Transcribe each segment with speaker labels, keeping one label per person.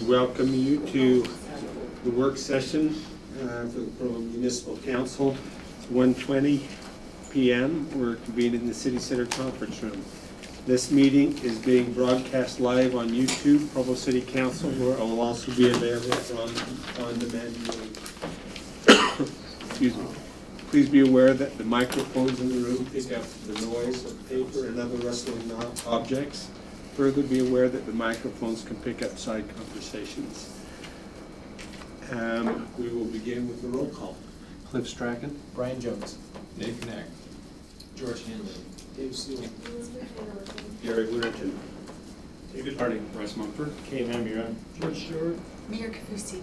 Speaker 1: welcome you to the work session for the Provo Municipal Council. It's 1:20 p.m. We're convened in the City Center Conference Room. This meeting is being broadcast live on YouTube, Provo City Council, where it will also be available for on-demand viewing. Excuse me. Please be aware that the microphones in the room pick up the noise of paper and other rustling objects. Further, be aware that the microphones can pick up side conversations. We will begin with the roll call.
Speaker 2: Cliff Strachan.
Speaker 3: Brian Jones.
Speaker 4: Dave Knack.
Speaker 3: George Hanley. Dave Sewell.
Speaker 1: Gary Winterton.
Speaker 4: David Harding. Bryce Mumford.
Speaker 3: Kate Amira. George Stewart.
Speaker 5: Mayor Kafusi.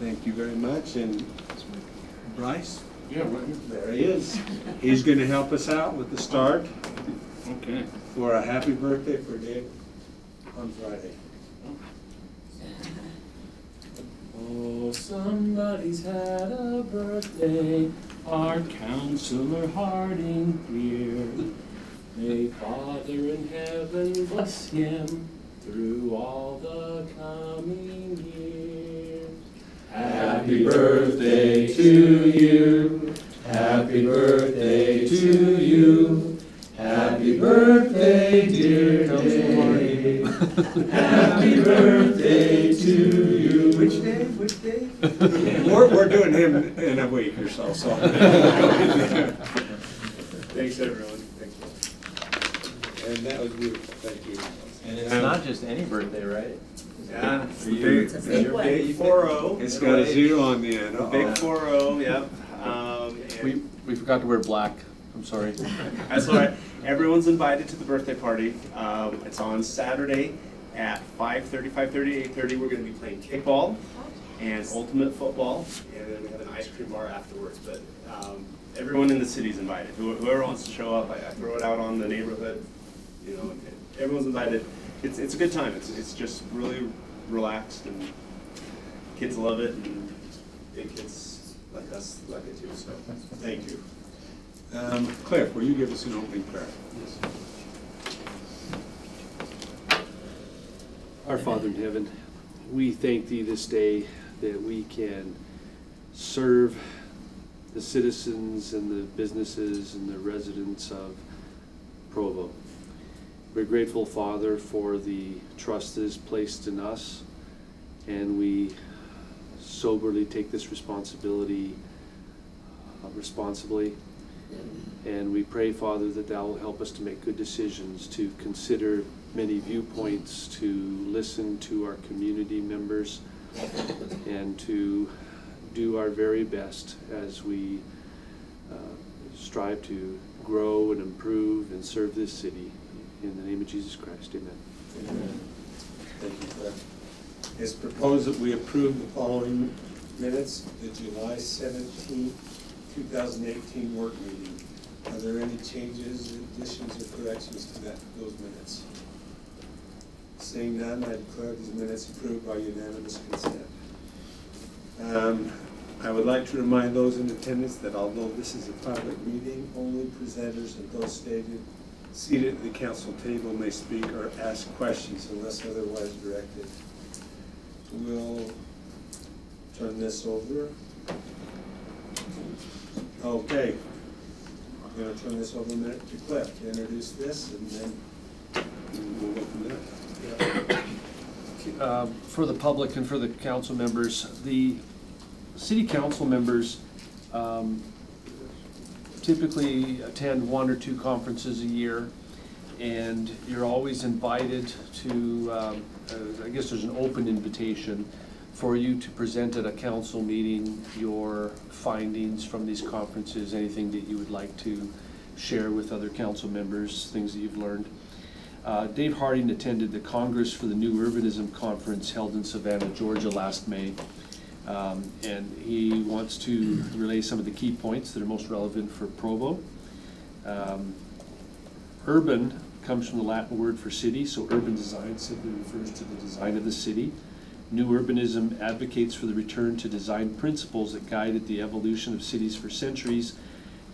Speaker 1: Thank you very much. And Bryce?
Speaker 4: Yeah, right here.
Speaker 1: There he is. He's going to help us out with the start.
Speaker 4: Okay.
Speaker 1: For a happy birthday for Dave on Friday.
Speaker 4: Oh, somebody's had a birthday, our Councilor Harding here. May Father in heaven bless him through all the coming years. Happy birthday to you. Happy birthday to you. Happy birthday, dear Dave. Happy birthday to you.
Speaker 1: Which day? Which day? we're doing him in a week or so. Thanks, everyone. Thank you. And that was beautiful. Thank you.
Speaker 2: And it's not just any birthday, right?
Speaker 1: Yeah,
Speaker 5: It's a big one.
Speaker 6: Big 4-0.
Speaker 1: it's got a zero on the end.
Speaker 6: Big 4-0, yep.
Speaker 2: We forgot to wear black. I'm sorry.
Speaker 6: That's all right. Everyone's invited to the birthday party. It's on Saturday at 5:30, 8:30. We're going to be playing kickball and ultimate football, and then we have an ice cream bar afterwards. But everyone in the city's invited. Whoever wants to show up, I throw it out on the neighborhood. You know, everyone's invited. It's a good time. It's just really relaxed, and kids love it, and big kids like us like it too. So thank you.
Speaker 1: Cliff, will you give us an opening prayer?
Speaker 2: Yes.
Speaker 7: Our Father in heaven, we thank Thee this day that we can serve the citizens and the businesses and the residents of Provo. We're grateful, Father, for the trust that is placed in us, and we soberly take this responsibility responsibly. And we pray, Father, that Thou will help us to make good decisions, to consider many viewpoints, to listen to our community members, and to do our very best as we strive to grow and improve and serve this city. In the name of Jesus Christ, amen.
Speaker 1: Amen. Thank you, Cliff. It's proposed that we approve the following minutes: the July 17th, 2018 work meeting. Are there any changes, additions, or corrections to those minutes? Seeing none, I declare these minutes approved by unanimous consent. I would like to remind those in attendance that although this is a public meeting, only presenters and those seated at the council table may speak or ask questions unless otherwise directed. We'll turn this over. Okay. I'm going to turn this over a minute to Cliff to introduce this, and then we'll go from there.
Speaker 7: For the public and for the council members, the city council members typically attend 1 or 2 conferences a year, and you're always invited to, I guess there's an open invitation for you to present at a council meeting your findings from these conferences, anything that you would like to share with other council members, things that you've learned. Dave Harding attended the Congress for the New Urbanism Conference held in Savannah, Georgia last May. And he wants to relay some of the key points that are most relevant for Provo. Urban comes from the Latin word for city, so urban design simply refers to the design of the city. New urbanism advocates for the return to design principles that guided the evolution of cities for centuries.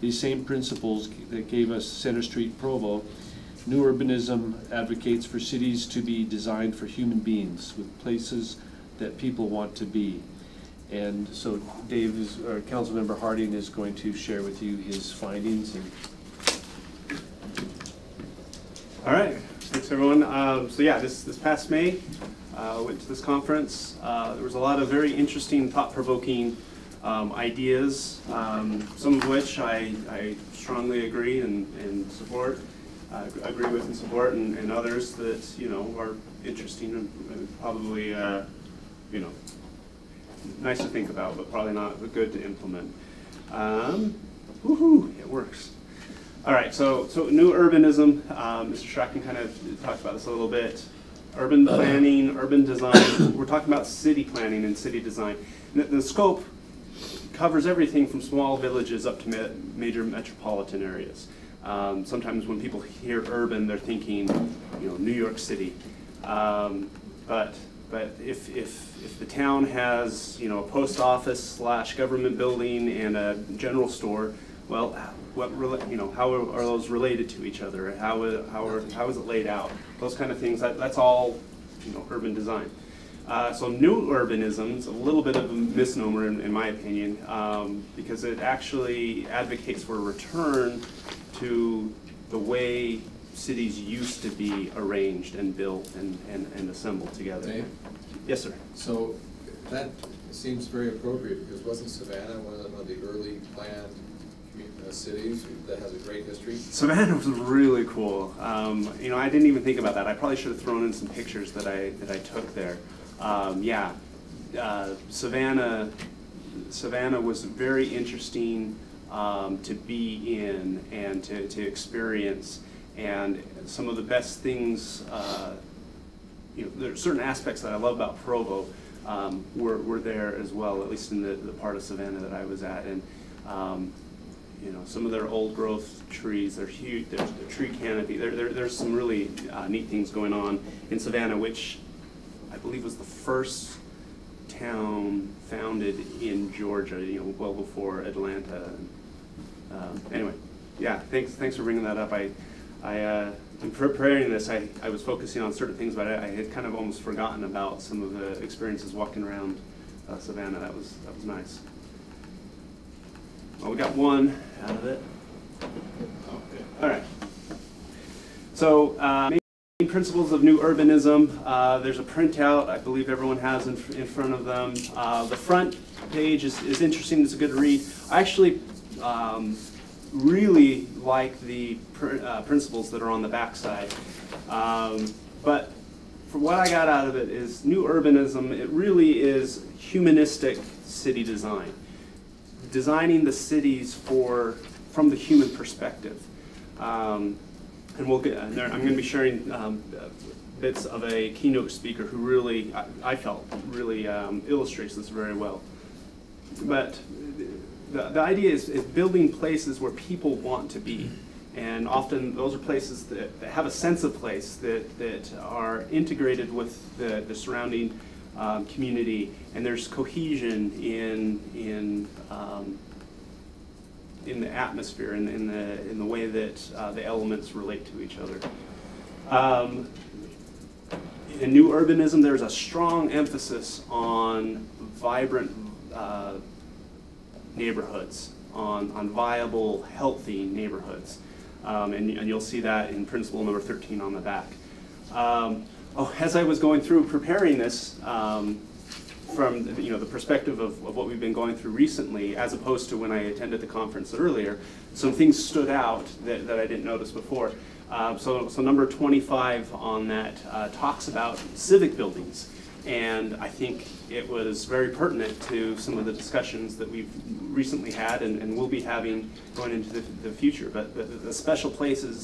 Speaker 7: These same principles that gave us Center Street, Provo, New urbanism advocates for cities to be designed for human beings with places that people want to be. And so Dave, or Councilmember Harding, is going to share with you his findings.
Speaker 6: All right, thanks everyone. So yeah, this past May, went to this conference. There was a lot of very interesting, thought-provoking ideas, some of which I strongly agree and support. Agree with and support, and others that, you know, are interesting and probably, you know, nice to think about, but probably not good to implement. Woohoo, it works. All right, so new urbanism. Mr. Strachan kind of talked about this a little bit. Urban planning, urban design. We're talking about city planning and city design. And the scope covers everything from small villages up to major metropolitan areas. Sometimes when people hear urban, they're thinking, you know, New York City. But if the town has, you know, a post office / government building and a general store, well, you know, how are those related to each other? How is it laid out? Those kind of things. That's all, you know, urban design. So new urbanism is a little bit of a misnomer in my opinion, because it actually advocates for a return to the way cities used to be arranged and built and assembled together.
Speaker 8: Dave?
Speaker 6: Yes, sir.
Speaker 8: So that seems very appropriate, because wasn't Savannah one of the early planned cities that has a great history? Savannah
Speaker 6: was really cool. You know, I didn't even think about that. I probably should have thrown in some pictures that I took there. Yeah, Savannah was very interesting to be in and to experience, and some of the best things, you know, there are certain aspects that I love about Provo were there as well, at least in the part of Savannah that I was at. And you know, some of their old growth trees, they're huge, there's the tree canopy, there's some really neat things going on in Savannah, which I believe was the first town founded in Georgia, you know, well before Atlanta. Anyway, yeah, thanks for bringing that up. In preparing this, I was focusing on certain things, but I had kind of almost forgotten about some of the experiences walking around Savannah. That was nice. Well, we got one out of it. Okay. All right. So main principles of new urbanism. There's a printout I believe everyone has in front of them. The front page is interesting. It's a good read. I actually really like the principles that are on the backside. But for what I got out of it is new urbanism, it really is humanistic city design. Designing the cities from the human perspective. And we'll get, I'm going to be sharing bits of a keynote speaker who really, I felt, really illustrates this very well. But the idea is building places where people want to be. And often those are places that have a sense of place, that are integrated with the surrounding community, and there's cohesion in the atmosphere, in the way that the elements relate to each other. In new urbanism, there's a strong emphasis on vibrant neighborhoods, on viable, healthy neighborhoods, and you'll see that in principle number 13 on the back. As I was going through preparing this, from the perspective of what we've been going through recently, as opposed to when I attended the conference earlier, some things stood out that I didn't notice before. So number 25 on that talks about civic buildings, and I think it was very pertinent to some of the discussions that we've recently had and will be having going into the future. But the special place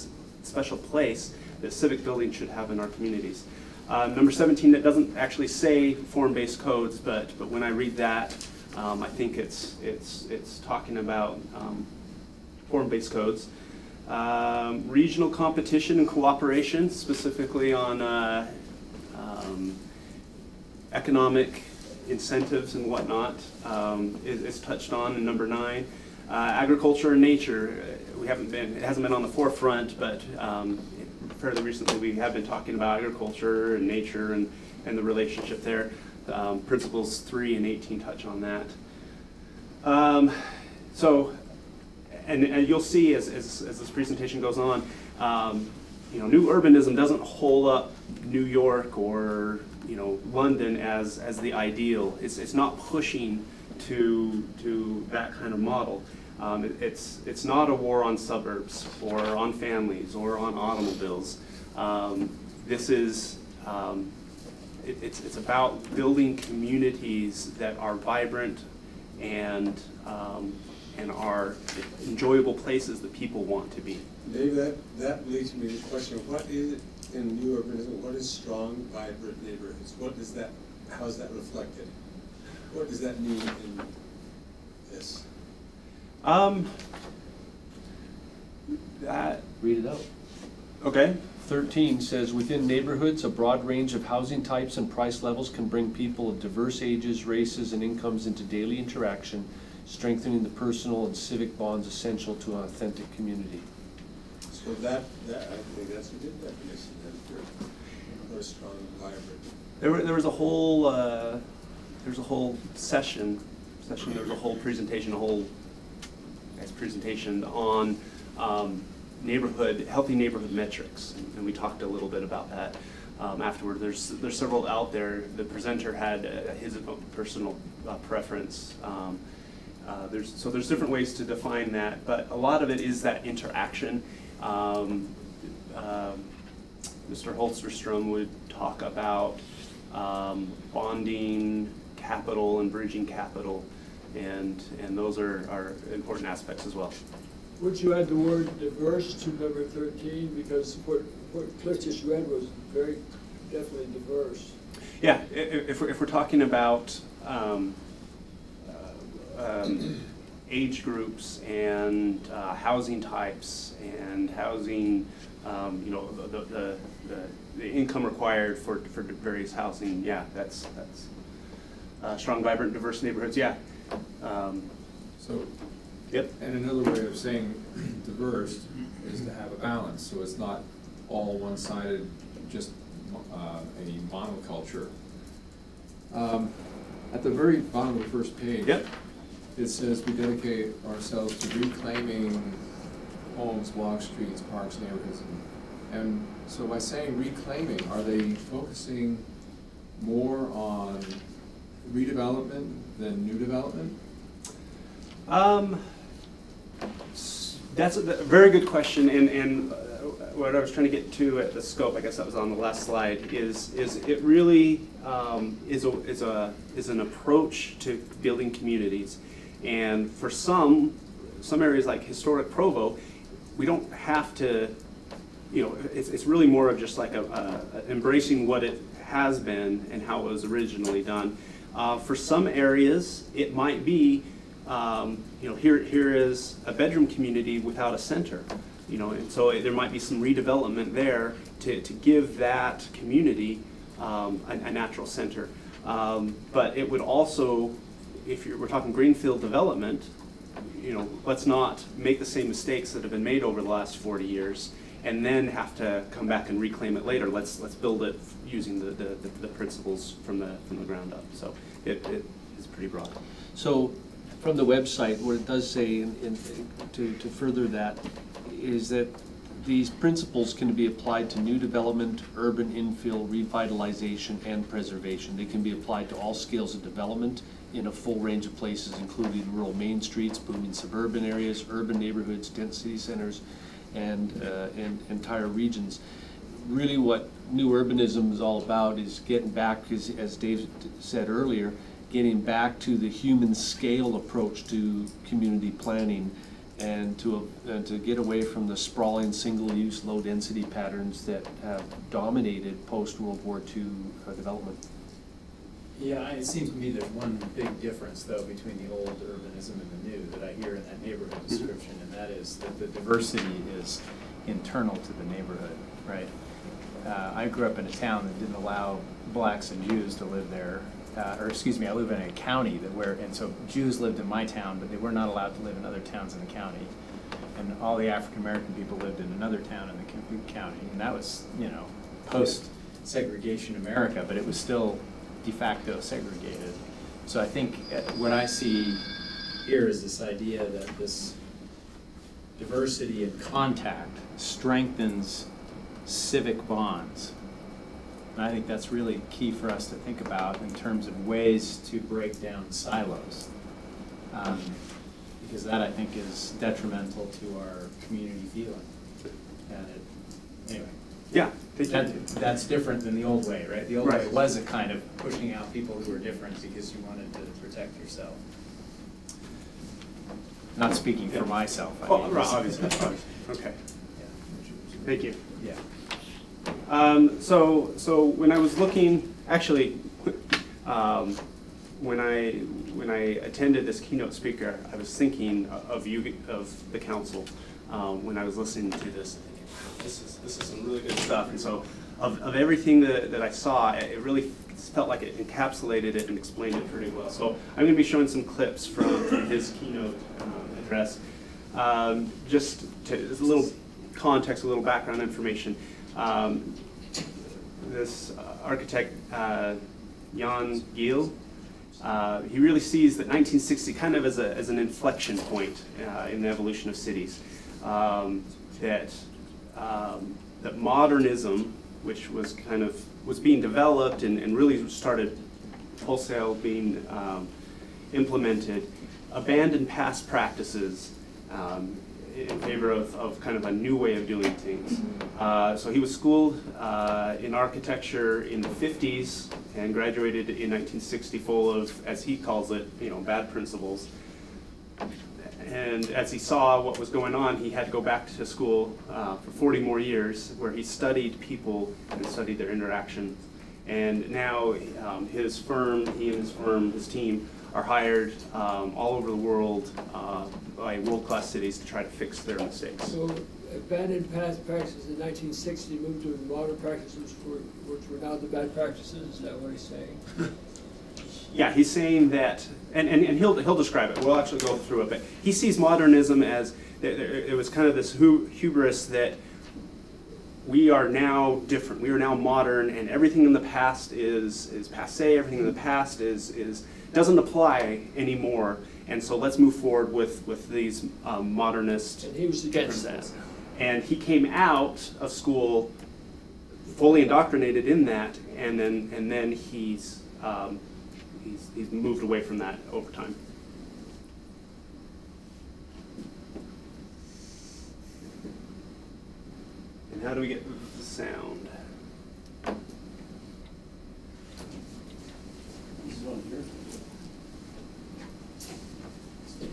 Speaker 6: that civic buildings should have in our communities. Number 17, that doesn't actually say form-based codes, but when I read that, I think it's talking about form-based codes. Regional competition and cooperation, specifically on economic incentives and whatnot, is touched on in number 9. Agriculture and nature, it hasn't been on the forefront, but fairly recently, we have been talking about agriculture and nature and the relationship there. Principles 3 and 18 touch on that. And you'll see as this presentation goes on, you know, new urbanism doesn't hold up New York or, you know, London as the ideal. It's not pushing to that kind of model. It's not a war on suburbs or on families or on automobiles. This is it's about building communities that are vibrant and are enjoyable places that people want to be.
Speaker 1: Dave, that leads me to the question, what is it in new urbanism, what is strong, vibrant neighborhoods? What is that, how is that reflected? What does that mean in this?
Speaker 7: Read it out.
Speaker 6: Okay.
Speaker 7: 13 says, within neighborhoods, a broad range of housing types and price levels can bring people of diverse ages, races, and incomes into daily interaction, strengthening the personal and civic bonds essential to an authentic community.
Speaker 1: So that I think that's a good definition for strong and vibrant.
Speaker 6: There was a whole session. There was a whole presentation, on healthy neighborhood metrics, and we talked a little bit about that afterward. There's several out there. The presenter had his personal preference. There's different ways to define that, but a lot of it is that interaction. Mr. Holsterstrom would talk about bonding capital and bridging capital, and those are important aspects as well.
Speaker 3: Would you add the word diverse to number 13? Because what Cliff just read was very definitely diverse.
Speaker 6: Yeah, if we're talking about age groups and housing types and housing, you know, the income required for various housing, yeah, that's strong, vibrant, diverse neighborhoods, yeah.
Speaker 8: So,
Speaker 6: yep.
Speaker 8: and another way of saying diverse is to have a balance, so it's not all one-sided, just a monoculture. At the very bottom of the first page,
Speaker 6: yep,
Speaker 8: it says we dedicate ourselves to reclaiming homes, blocks, streets, parks, neighborhoods. And so by saying reclaiming, are they focusing more on redevelopment than new development?
Speaker 6: That's a very good question, and what I was trying to get to at the scope, I guess that was on the last slide, is it really is an approach to building communities. And for some areas like historic Provo, we don't have to, you know, it's really more of just like embracing what it has been and how it was originally done. For some areas, it might be, you know, here is a bedroom community without a center, you know, and so there might be some redevelopment there to give that community a natural center. But it would also, if we're talking greenfield development, you know, let's not make the same mistakes that have been made over the last 40 years and then have to come back and reclaim it later. Let's build it using the principles from the ground up. So it is pretty broad.
Speaker 7: So from the website, what it does say to further that is that these principles can be applied to new development, urban infill, revitalization, and preservation. They can be applied to all scales of development in a full range of places, including rural main streets, booming suburban areas, urban neighborhoods, dense city centers, and entire regions. Really what new urbanism is all about is getting back, as Dave said earlier, getting back to the human scale approach to community planning, and to get away from the sprawling single-use low-density patterns that have dominated post-World War II development.
Speaker 3: Yeah, it seems to me there's one big difference, though, between the old urbanism and the new that I hear in that neighborhood description, and that is that the diversity is internal to the neighborhood, right? I grew up in a town that didn't allow blacks and Jews to live there. Or excuse me, I live in a county and so Jews lived in my town, but they were not allowed to live in other towns in the county. and all the African-American people lived in another town in the county, and that was, you know, post-segregation America, but it was still de facto segregated. So I think what I see here is this idea that this diversity and contact strengthens civic bonds. And I think that's really key for us to think about in terms of ways to break down silos. Because that, I think, is detrimental to our community feeling. And anyway.
Speaker 6: Yeah.
Speaker 3: That's different than the old way, right? The old way
Speaker 6: Right.
Speaker 3: was a kind of pushing out people who were different because you wanted to protect yourself. Not speaking for myself. I mean,
Speaker 6: Right, obviously. Okay. Thank you.
Speaker 3: Yeah.
Speaker 6: So when I was looking, actually, when I attended this keynote speaker, I was thinking of you, of the council, when I was listening to this. This is some really good stuff. And so of everything that I saw, it really felt like it encapsulated it and explained it pretty well. So I'm going to be showing some clips from his keynote address. Just a little context, a little background information. This architect, Jan Giel, he really sees that 1960 kind of as an inflection point in the evolution of cities. That modernism, which was being developed and really started wholesale being implemented, abandoned past practices in favor of kind of a new way of doing things. So he was schooled in architecture in the 50s and graduated in 1960 full of, as he calls it, you know, bad principles. And as he saw what was going on, he had to go back to school for 40 more years, where he studied people and studied their interaction. And now his firm, he and his firm, his team, are hired all over the world by world-class cities to try to fix their mistakes.
Speaker 9: So abandoned past practices in 1960 moved to modern practices, which were now the bad practices. Is that what he's saying?
Speaker 6: Yeah, he's saying that, and he'll describe it. We'll actually go through it, but he sees modernism as it was kind of this hubris that we are now different. We are now modern, and everything in the past is passé. Everything in the past doesn't apply anymore. And so let's move forward with these modernist.
Speaker 9: And he was against that.
Speaker 6: And he came out of school fully indoctrinated in that, and then he's moved away from that over time. And how do we get the sound?
Speaker 8: This is on here. You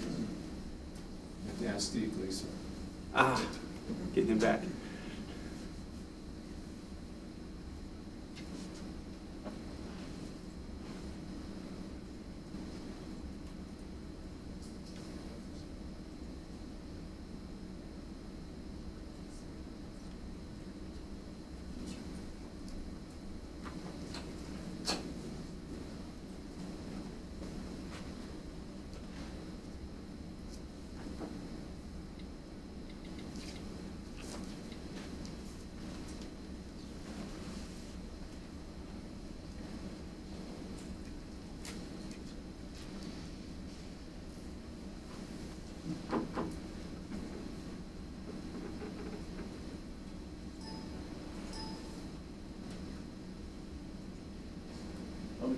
Speaker 8: have to ask Steve, Lisa.
Speaker 6: Getting him back.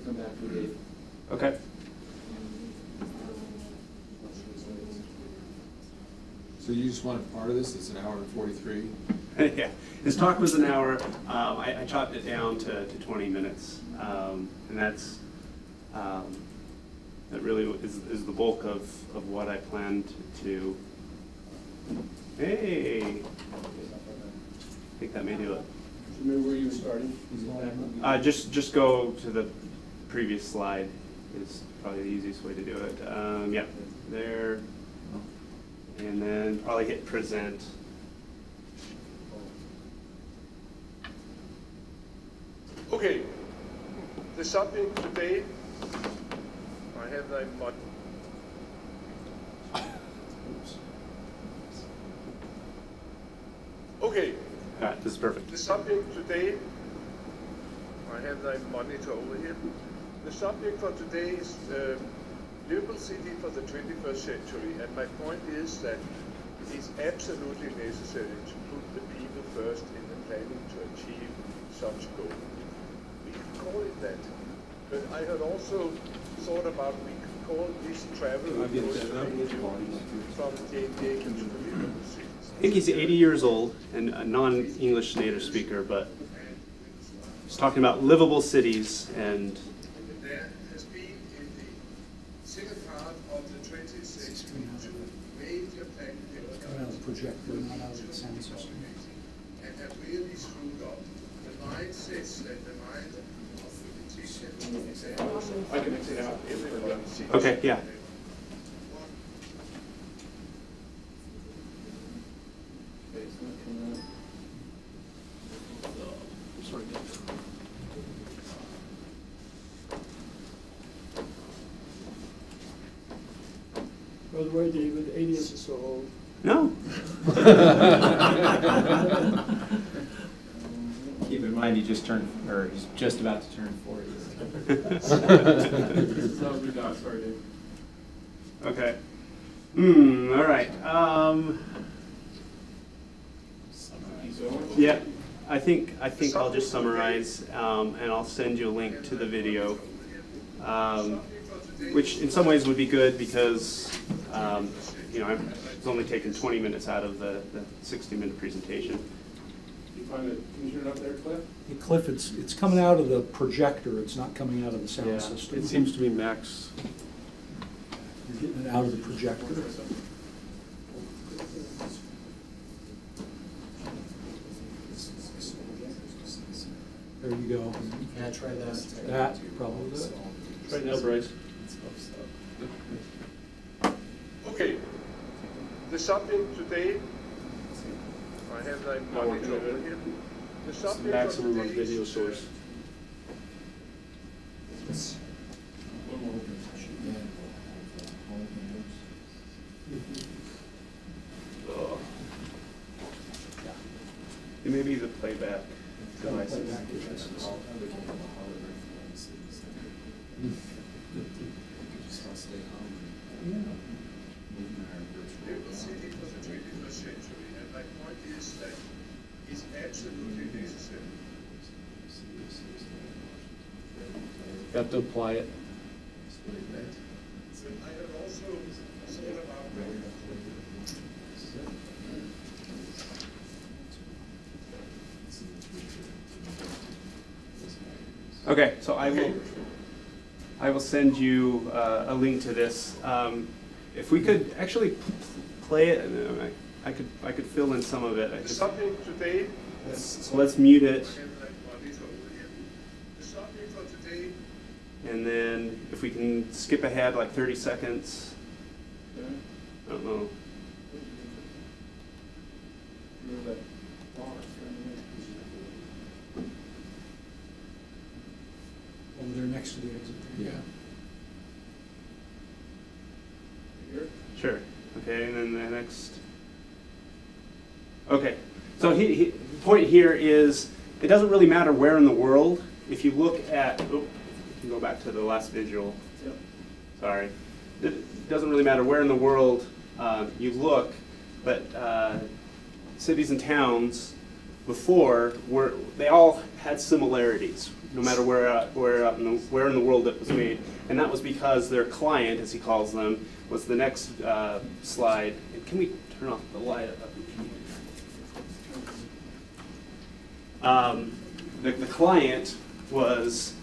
Speaker 8: Come back to Dave.
Speaker 6: Okay.
Speaker 8: So you just wanted part of this? It's an hour and 43.
Speaker 6: Yeah, his talk was an hour. I chopped it down to 20 minutes, and that really is the bulk of what I planned to. Hey, I think that may do it.
Speaker 7: Remember where you were starting?
Speaker 6: Just go to the previous slide is probably the easiest way to do it. Yeah, there, and then probably hit present.
Speaker 10: Okay, the subject today, I have that button.
Speaker 6: All right, this is perfect.
Speaker 10: The subject today, I have the monitor over here. The subject for today is livable city for the 21st century, and my point is that it is absolutely necessary to put the people first in the planning to achieve such goal. We could call it that, but I had also thought about we could call this travel from J.J. to livable cities.
Speaker 6: I think he's 80 years old and a non-English native speaker, but he's talking about livable cities. And
Speaker 10: There has been in the second part of the 20th century two major planning and have really screwed up the mindsets that the mind of politicians. I can exit out.
Speaker 6: okay, yeah.
Speaker 9: By the way, David, 80 isn't so old.
Speaker 6: No.
Speaker 3: Keep in mind, he just turned, or he's just about to turn 40.
Speaker 9: Sorry, David.
Speaker 6: Okay. All right. Yeah, I think I'll just summarize, and I'll send you a link to the video, which in some ways would be good because you know, it's only taken 20 minutes out of the 60-minute presentation.
Speaker 10: You find it, can you turn it up there, Cliff?
Speaker 11: Hey, Cliff, it's coming out of the projector, it's not coming out of the sound system.
Speaker 7: It seems to be max.
Speaker 11: You're getting it out of the projector. There you go.
Speaker 3: Yeah, try that.
Speaker 11: That probably does.
Speaker 7: Right now, Bryce.
Speaker 10: Okay. The subject today, I have the monitor over here. The subject
Speaker 7: Maximum
Speaker 10: of
Speaker 7: on video source.
Speaker 6: It may be the playback devices.
Speaker 10: livable city for the 21st century, and my point is that it's absolutely necessary.
Speaker 7: Got to apply it.
Speaker 10: But I have also thought about
Speaker 6: Okay, so I will send you a link to this. If we could actually play it, I could fill in some of it.
Speaker 10: the subject today.
Speaker 6: So let's mute it,
Speaker 10: The subject for today.
Speaker 6: and then if we can skip ahead like 30 seconds. I don't know.
Speaker 11: Over there next to the exit.
Speaker 8: Yeah.
Speaker 6: Sure. Okay, and then the next. Okay, so the point here is it doesn't really matter where in the world. If you look at, oh, you can go back to the last visual.
Speaker 9: Yep.
Speaker 6: Sorry. It doesn't really matter where in the world you look, but cities and towns before they all had similarities, no matter where in the world it was made, and that was because their client, as he calls them, was the next slide. And can we turn off the light up? The client was,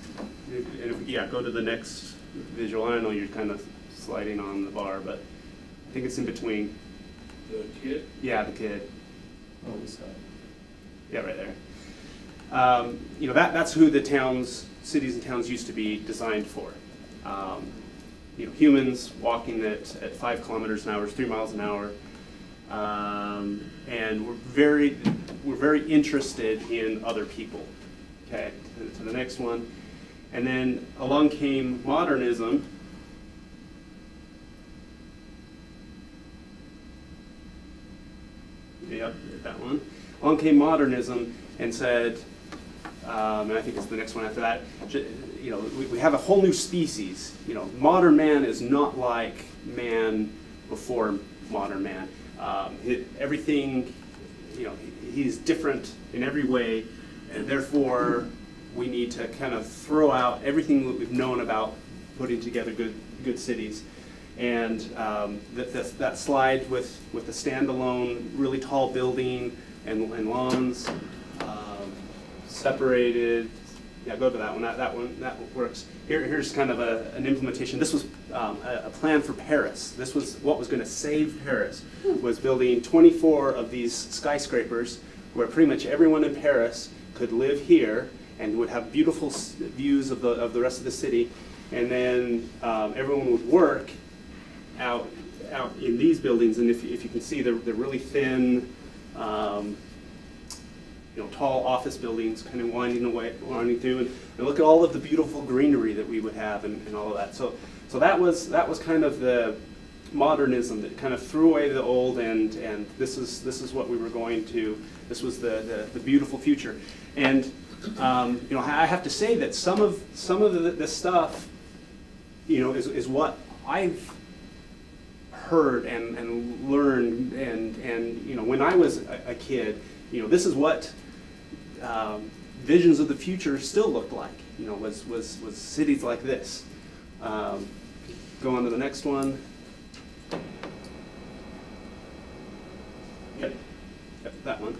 Speaker 6: yeah, go to the next visual. I know you're kind of sliding on the bar, but I think it's in between.
Speaker 10: The kid?
Speaker 6: Yeah, the kid.
Speaker 3: Oh, we saw it.
Speaker 6: Yeah, right there. You know, that's who the cities and towns used to be designed for. You know, humans walking at 5 kilometers an hour, 3 miles an hour, and we're very interested in other people. Okay, to the next one, and then along came modernism. Yep, that one. along came modernism and said, and I think it's the next one after that, you know, we have a whole new species. You know, modern man is not like man before modern man. Everything, you know, he's different in every way, and therefore we need to kind of throw out everything that we've known about putting together good cities. And that slide with the standalone, really tall building and lawns, separated. Yeah, go to that one. That works. Here's kind of an implementation. This was a plan for Paris. This was what was going to save Paris. Was building 24 of these skyscrapers, where pretty much everyone in Paris could live here and would have beautiful views of the rest of the city, and then everyone would work out in these buildings. And if you can see, they're really thin. You know, tall office buildings kind of winding through, and look at all of the beautiful greenery that we would have and all of that. So that was kind of the modernism that kind of threw away the old, and this is what we were going to. This was the beautiful future. And you know, I have to say that some of the stuff, you know, is what I've heard and learned, and you know, when I was a kid, you know, this is what visions of the future still looked like. You know, was cities like this. Go on to the next one. Yep, that one.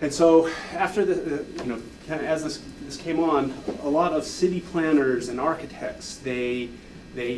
Speaker 6: And so after you know, kind of as this came on, a lot of city planners and architects, they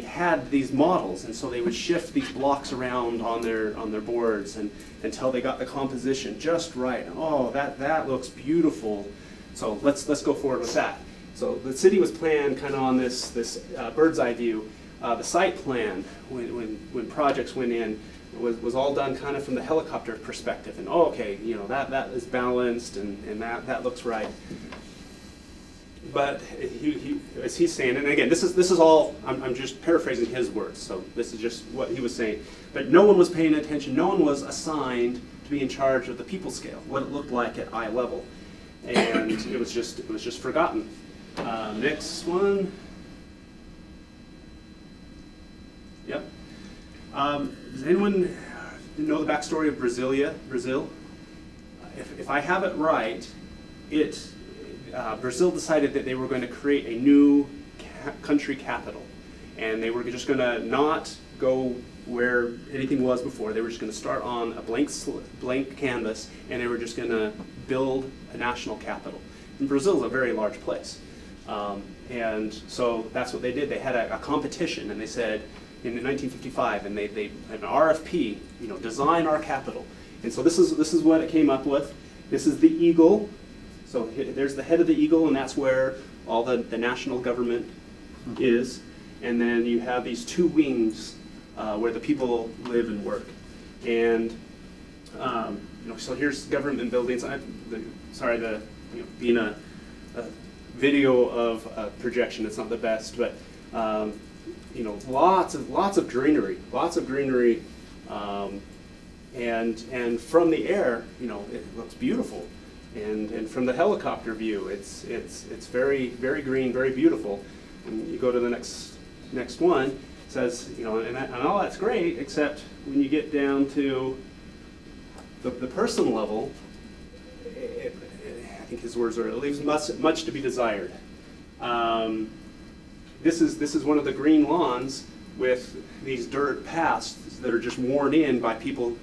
Speaker 6: had these models, and so they would shift these blocks around on their boards until they got the composition just right. Oh, that looks beautiful. So let's go forward with that. So the city was planned kind of on this bird's eye view. The site plan, when projects went in, was all done kind of from the helicopter perspective. And oh, okay, you know, that is balanced, and that looks right. But as he's saying, and again, this is all, I'm just paraphrasing his words, so this is just what he was saying. But no one was paying attention. No one was assigned to be in charge of the people scale, what it looked like at eye level, and it was just forgotten. Next one. Yep. Does anyone know the backstory of Brazil? If I have it right, Brazil decided that they were going to create a new country capital, and they were just going to not go where anything was before. They were just going to start on a blank canvas, and they were just going to build a national capital. And Brazil is a very large place, and so that's what they did. They had a competition, and they said in 1955, and they had an RFP, you know, design our capital. And so this is what it came up with. This is the eagle. So there's the head of the eagle, and that's where all the national government is. And then you have these two wings where the people live and work. And you know, so here's government buildings. Being a video of projection, it's not the best, but you know, lots of greenery, and from the air, you know, it looks beautiful. And from the helicopter view, it's very green, very beautiful. And you go to the next one, it says, you know, and all that's great, except when you get down to the person level, I think his words are, it leaves much to be desired. This is one of the green lawns with these dirt paths that are just worn in by people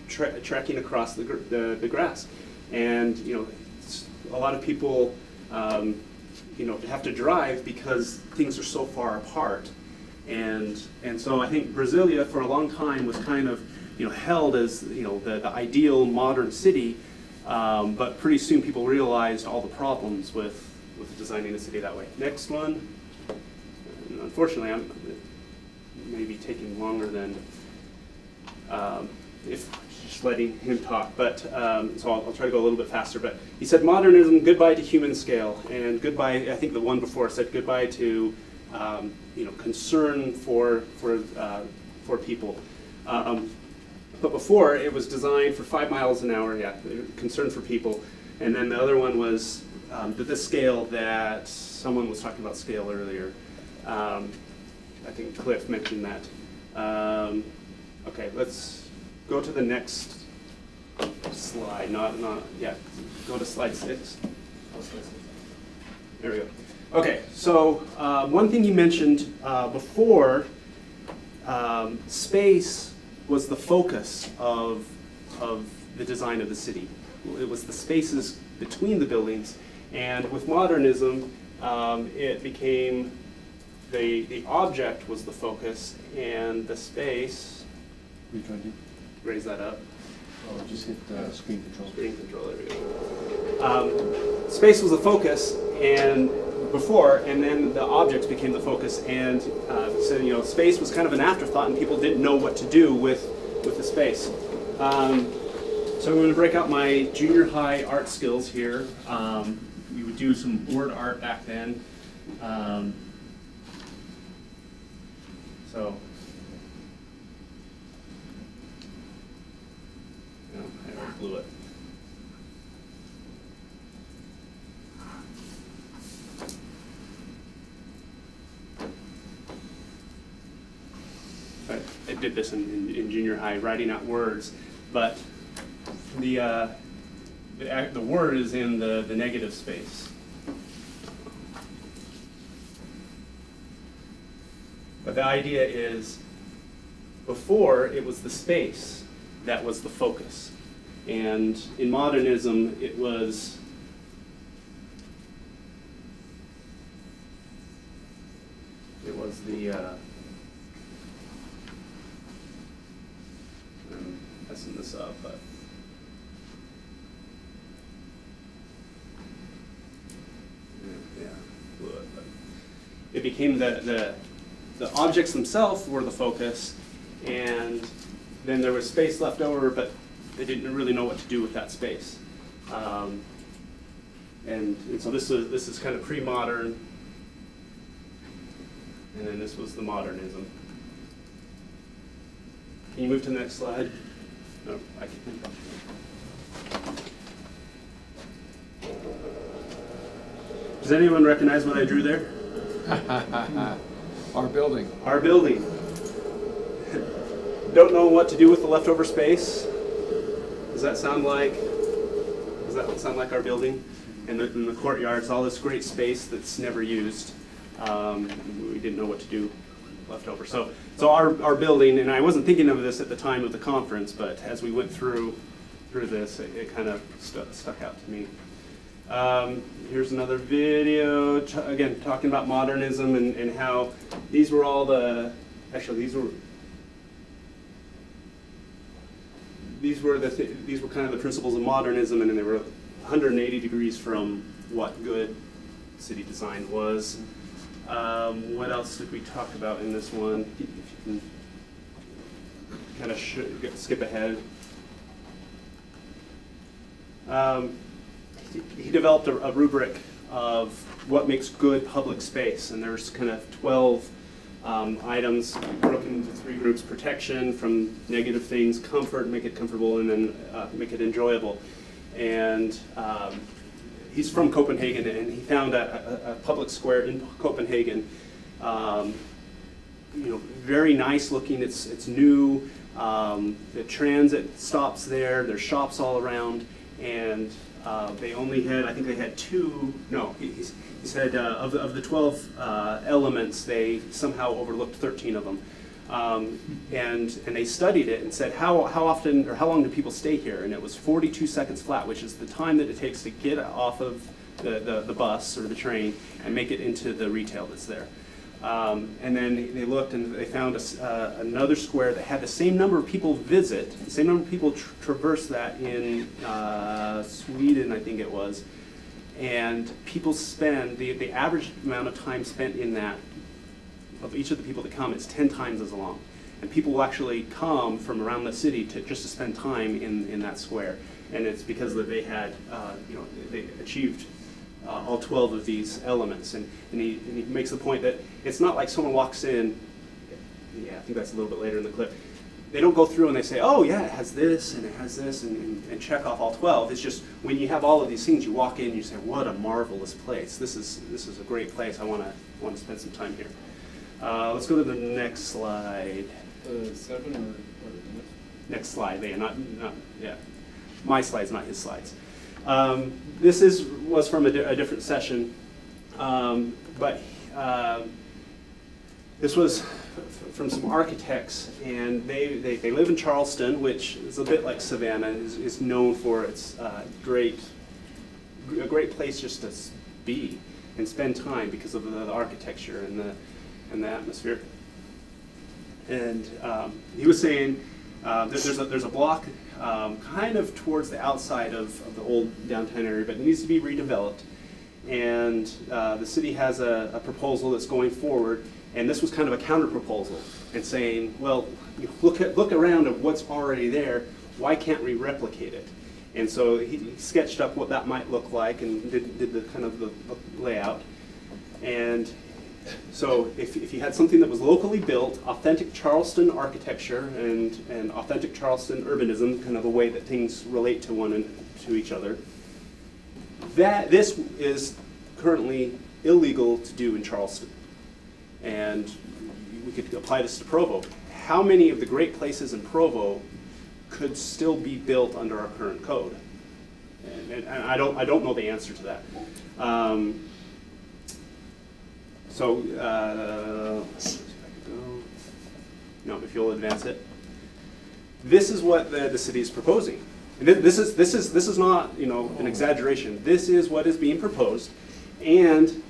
Speaker 6: trekking across the grass. And you know, a lot of people you know, have to drive because things are so far apart. And so I think Brasilia for a long time was kind of, you know, held as, you know, the ideal modern city, but pretty soon people realized all the problems with designing a city that way. Next one. And unfortunately, I'm maybe taking longer than if just letting him talk, but so I'll try to go a little bit faster. But he said modernism, goodbye to human scale, and goodbye, I think the one before said goodbye to you know, concern for people. But before, it was designed for 5 miles an hour, yeah, concern for people. And then the other one was the scale that someone was talking about scale earlier. I think Cliff mentioned that. Okay, let's go to the next slide. Yeah, go to slide 6. There we go. Okay, so one thing you mentioned before, space was the focus of the design of the city. It was the spaces between the buildings, and with modernism, it became the object was the focus, and the space.
Speaker 7: What are you trying to do?
Speaker 6: Raise that up.
Speaker 7: Oh, just hit screen control.
Speaker 6: Screen control, there we go. Space was the focus, and before, and then the objects became the focus, and so you know, space was kind of an afterthought, and people didn't know what to do with the space. So I'm going to break out my junior high art skills here. We would do some board art back then. So. I blew it. I did this in junior high, writing out words, but the word is in the negative space. But the idea is, before it was the space that was the focus. And in modernism, it was the I'm messing this up, but yeah, blew it. But it became the objects themselves were the focus, and then there was space left over, but they didn't really know what to do with that space. And so this is kind of pre-modern, and then this was the modernism. Can you move to the next slide? No, I can't. Does anyone recognize what I drew there?
Speaker 8: Our building.
Speaker 6: Our building. Don't know what to do with the leftover space. Does that sound like our building? And in the courtyards, all this great space that's never used. We didn't know what to do left over. So our building, and I wasn't thinking of this at the time of the conference, but as we went through this, it kind of stuck out to me. Here's another video, again, talking about modernism and how these were all these were kind of the principles of modernism, and they were 180 degrees from what good city design was. What else did we talk about in this one? If you can kind of skip ahead. He developed a rubric of what makes good public space, and there's kind of 12 items broken into 3 groups: protection from negative things, comfort, make it comfortable, and then make it enjoyable. And he's from Copenhagen, and he found a public square in Copenhagen, very nice looking. It's new. The transit stops there. There's shops all around, and they only had, I think they had 2. No, he said of the 12 elements, they somehow overlooked 13 of them. And they studied it and said, how often or how long do people stay here? And it was 42 seconds flat, which is the time that it takes to get off of the bus or the train and make it into the retail that's there. And then they looked and they found another square that had the same number of people visit, the same number of people traverse that in Sweden, I think it was. And people spend, the average amount of time spent in that, of each of the people that come, is 10 times as long. And people will actually come from around the city just to spend time in that square. And it's because that they had, they achieved all 12 of these elements. And he makes the point that it's not like someone walks in, yeah, I think that's a little bit later in the clip. they don't go through and they say, oh yeah, it has this and it has this, and check off all 12. It's just when you have all of these things, you walk in and you say, what a marvelous place. This is a great place. I want to spend some time here. Let's go to the next slide.
Speaker 3: 7 or
Speaker 6: Next slide, yeah. My slides, not his slides. This was from a different session, but this was from some architects, and they live in Charleston, which is a bit like Savannah, is known for its a great place just to be and spend time because of the architecture and the atmosphere. And he was saying that there's a block kind of towards the outside of the old downtown area, but it needs to be redeveloped. And the city has a proposal that's going forward, and this was kind of a counter proposal, and saying, well, look around at what's already there. Why can't we replicate it? And so he sketched up what that might look like and did the kind of the layout. And so if you had something that was locally built, authentic Charleston architecture and authentic Charleston urbanism, kind of a way that things relate to each other, this is currently illegal to do in Charleston. And we could apply this to Provo. How many of the great places in Provo could still be built under our current code? And I don't know the answer to that. Let's see if I can go. No, if you'll advance it. This is what the city is proposing. This is not, you know, an exaggeration. This is what is being proposed, and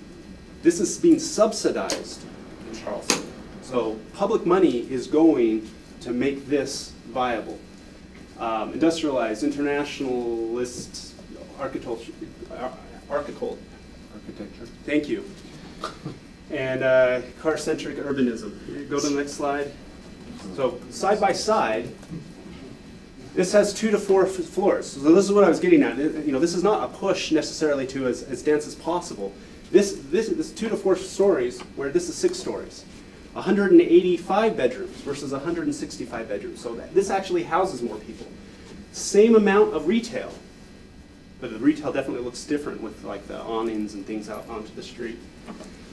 Speaker 6: this is being subsidized in Charleston. So public money is going to make this viable. Industrialized, internationalist architecture. Thank you. And car-centric urbanism. Go to the next slide. So side by side, this has 2 to 4 floors. So this is what I was getting at. You know, this is not a push necessarily to as dense as possible. This is 2 to 4 stories, where this is 6 stories. 185 bedrooms versus 165 bedrooms. So this actually houses more people. Same amount of retail, but the retail definitely looks different with like the awnings and things out onto the street.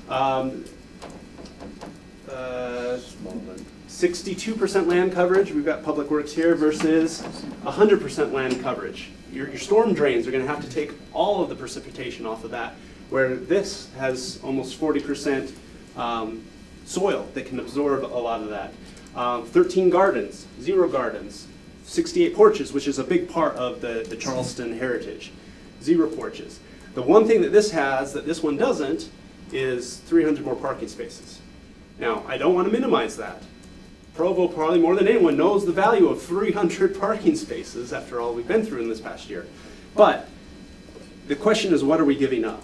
Speaker 6: 62% land coverage, we've got public works here, versus 100% land coverage. Your storm drains are going to have to take all of the precipitation off of that, where this has almost 40% soil that can absorb a lot of that. 13 gardens, 0 gardens, 68 porches, which is a big part of the Charleston heritage. 0 porches. The one thing that this has that this one doesn't is 300 more parking spaces. Now, I don't want to minimize that. Provo, probably more than anyone, knows the value of 300 parking spaces after all we've been through in this past year. But the question is, what are we giving up?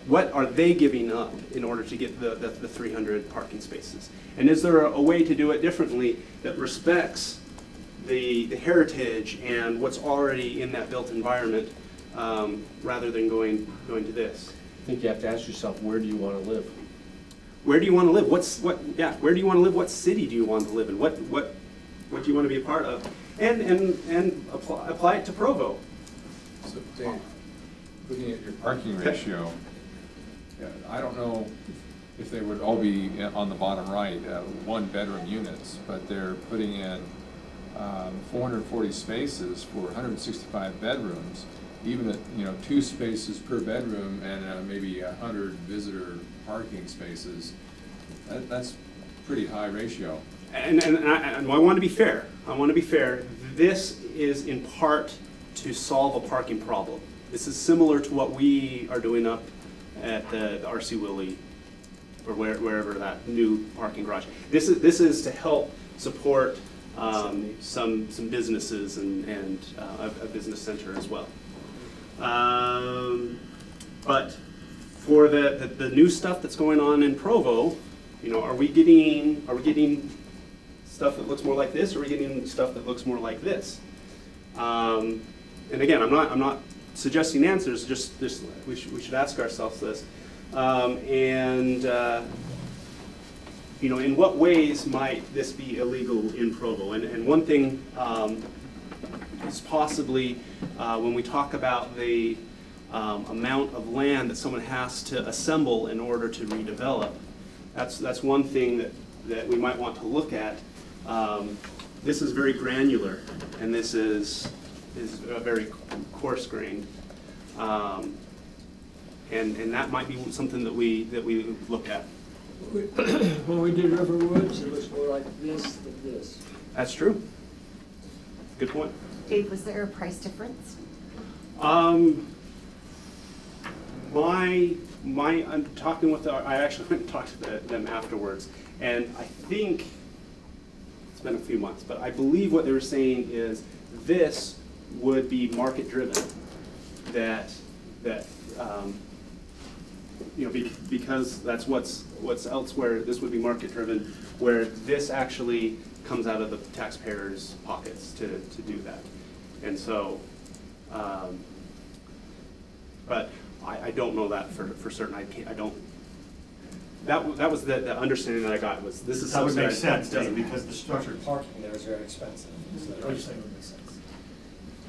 Speaker 6: What are they giving up in order to get the 300 parking spaces? And is there a way to do it differently that respects the heritage and what's already in that built environment, rather than going to this?
Speaker 7: I think you have to ask yourself, where do you want to live?
Speaker 6: Where do you want to live? Where do you want to live? What city do you want to live in? What do you want to be a part of? And apply it to Provo.
Speaker 8: So Dave, looking at your parking ratio, I don't know if they would all be on the bottom right, 1-bedroom units, but they're putting in 440 spaces for 165 bedrooms, even at 2 spaces per bedroom and maybe 100 visitor parking spaces. That's pretty high ratio.
Speaker 6: And I want to be fair. I want to be fair. This is in part to solve a parking problem. This is similar to what we are doing up at the RC Willie, or wherever that new parking garage. This is to help support some businesses and a business center as well. But for the new stuff that's going on in Provo, are we getting stuff that looks more like this, or are we getting stuff that looks more like this? And again, I'm not suggesting answers. Just we should ask ourselves this. you know, in what ways might this be illegal in Provo? And one thing is possibly when we talk about the amount of land that someone has to assemble in order to redevelop. That's one thing that we might want to look at. This is very granular, and this is very coarse-grained, and that might be something that we look at.
Speaker 9: When we did River Woods, it was more like this than this.
Speaker 6: That's true. Good point.
Speaker 5: Dave, was there a price difference?
Speaker 6: I'm talking with I actually went and talked to them afterwards, and I think it's been a few months, but I believe what they were saying is this would be market driven. That you know, because that's what's elsewhere. This would be market driven, where this actually comes out of the taxpayers' pockets to do that, and so. But I don't know that for certain. I don't. That was the understanding that I got was this is
Speaker 12: that would make
Speaker 6: subsidized,
Speaker 12: sense, doesn't it? Because the structured parking there is very expensive. So what you're saying would make sense.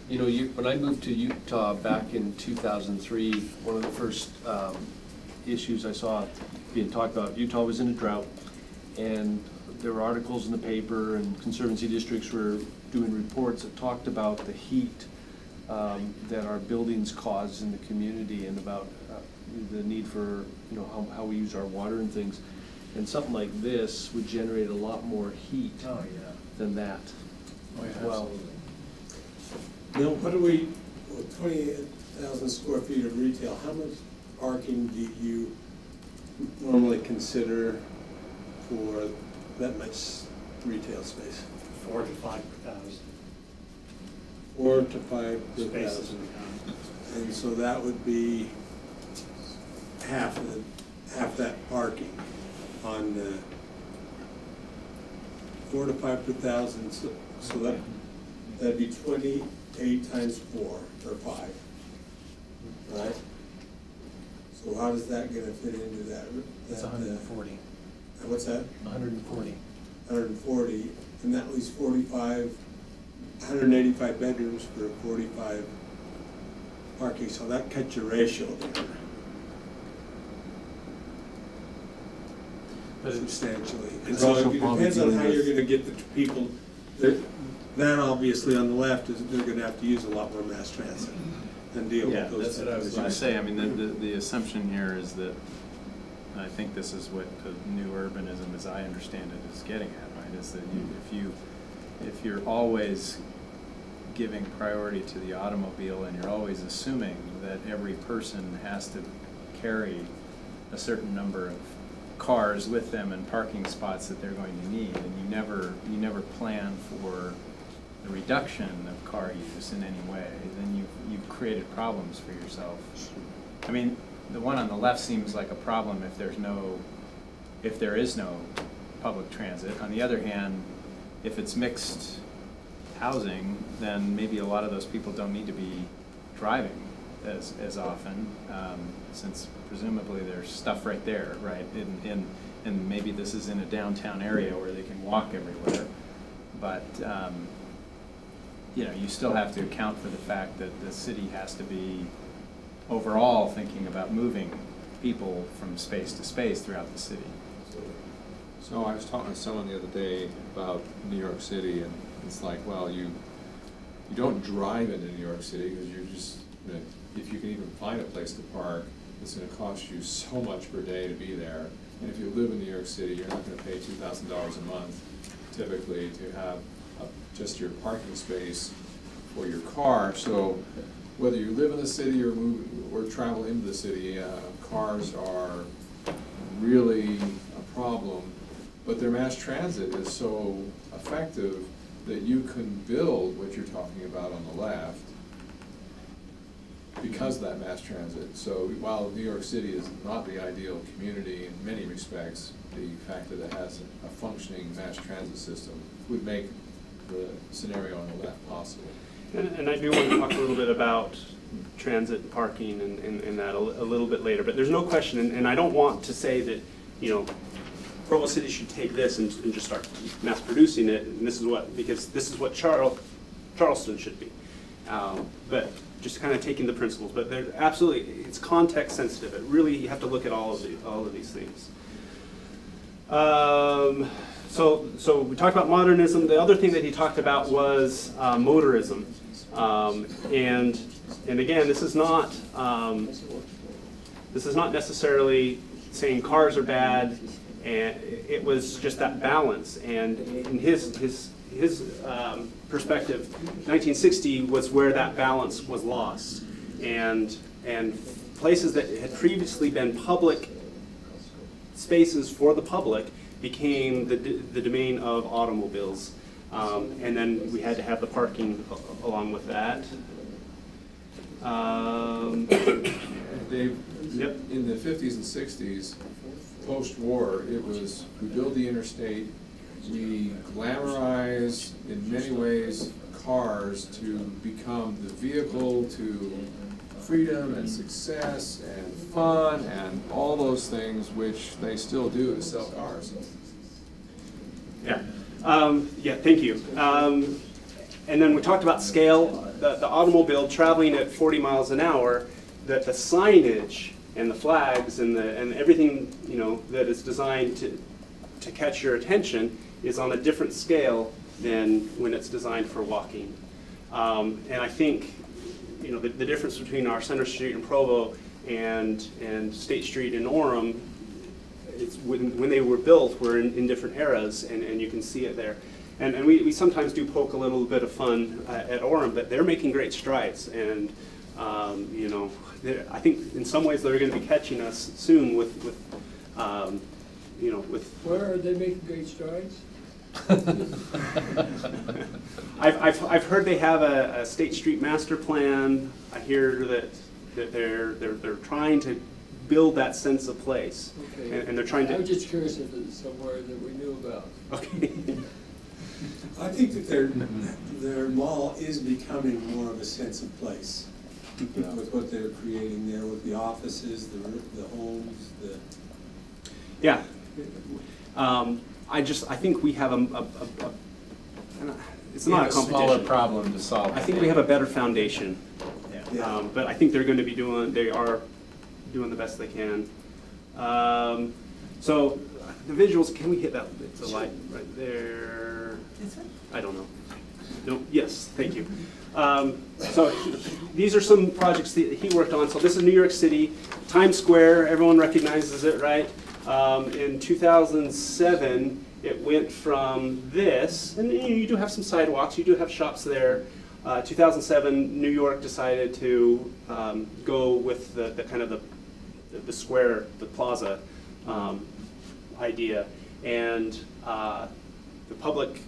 Speaker 7: You know, when I moved to Utah back in 2003, one of the first issues I saw being talked about, Utah was in a drought, and there were articles in the paper, and conservancy districts were doing reports that talked about the heat that our buildings cause in the community, and about the need for, you know, how we use our water and things. And something like this would generate a lot more heat than that.
Speaker 12: Oh, yeah,
Speaker 7: well,
Speaker 13: Bill, what do we, with 28,000 square feet of retail, how much parking do you normally consider for that much retail space?
Speaker 12: 4 to 5 per thousand.
Speaker 13: 4 to 5 per
Speaker 12: Spaces.
Speaker 13: thousand. And so that would be half that parking on the 4 to 5 per thousand. So that'd be 28 times 4 or 5, right? So how does that gonna fit into that?
Speaker 12: That's 140.
Speaker 13: What's that?
Speaker 12: 140.
Speaker 13: 140, and that leaves 185 bedrooms for 45 parking, so that cuts your ratio there.
Speaker 12: But
Speaker 13: Substantially. And
Speaker 7: it's
Speaker 13: so
Speaker 7: also
Speaker 13: it
Speaker 7: probably
Speaker 13: depends on
Speaker 7: dealing
Speaker 13: how you're
Speaker 7: with-
Speaker 13: gonna get the people, that obviously on the left is they're gonna have to use a lot more mass transit and deal
Speaker 3: Yeah,
Speaker 13: with those.
Speaker 3: that's what I was going to say. I mean, the assumption here is that, and I think this is what the new urbanism, as I understand it, is getting at, right? Is that if you're always giving priority to the automobile, and you're always assuming that every person has to carry a certain number of cars with them and parking spots that they're going to need, and you never plan for the reduction of car use in any way, then you've created problems for yourself. I mean, the one on the left seems like a problem if there is no public transit. On the other hand, if it's mixed housing, then maybe a lot of those people don't need to be driving as often, since presumably there's stuff right there, right? And maybe this is in a downtown area where they can walk everywhere, but you know, you still have to account for the fact that the city has to be overall thinking about moving people from space to space throughout the city.
Speaker 8: So I was talking to someone the other day about New York City, and it's like, well, you don't drive into New York City because you're just, if you can even find a place to park, it's going to cost you so much per day to be there. And if you live in New York City, you're not going to pay $2,000 a month typically to have just your parking space for your car. So whether you live in the city or move or travel into the city, cars are really a problem. But their mass transit is so effective that you can build what you're talking about on the left because of that mass transit. So while New York City is not the ideal community in many respects, the fact that it has a functioning mass transit system would make the scenario on the left possible.
Speaker 6: And I do want to talk a little bit about transit and parking and that a little bit later, but there's no question, and I don't want to say that, you know, Provo City should take this and just start mass producing it, and this is what, because this is what Charleston should be. But just kind of taking the principles, but they're absolutely, it's context sensitive. It really, you have to look at all of these things. So we talked about modernism. The other thing that he talked about was motorism, and again, this is not necessarily saying cars are bad, and it was just that balance. And in his perspective, 1960 was where that balance was lost, and places that had previously been public spaces for the public became the domain of automobiles, and then we had to have the parking along with that.
Speaker 8: Dave,
Speaker 6: yep.
Speaker 8: In the 50s and 60s, post-war, it was, we build the interstate, we glamorize, in many ways, cars to become the vehicle to freedom and success and fun and all those things, which they still do to sell cars.
Speaker 6: Yeah. Yeah, thank you. And then we talked about scale, the automobile traveling at 40 miles an hour, that the signage and the flags and everything, you know, that is designed to catch your attention is on a different scale than when it's designed for walking. And I think, you know, the difference between our Center Street in Provo and State Street in Orem, it's when they were built, were in different eras, and you can see it there. And we sometimes do poke a little bit of fun at Orem, but they're making great strides. And you know, I think in some ways they're going to be catching us soon with you know, with.
Speaker 9: Where are they making great strides?
Speaker 6: I've heard they have a State Street master plan. I hear that they're trying to build that sense of place,
Speaker 9: okay.
Speaker 6: And they're trying to.
Speaker 9: I'm just curious if it's somewhere that we knew about.
Speaker 6: Okay.
Speaker 13: I think that their mall is becoming more of a sense of place with what they're creating there, with the offices, the homes, the.
Speaker 6: Yeah. I think we have it's not a competition.
Speaker 3: Smaller problem to solve.
Speaker 6: I think we have a better foundation.
Speaker 13: Yeah.
Speaker 6: But I think they are doing the best they can. So the visuals, can we hit the light right there? I don't know. No, yes, thank you. So these are some projects that he worked on. So this is New York City, Times Square, everyone recognizes it, right? In 2007, it went from this, and you do have some sidewalks, you do have shops there. 2007, New York decided to go with the kind of the square, the plaza idea, and the public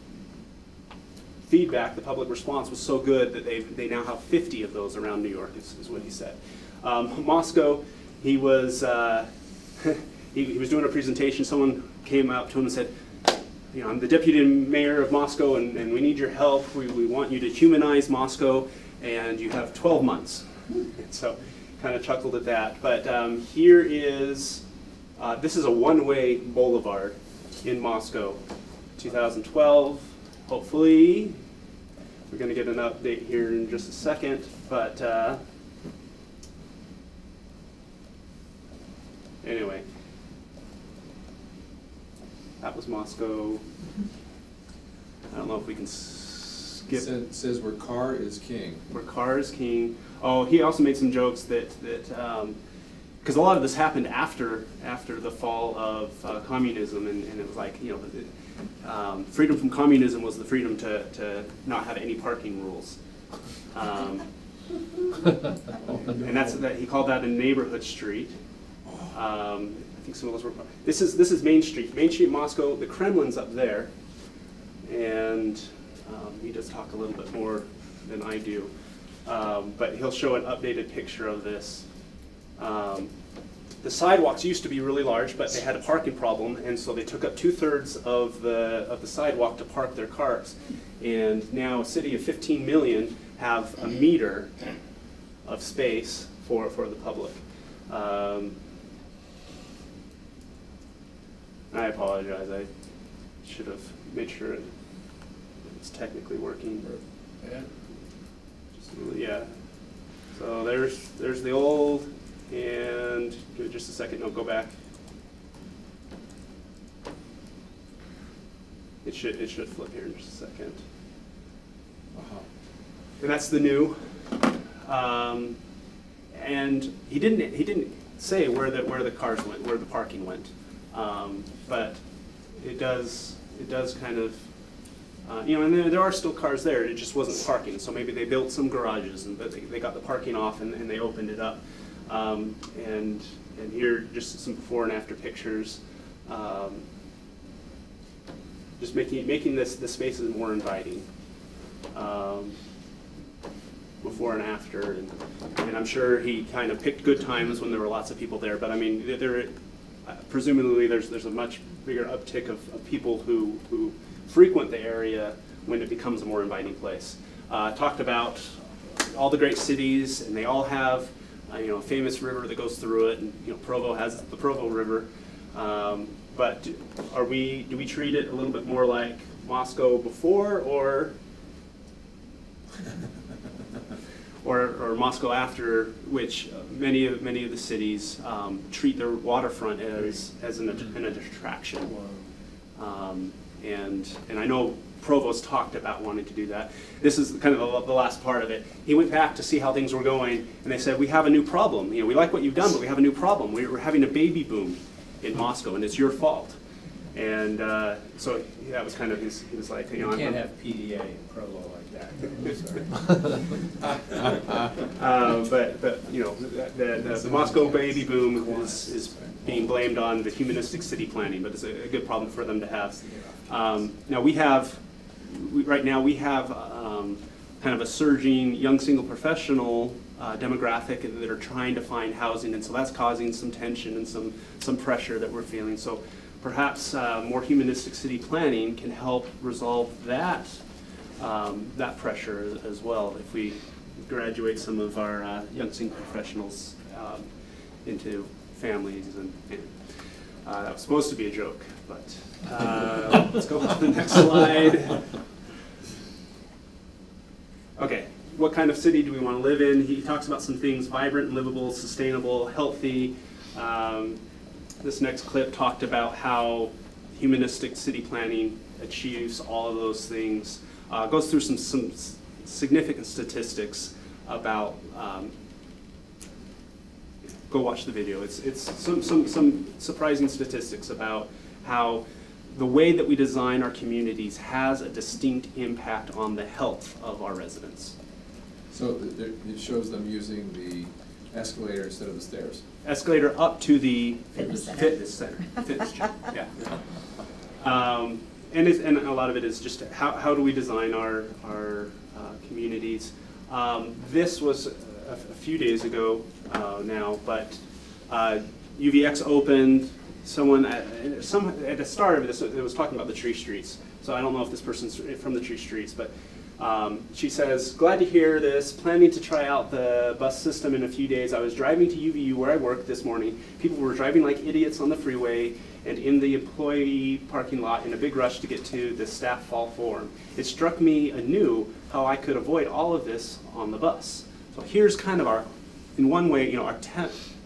Speaker 6: feedback, the public response was so good that they now have 50 of those around New York, is what he said. Moscow, he was he was doing a presentation. Someone came up to him and said, you know, I'm the deputy mayor of Moscow, and we need your help. We want you to humanize Moscow, and you have 12 months. And so kind of chuckled at that. But here is, this is a one-way boulevard in Moscow, 2012. Hopefully, we're going to get an update here in just a second. But anyway. That was Moscow. I don't know if we can skip.
Speaker 8: It says where car is king.
Speaker 6: Where car is king. Oh, he also made some jokes that because a lot of this happened after the fall of communism, and it was like, you know, freedom from communism was the freedom to not have any parking rules. And he called that a neighborhood street. I think some of those were. This is Main Street. Main Street, Moscow. The Kremlin's up there, and he does talk a little bit more than I do. But he'll show an updated picture of this. The sidewalks used to be really large, but they had a parking problem, and so they took up 2/3 of the sidewalk to park their cars. And now a city of 15 million have a meter of space for the public. I apologize, I should have made sure it's technically working.
Speaker 8: Yeah.
Speaker 6: Yeah. So there's the old, and give it just a second. No, go back. It should flip here in just a second. And that's the new. And he didn't say where the cars went, where the parking went, but it does kind of. You know, and there are still cars there, it just wasn't parking. So maybe they built some garages, but they got the parking off and they opened it up. And here, just some before and after pictures. Just making the spaces more inviting. Before and after. And I'm sure he kind of picked good times when there were lots of people there. But I mean, presumably there's a much bigger uptick of people who frequent the area when it becomes a more inviting place. Talked about all the great cities, and they all have you know, a famous river that goes through it, and you know, Provo has the Provo River. But do we treat it a little bit more like Moscow before, or Moscow after, which many of the cities treat their waterfront as an attraction. And I know Provo's talked about wanting to do that. This is kind of the last part of it. He went back to see how things were going, and they said, we have a new problem. You know, we like what you've done, but we have a new problem. We're having a baby boom in Moscow, and it's your fault. And so that was kind of he was like, you know,
Speaker 3: can't have PDA in Provo like that.
Speaker 6: But you know, the Moscow baby boom is being blamed on the humanistic city planning, but it's a good problem for them to have. Now right now we have kind of a surging young single professional demographic that are trying to find housing, and so that's causing some tension and some pressure that we're feeling. So perhaps more humanistic city planning can help resolve that pressure as well, if we graduate some of our young single professionals into families. And that was supposed to be a joke, but let's go on to the next slide. Okay, what kind of city do we want to live in? He talks about some things: vibrant, livable, sustainable, healthy. This next clip talked about how humanistic city planning achieves all of those things. Goes through some significant statistics about. Go watch the video. It's some surprising statistics about how the way that we design our communities has a distinct impact on the health of our residents.
Speaker 8: So it shows them using the escalator instead of the stairs.
Speaker 6: Escalator up to the
Speaker 5: Fitness center.
Speaker 6: Fitness gym. Yeah. And a lot of it is just how do we design our communities. This was a few days ago now, but UVX opened. Someone at the start of this, it was talking about the tree streets. So I don't know if this person's from the tree streets, but she says, glad to hear this, planning to try out the bus system in a few days. I was driving to UVU where I work this morning. People were driving like idiots on the freeway and in the employee parking lot in a big rush to get to the staff fall forum. It struck me anew how I could avoid all of this on the bus. So here's kind of our, in one way, you know, our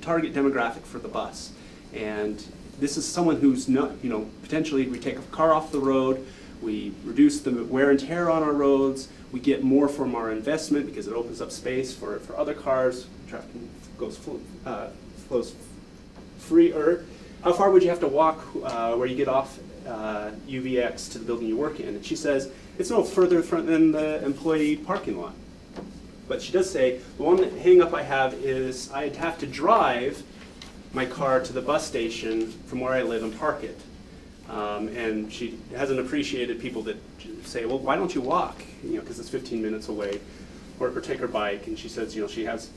Speaker 6: target demographic for the bus. And this is someone who's not, you know, potentially we take a car off the road, we reduce the wear and tear on our roads, we get more from our investment because it opens up space for other cars, traffic flows freer. How far would you have to walk where you get off UVX to the building you work in? And she says, it's no further than the employee parking lot. But she does say, the one hang up I have is I'd have to drive my car to the bus station from where I live and park it. And she hasn't appreciated people that say, well, why don't you walk? You know, because it's 15 minutes away, or take her bike. And she says, you know, she has,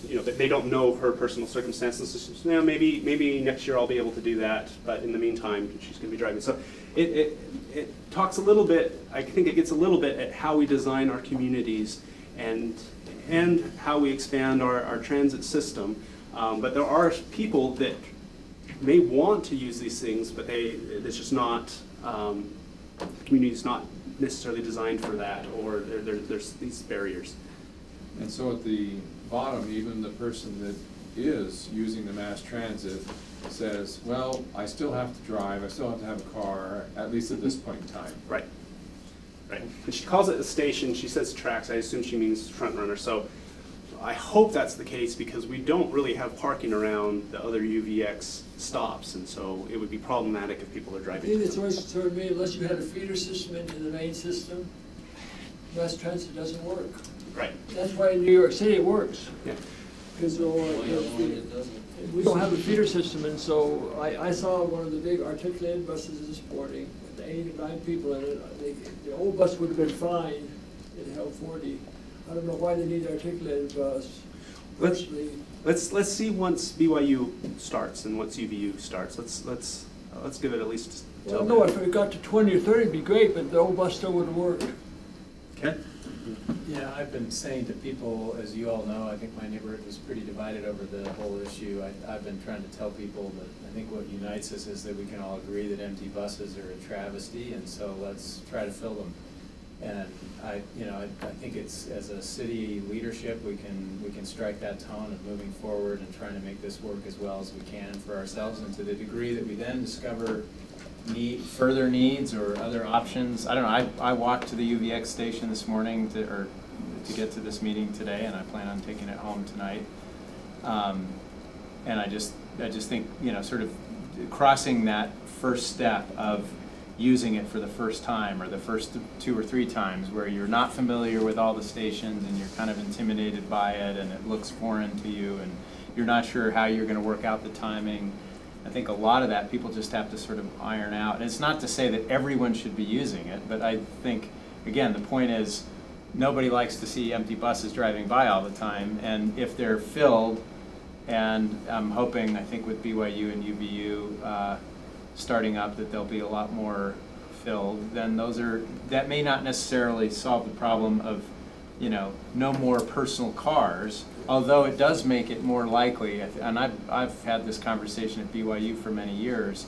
Speaker 6: you know, they don't know her personal circumstances. So she says, yeah, maybe next year I'll be able to do that. But in the meantime, she's going to be driving. So it talks a little bit. I think it gets a little bit at how we design our communities and how we expand our transit system. But there are people that may want to use these things, but it's just not, the community's not necessarily designed for that, or there's these barriers.
Speaker 8: And so at the bottom, even the person that is using the mass transit says, well, I still have to drive, I still have to have a car, at least at this point in time.
Speaker 6: Right. Right. And she calls it a station, she says tracks, I assume she means front runner. So I hope that's the case, because we don't really have parking around the other UVX stops, and so it would be problematic if people are
Speaker 9: I
Speaker 6: driving.
Speaker 9: think it's always concerned me, unless you had a feeder system into the main system, mass transit doesn't work.
Speaker 6: Right.
Speaker 9: That's why in New York City it works.
Speaker 6: Yeah.
Speaker 9: Because we don't have a feeder system, and so I saw one of the big articulated buses this morning with 8 or 9 people in it. The old bus would have been fine, it held 40. I don't know why they need an articulated bus. Personally,
Speaker 6: Let's see once BYU starts and once UVU starts. Let's give it at least.
Speaker 9: well, no, if it got to 20 or 30, it'd be great, but the old bus still wouldn't work.
Speaker 6: Okay.
Speaker 3: Yeah, I've been saying to people, as you all know, I think my neighborhood was pretty divided over the whole issue. I've been trying to tell people that I think what unites us is that we can all agree that empty buses are a travesty, and so let's try to fill them. And I think it's, as a city leadership, we can strike that tone of moving forward and trying to make this work as well as we can for ourselves, and to the degree that we then discover further needs or other options. I don't know, I walked to the UVX station this morning to get to this meeting today, and I plan on taking it home tonight. And I just think, sort of crossing that first step of using it for the first time, or the first 2 or 3 times, where you're not familiar with all the stations and you're kind of intimidated by it and it looks foreign to you and you're not sure how you're going to work out the timing. I think a lot of that people just have to sort of iron out. And it's not to say that everyone should be using it, but I think, again, the point is nobody likes to see empty buses driving by all the time, and if they're filled, and I'm hoping, I think with BYU and UVU starting up, that there'll be a lot more filled, then that may not necessarily solve the problem of, no more personal cars, although it does make it more likely, and I've had this conversation at BYU for many years.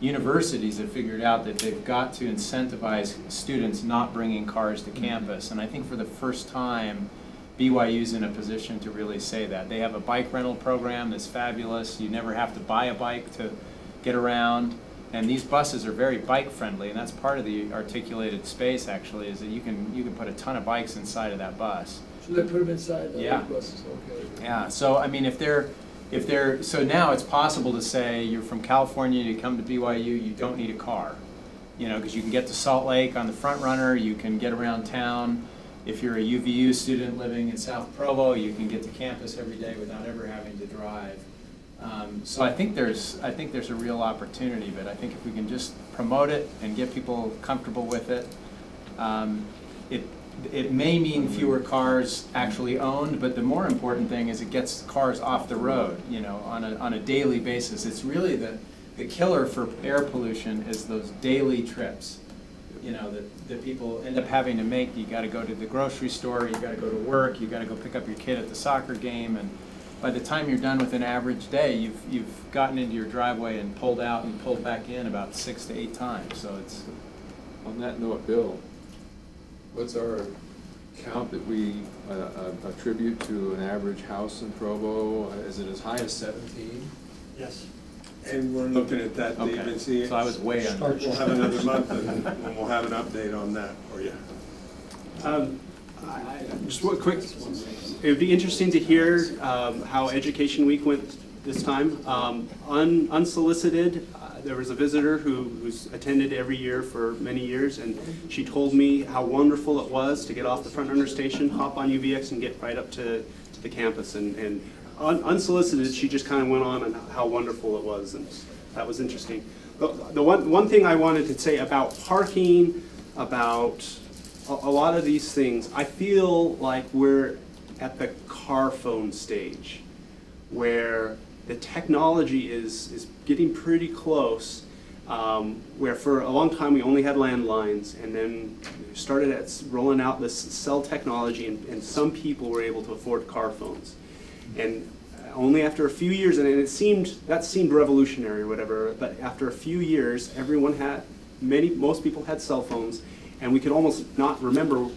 Speaker 3: Universities have figured out that they've got to incentivize students not bringing cars to campus, and I think for the first time, BYU's in a position to really say that. They have a bike rental program that's fabulous. You never have to buy a bike to get around, and these buses are very bike friendly, and that's part of the articulated space actually, is that you can put a ton of bikes inside of that bus.
Speaker 9: So they put them inside the
Speaker 3: Yeah.
Speaker 9: buses, okay.
Speaker 3: Yeah, so I mean, so now it's possible to say you're from California, you come to BYU, you don't need a car, because you can get to Salt Lake on the front runner, you can get around town. If you're a UVU student living in South Provo, you can get to campus every day without ever having to drive. So I think there's a real opportunity, but I think if we can just promote it and get people comfortable with it, it may mean fewer cars actually owned, but the more important thing is it gets cars off the road, on a daily basis. It's really the killer for air pollution is those daily trips, that people end up having to make. You got to go to the grocery store, you got to go to work, you got to go pick up your kid at the soccer game, and by the time you're done with an average day, you've gotten into your driveway and pulled out and pulled back in about 6 to 8 times. So it's.
Speaker 8: On that note, Bill, what's our count that we attribute to an average house in Provo? Is it as high as 17?
Speaker 13: Yes. And we're looking at that, Dave, and see.
Speaker 3: So I was way under.
Speaker 13: We'll have another month, and we'll have an update on that for you.
Speaker 6: Just one quick, it would be interesting to hear how Education Week went this time. Unsolicited, there was a visitor who's attended every year for many years, and she told me how wonderful it was to get off the front runner station, hop on UVX, and get right up to the campus. And unsolicited, she just kind of went on how wonderful it was, and that was interesting. The one thing I wanted to say about parking, about a lot of these things, I feel like we're at the car phone stage, where the technology is getting pretty close, where for a long time we only had landlines, and then we started rolling out this cell technology, and some people were able to afford car phones. And only after a few years, and that seemed revolutionary or whatever, but after a few years, most people had cell phones, and we could almost not remember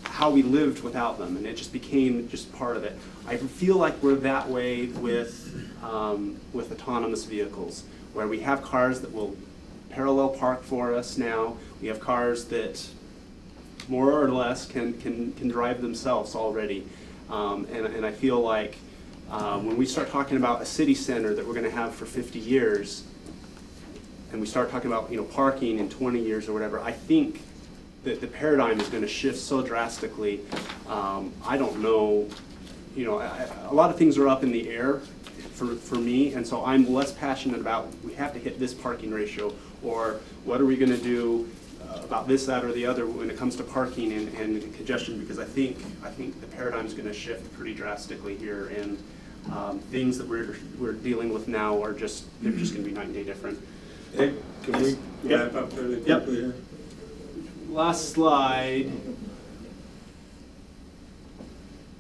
Speaker 6: how we lived without them, and it just became just part of it. I feel like we're that way with autonomous vehicles, where we have cars that will parallel park for us now. We have cars that more or less can drive themselves already. And I feel like when we start talking about a city center that we're going to have for 50 years, and we start talking about parking in 20 years or whatever, I think that the paradigm is going to shift so drastically. I don't know, a lot of things are up in the air for me, and so I'm less passionate about we have to hit this parking ratio, or what are we going to do about this, that, or the other when it comes to parking and congestion, because I think the paradigm is going to shift pretty drastically here, and things that we're dealing with now they're just going to be night and day different.
Speaker 13: Hey, can we wrap up fairly quickly here?
Speaker 6: Last slide.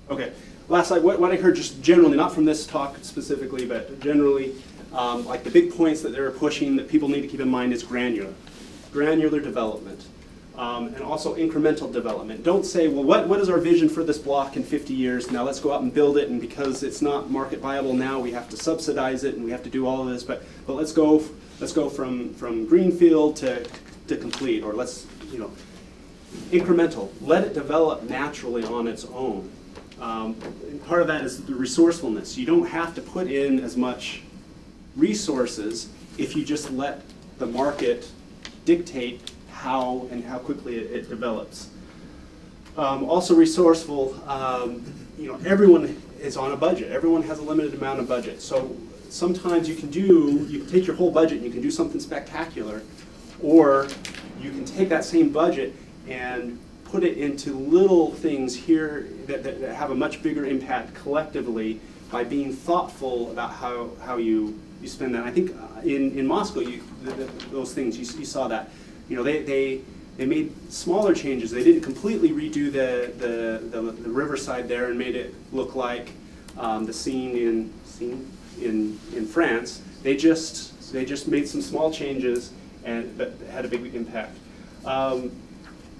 Speaker 6: Okay, last slide. What I heard just generally, not from this talk specifically, but generally, like the big points that they were pushing that people need to keep in mind is granular development, and also incremental development. Don't say, well, what is our vision for this block in 50 years? Now let's go out and build it, and because it's not market viable now, we have to subsidize it, and we have to do all of this. But let's go from greenfield to complete, or let's incremental. Let it develop naturally on its own. And part of that is the resourcefulness. You don't have to put in as much resources if you just let the market dictate how quickly it develops. Also resourceful, everyone is on a budget. Everyone has a limited amount of budget. So sometimes you can take your whole budget and you can do something spectacular, or you can take that same budget and put it into little things here that have a much bigger impact collectively by being thoughtful about how you spend that. I think in Moscow, those things, you saw that. They made smaller changes. They didn't completely redo the riverside there and made it look like the scene in France. They just made some small changes that had a big impact.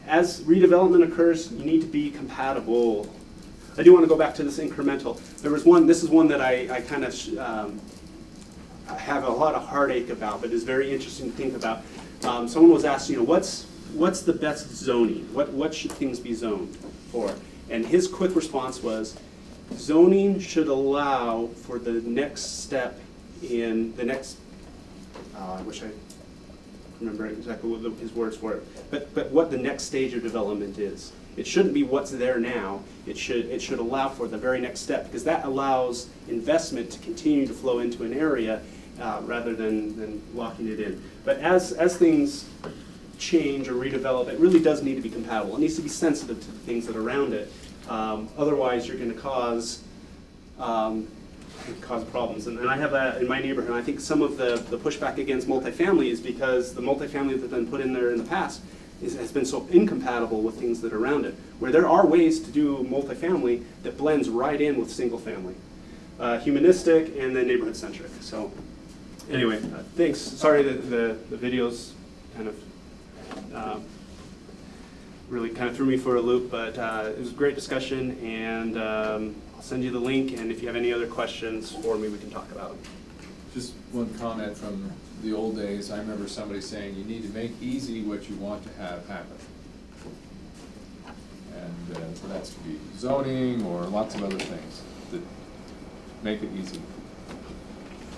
Speaker 6: As redevelopment occurs, you need to be compatible. I do want to go back to this incremental. There was one. This is one that I kind of have a lot of heartache about, but is very interesting to think about. Someone was asked, what's the best zoning? What should things be zoned for? And his quick response was, zoning should allow for the next step in the next. I wish I remember exactly what his words were, but what the next stage of development is. It shouldn't be what's there now. It should allow for the very next step, because that allows investment to continue to flow into an area rather than locking it in. But as things change or redevelop, it really does need to be compatible. It needs to be sensitive to the things that are around it. Otherwise, you're going to cause problems. And I have that in my neighborhood. And I think some of the pushback against multifamily is because the multifamily that's been put in there in the past has been so incompatible with things that are around it, where there are ways to do multifamily that blends right in with single family. Humanistic and then neighborhood centric. So anyway, thanks. Sorry that the videos kind of really kind of threw me for a loop, but it was a great discussion, and I'll send you the link, and if you have any other questions for me, we can talk about them.
Speaker 8: Just one comment from the old days. I remember somebody saying, you need to make easy what you want to have happen. And so that's to be zoning or lots of other things that make it easy.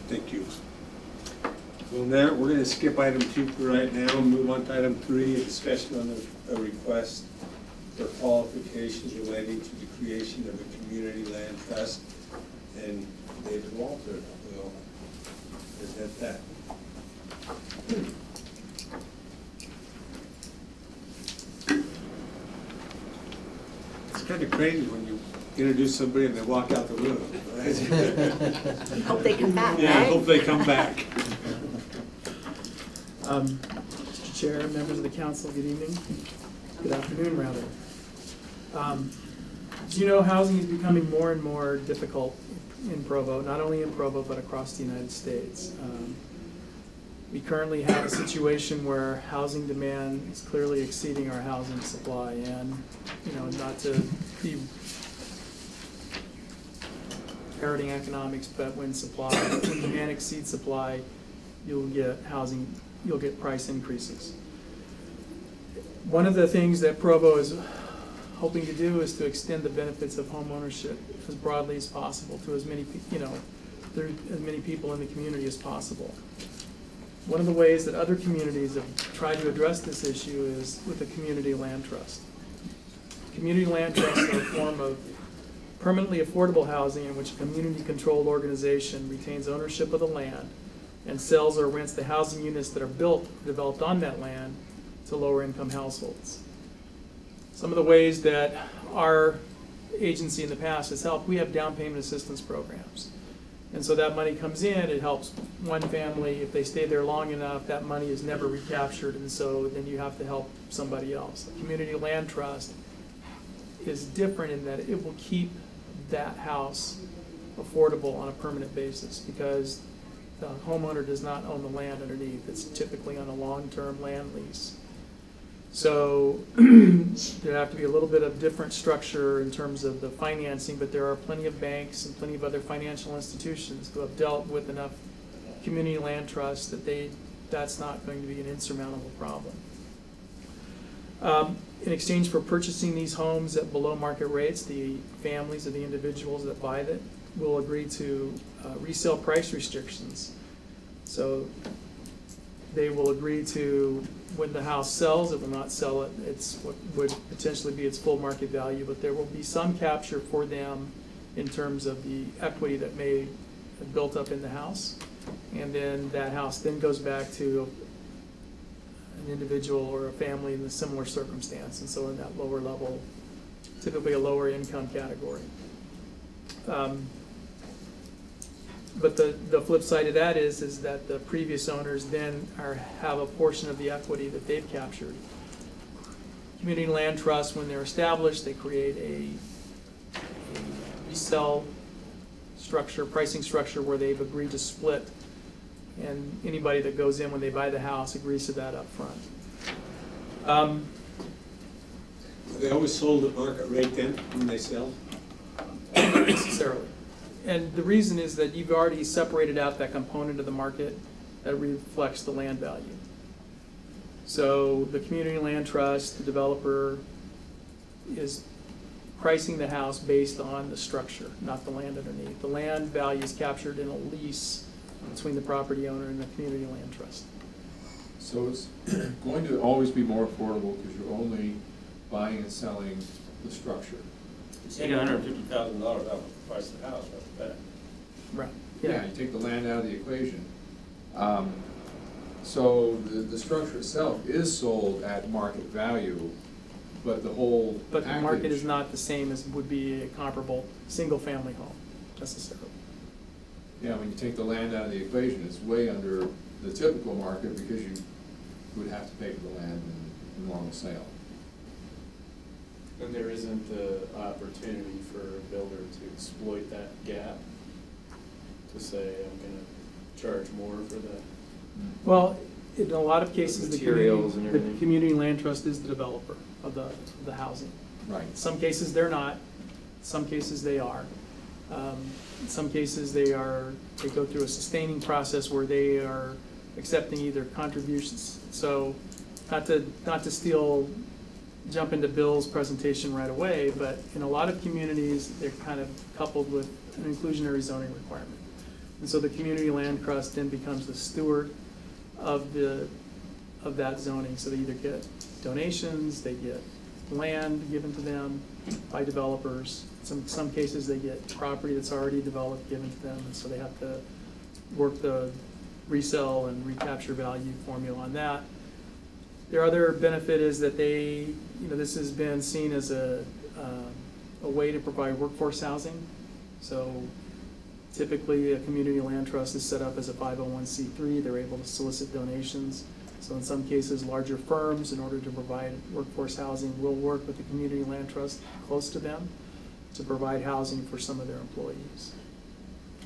Speaker 13: Thank you. Well, now we're going to skip item 2 for right now and move on to item 3, a discussion on a request for qualifications relating to the creation of a community land trust. And David Walter will present that. It's kind of crazy when you introduce somebody and they walk out the room, right?
Speaker 5: Hope they come back,
Speaker 13: Yeah,
Speaker 5: right?
Speaker 13: hope they come back.
Speaker 14: Mr. Chair, members of the council, good evening. Good afternoon, rather. As you know, housing is becoming more and more difficult, in Provo, not only in Provo, but across the United States. We currently have a situation where housing demand is clearly exceeding our housing supply, and, you know, not to be parroting economics, but when demand exceeds supply, you'll get price increases. One of the things that Provo is hoping to do is to extend the benefits of home ownership as broadly as possible to as many, as many people in the community as possible. One of the ways that other communities have tried to address this issue is with a community land trust. Community land trusts are a form of permanently affordable housing in which a community-controlled organization retains ownership of the land and sells or rents the housing units that are developed on that land to lower-income households. Some of the ways that our agency in the past has helped, we have down payment assistance programs. And so that money comes in, it helps one family. If they stay there long enough, that money is never recaptured, and so then you have to help somebody else. The community land trust is different in that it will keep that house affordable on a permanent basis because the homeowner does not own the land underneath. It's typically on a long-term land lease. So there have to be a little bit of different structure in terms of the financing, but there are plenty of banks and plenty of other financial institutions who have dealt with enough community land trusts that that's not going to be an insurmountable problem. In exchange for purchasing these homes at below market rates, the families or the individuals that buy it will agree to resale price restrictions. So they will agree to, when the house sells, it will not sell it. It's what would potentially be its full market value, but there will be some capture for them in terms of the equity that may have built up in the house. And then that house then goes back to an individual or a family in a similar circumstance. And so in that lower level, typically a lower income category. But the flip side of that is that the previous owners then have a portion of the equity that they've captured. Community land trusts, when they're established, they create a resale structure, pricing structure where they've agreed to split, and anybody that goes in when they buy the house agrees to that up front.
Speaker 13: Are they always sold at market rate then when they sell?
Speaker 14: Not necessarily. And the reason is that you've already separated out that component of the market that reflects the land value. So the community land trust, the developer is pricing the house based on the structure, not the land underneath. The land value is captured in a lease between the property owner and the community land trust.
Speaker 8: So it's going to always be more affordable because you're only buying and selling the structure.
Speaker 12: You take $150,000 out of the price of the house, that's bad.
Speaker 14: Right.
Speaker 8: Yeah, you take the land out of the equation. So the structure itself is sold at market value, but the whole
Speaker 14: But the market is not the same as would be a comparable single-family home, necessarily.
Speaker 8: Yeah, when you take the land out of the equation, it's way under the typical market because you would have to pay for the land in normal sale.
Speaker 3: And there isn't the opportunity for a builder to exploit that gap, to say, I'm gonna charge more for that?
Speaker 14: Well, in a lot of cases, the community land trust is the developer of the housing.
Speaker 8: Right.
Speaker 14: In some cases, they're not. In some cases, they are. In some cases, they go through a sustaining process where they are accepting either contributions. So, not to jump into Bill's presentation right away, but in a lot of communities, they're kind of coupled with an inclusionary zoning requirement. And so the community land trust then becomes the steward of that zoning. So they either get donations, they get land given to them by developers. In some cases, they get property that's already developed given to them, and so they have to work the resell and recapture value formula on that. Their other benefit is that this has been seen as a way to provide workforce housing. So typically, a community land trust is set up as a 501c3. They're able to solicit donations. So in some cases, larger firms, in order to provide workforce housing, will work with the community land trust close to them to provide housing for some of their employees.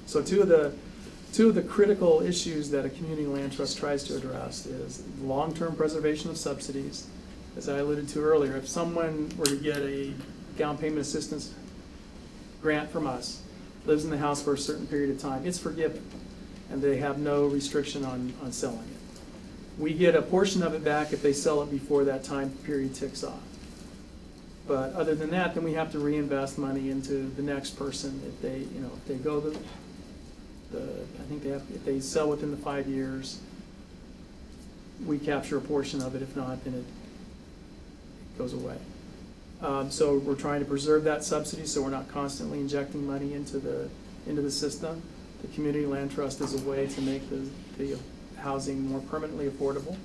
Speaker 14: So two of the critical issues that a community land trust tries to address is long-term preservation of subsidies. As I alluded to earlier, if someone were to get a down payment assistance grant from us, lives in the house for a certain period of time, it's forgiven, and they have no restriction on selling it. We get a portion of it back if they sell it before that time period ticks off. But other than that, then we have to reinvest money into the next person if they, if they go I think if they sell within the 5 years, we capture a portion of it. If not, then it goes away. So we're trying to preserve that subsidy so we're not constantly injecting money into the system. The community land trust is a way to make the housing more permanently affordable.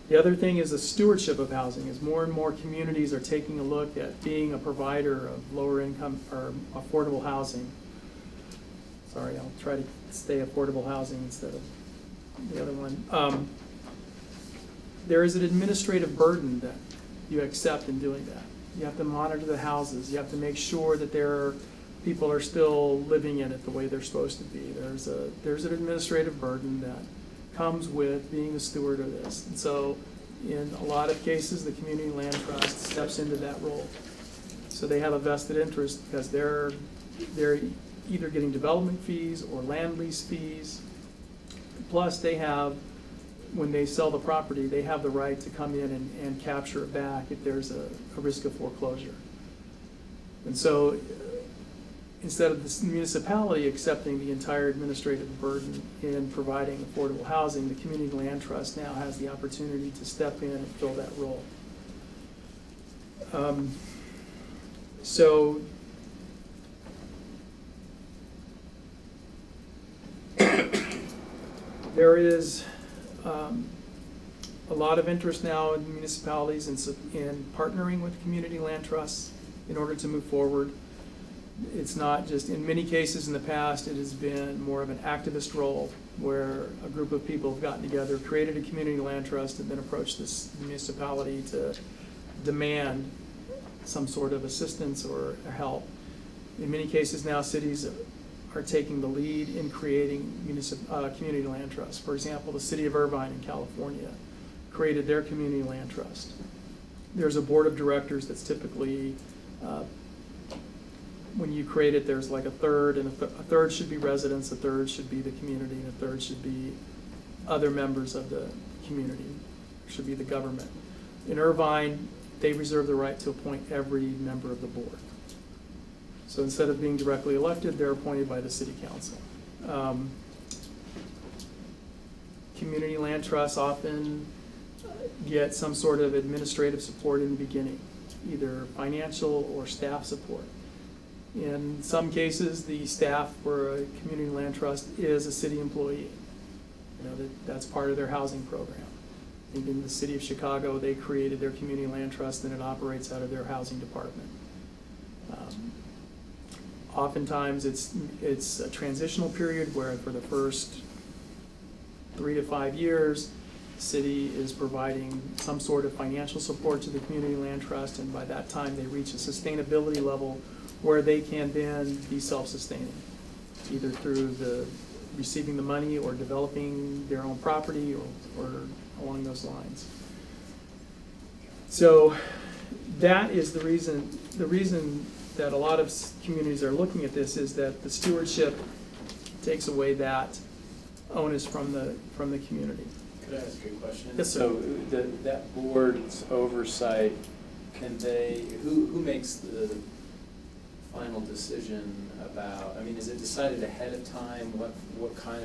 Speaker 14: The other thing is the stewardship of housing. As more and more communities are taking a look at being a provider of lower income or affordable housing. Sorry, I'll try to stay affordable housing instead of the other one. There is an administrative burden that you accept in doing that. You have to monitor the houses. You have to make sure that people are still living in it the way they're supposed to be. There's an administrative burden that comes with being the steward of this. And so in a lot of cases, the community land trust steps into that role. So they have a vested interest because they're either getting development fees or land lease fees. Plus they have, when they sell the property, they have the right to come in and capture it back if there's a risk of foreclosure. And so instead of the municipality accepting the entire administrative burden in providing affordable housing, the community land trust now has the opportunity to step in and fill that role. So there is a lot of interest now in municipalities in partnering with community land trusts in order to move forward. It's not just, in many cases in the past, it has been more of an activist role where a group of people have gotten together, created a community land trust, and then approached this municipality to demand some sort of assistance or help. In many cases now, cities are taking the lead in creating community land trusts. For example, the city of Irvine in California created their community land trust. There's a board of directors that's typically, when you create it, there's like a third, and a third should be residents, a third should be the community, and a third should be other members of the community, should be the government. In Irvine, they reserve the right to appoint every member of the board. So instead of being directly elected, they're appointed by the city council. Community land trusts often get some sort of administrative support in the beginning, either financial or staff support. In some cases, the staff for a community land trust is a city employee. That's part of their housing program. I think in the city of Chicago, they created their community land trust and it operates out of their housing department. Oftentimes, it's a transitional period where for the first 3 to 5 years, the city is providing some sort of financial support to the community land trust, and by that time, they reach a sustainability level where they can then be self-sustaining, either through receiving the money or developing their own property or along those lines. So that is the reason that a lot of communities are looking at this is that the stewardship takes away that onus from the community.
Speaker 3: Could I ask you a question?
Speaker 14: Yes, sir.
Speaker 3: So that board's oversight, who makes the final decision about, is it decided ahead of time what kind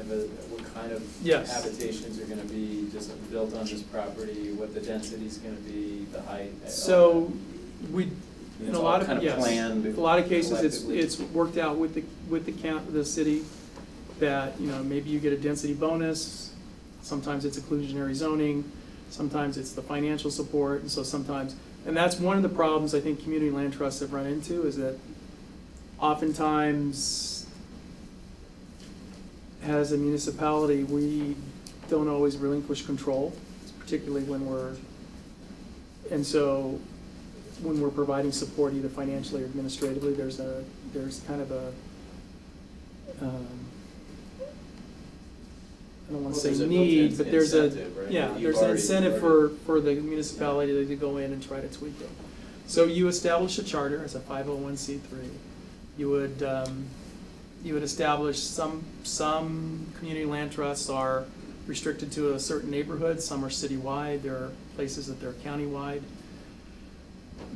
Speaker 3: of
Speaker 14: Yes.
Speaker 3: habitations are going to be just built on this property, what the density is going to be, the height?
Speaker 14: So in a lot of
Speaker 3: planned
Speaker 14: a lot of cases, it's worked out with the city that maybe you get a density bonus. Sometimes it's inclusionary zoning. Sometimes it's the financial support, and so sometimes, and that's one of the problems I think community land trusts have run into is that oftentimes, as a municipality, we don't always relinquish control, particularly when we're providing support either financially or administratively. There's kind of a I don't want
Speaker 3: Well,
Speaker 14: to
Speaker 3: there's
Speaker 14: say
Speaker 3: a
Speaker 14: need,
Speaker 3: built-in
Speaker 14: but there's a,
Speaker 3: incentive, right?
Speaker 14: yeah,
Speaker 3: You've
Speaker 14: there's an
Speaker 3: already-
Speaker 14: incentive
Speaker 3: you've
Speaker 14: for the municipality to go in and try to tweak it. So you establish a charter as a 501c3. You would establish some community land trusts are restricted to a certain neighborhood, some are citywide, there are places that they're countywide.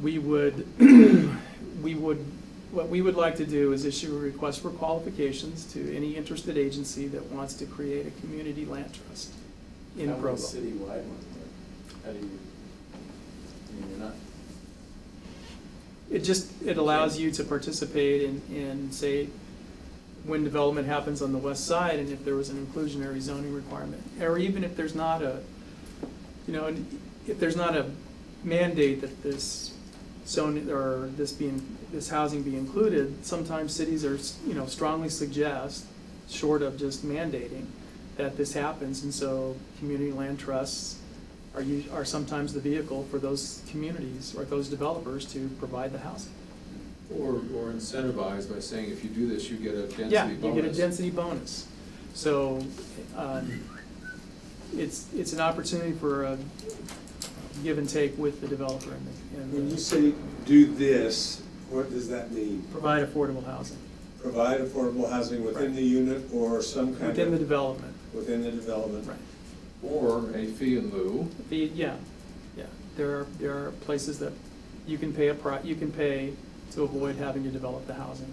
Speaker 14: We would, what we would like to do is issue a request for qualifications to any interested agency that wants to create a community land trust in
Speaker 3: How would a
Speaker 14: Provo.
Speaker 3: citywide one work? How do you, I mean, you're not,
Speaker 14: It allows you to participate in, say, when development happens on the west side, and if there was an inclusionary zoning requirement, or even if there's not a, you know, if there's not a mandate that this zone, or this housing be included, sometimes cities are, you know, strongly suggest, short of just mandating, that this happens, and so community land trusts are sometimes the vehicle for those communities or those developers to provide the housing.
Speaker 8: Or incentivize by saying if you do this, you get a density bonus.
Speaker 14: Yeah, you get a density bonus. So it's an opportunity for a give and take with the developer and
Speaker 13: When you say do this, what does that mean?
Speaker 14: provide affordable housing
Speaker 13: Provide affordable housing within the unit or some kind of?
Speaker 14: within the development.
Speaker 13: Within the development.
Speaker 14: Right.
Speaker 8: Or a fee in lieu.
Speaker 14: Yeah. There are places that you can pay to avoid having to develop the housing.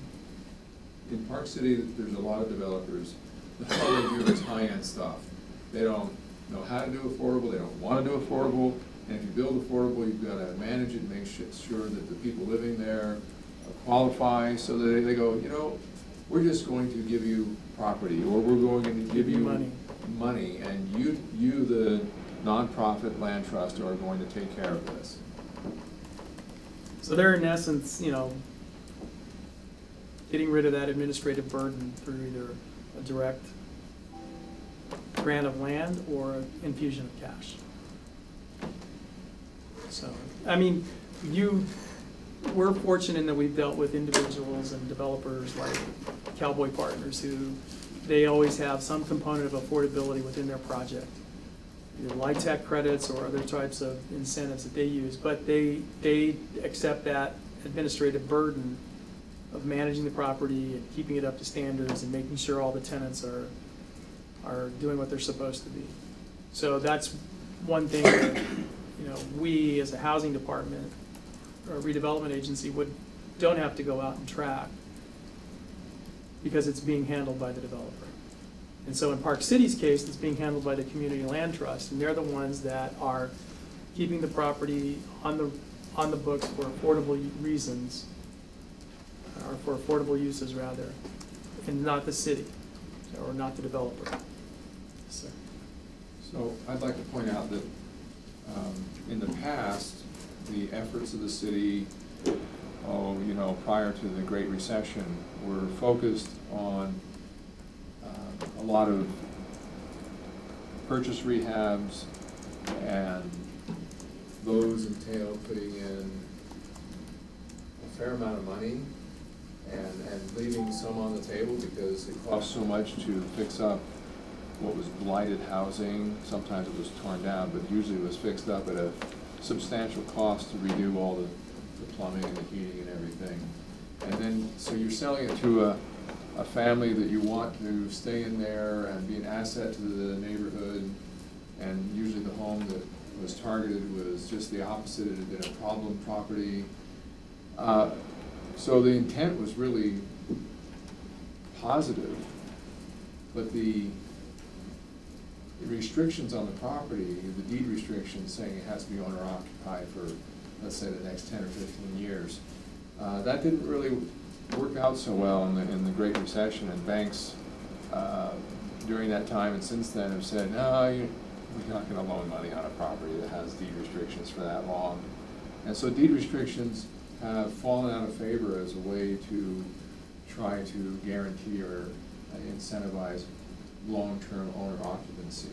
Speaker 8: In Park City, there's a lot of developers, all they do is high-end stuff. They don't know how to do affordable, they don't want to do affordable, and if you build affordable, you've got to manage it, make sure that the people living there qualify, so that they go, you know, we're just going to give you property, or we're going to give you money, and you, the nonprofit land trust, are going to take care of this.
Speaker 14: So they're in essence, you know, getting rid of that administrative burden through either a direct grant of land or an infusion of cash. So, I mean, we're fortunate in that we've dealt with individuals and developers like Cowboy Partners who they always have some component of affordability within their project. Either LIHTC credits or other types of incentives that they use, but they accept that administrative burden of managing the property and keeping it up to standards and making sure all the tenants are doing what they're supposed to be. So that's one thing that, you know, we as a housing department or a redevelopment agency don't have to go out and track because it's being handled by the developer. And so in Park City's case, it's being handled by the Community Land Trust, and they're the ones that are keeping the property on the books for affordable reasons, or for affordable uses rather, and not the city, or not the developer.
Speaker 8: So I'd like to point out that in the past, the efforts of the city, you know, prior to the Great Recession, were focused on a lot of purchase rehabs, and those entail putting in a fair amount of money and leaving some on the table because it costs so much to fix up what was blighted housing. Sometimes it was torn down, but usually it was fixed up at a substantial cost to redo all the plumbing and the heating and everything. And then, so you're selling it to a family that you want to stay in there and be an asset to the neighborhood, and usually the home that was targeted was just the opposite. It had been a problem property. So the intent was really positive, but the restrictions on the property, the deed restrictions saying it has to be owner occupied for, let's say, the next 10 or 15 years, that didn't really work out so well in the Great Recession, and banks during that time and since then have said, no, we're not going to loan money on a property that has deed restrictions for that long. And so deed restrictions have fallen out of favor as a way to try to guarantee or incentivize long-term owner occupancy.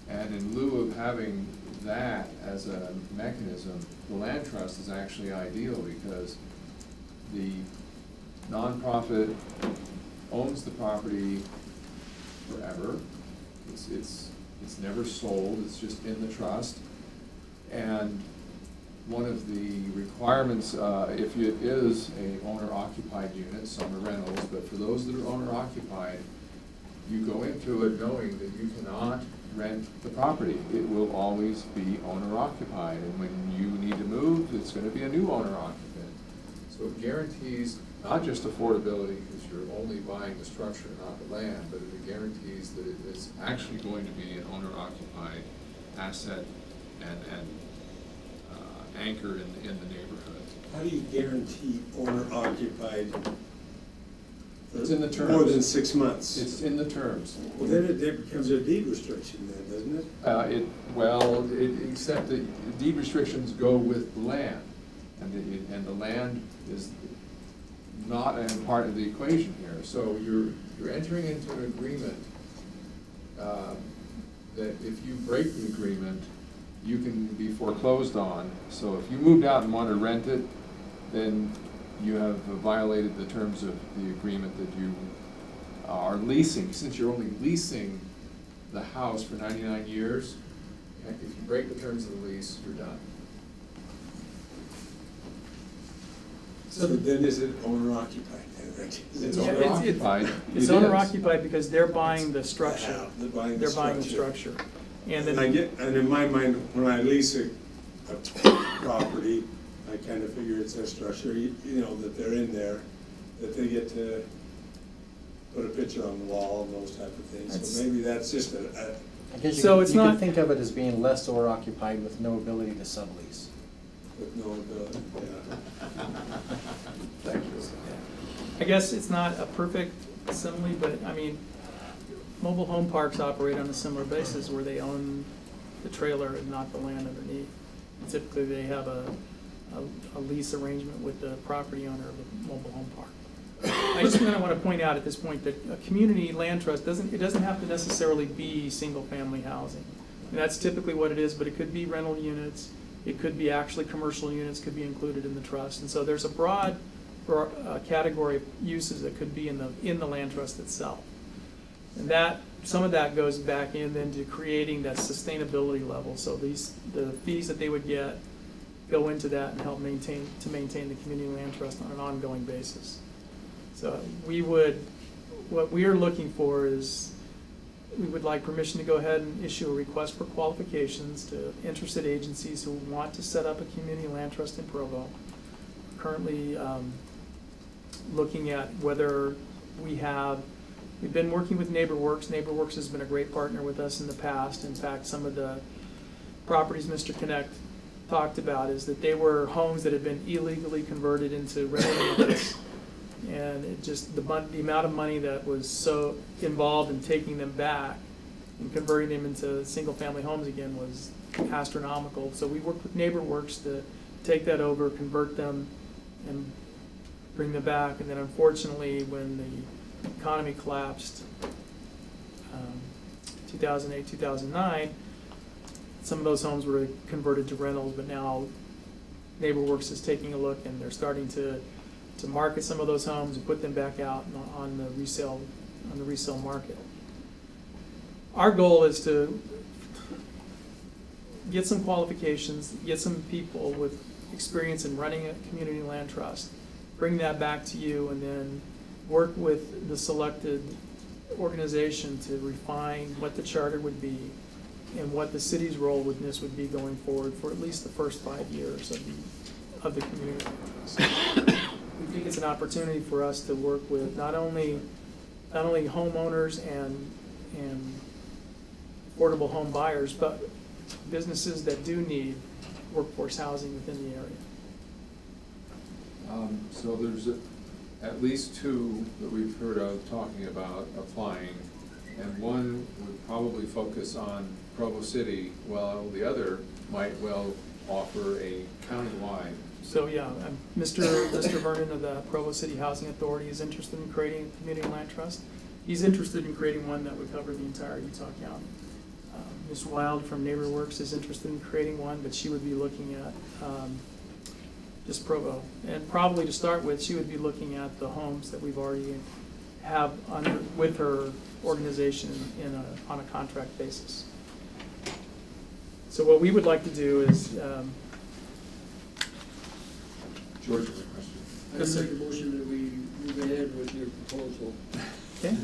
Speaker 8: And in lieu of having that as a mechanism, the land trust is actually ideal because the nonprofit owns the property forever. It's never sold, it's just in the trust. And one of the requirements, if it is a owner-occupied unit, some are rentals, but for those that are owner-occupied, you go into it knowing that you cannot rent the property. It will always be owner-occupied, and when you need to move, it's gonna be a new owner-occupant. So it guarantees not just affordability, because you're only buying the structure, not the land, but it guarantees that it is actually going to be an owner-occupied asset and anchor in the neighborhood.
Speaker 13: How do you guarantee owner-occupied?
Speaker 8: It's in the terms.
Speaker 13: More than 6 months?
Speaker 8: It's in the terms.
Speaker 13: Well, then it becomes a deed restriction then, doesn't it?
Speaker 8: Except that deed restrictions go with the land, and the land is not a part of the equation here. So you're entering into an agreement that if you break the agreement, you can be foreclosed on. So if you moved out and want to rent it, then you have violated the terms of the agreement that you are leasing. Since you're only leasing the house for 99 years, if you break the terms of the lease, you're done.
Speaker 13: So then is it owner-occupied?
Speaker 8: It's owner-occupied.
Speaker 14: It's owner-occupied because they're buying the structure.
Speaker 13: They're buying the structure.
Speaker 14: And then
Speaker 13: and in my mind, when I lease a property, I kind of figure it's their structure, you know, that they're in there, that they get to put a picture on the wall and those type of things. So maybe that's just
Speaker 12: I guess you,
Speaker 14: so
Speaker 12: could,
Speaker 14: it's
Speaker 12: you
Speaker 14: not,
Speaker 12: could think of it as being less or occupied with no ability to sublease.
Speaker 13: with no ability, yeah.
Speaker 8: Thank you.
Speaker 14: I guess it's not a perfect simile, but I mean, mobile home parks operate on a similar basis where they own the trailer and not the land underneath. Typically, they have a lease arrangement with the property owner of the mobile home park. I just kind of want to point out at this point that a community land trust doesn't have to necessarily be single-family housing. And that's typically what it is, but it could be rental units, it could be actually commercial units could be included in the trust. And so there's a broad category of uses that could be in the land trust itself. And that some of that goes back in then to creating that sustainability level. So the fees that they would get go into that and help maintain the community land trust on an ongoing basis. So what we are looking for is, we would like permission to go ahead and issue a request for qualifications to interested agencies who want to set up a community land trust in Provo. Currently looking at whether we've been working with NeighborWorks. NeighborWorks has been a great partner with us in the past. In fact, some of the properties Mr. Connect talked about is that they were homes that had been illegally converted into rental units. And it just, the amount of money that was so involved in taking them back and converting them into single-family homes again was astronomical. So we worked with NeighborWorks to take that over, convert them, and bring them back. And then unfortunately, when the economy collapsed, 2008, 2009, some of those homes were converted to rentals, but now NeighborWorks is taking a look and they're starting to market some of those homes and put them back out on the resale market. Our goal is to get some qualifications, get some people with experience in running a community land trust, bring that back to you, and then work with the selected organization to refine what the charter would be and what the city's role with this would be going forward for at least the first 5 years of the community land trust. We think it's an opportunity for us to work with not only homeowners and affordable home buyers, but businesses that do need workforce housing within the area.
Speaker 8: So there's at least two that we've heard of talking about applying, and one would probably focus on Provo City, while the other might well offer a countywide.
Speaker 14: So yeah, Mr. Vernon of the Provo City Housing Authority is interested in creating a community land trust. He's interested in creating one that would cover the entire Utah County. Ms. Wild from NeighborWorks is interested in creating one, but she would be looking at just Provo. And probably to start with, she would be looking at the homes that we've already have with her organization on a contract basis. So what we would like to do is,
Speaker 8: George has a question.
Speaker 9: I make a motion that we move ahead with your proposal.
Speaker 14: okay?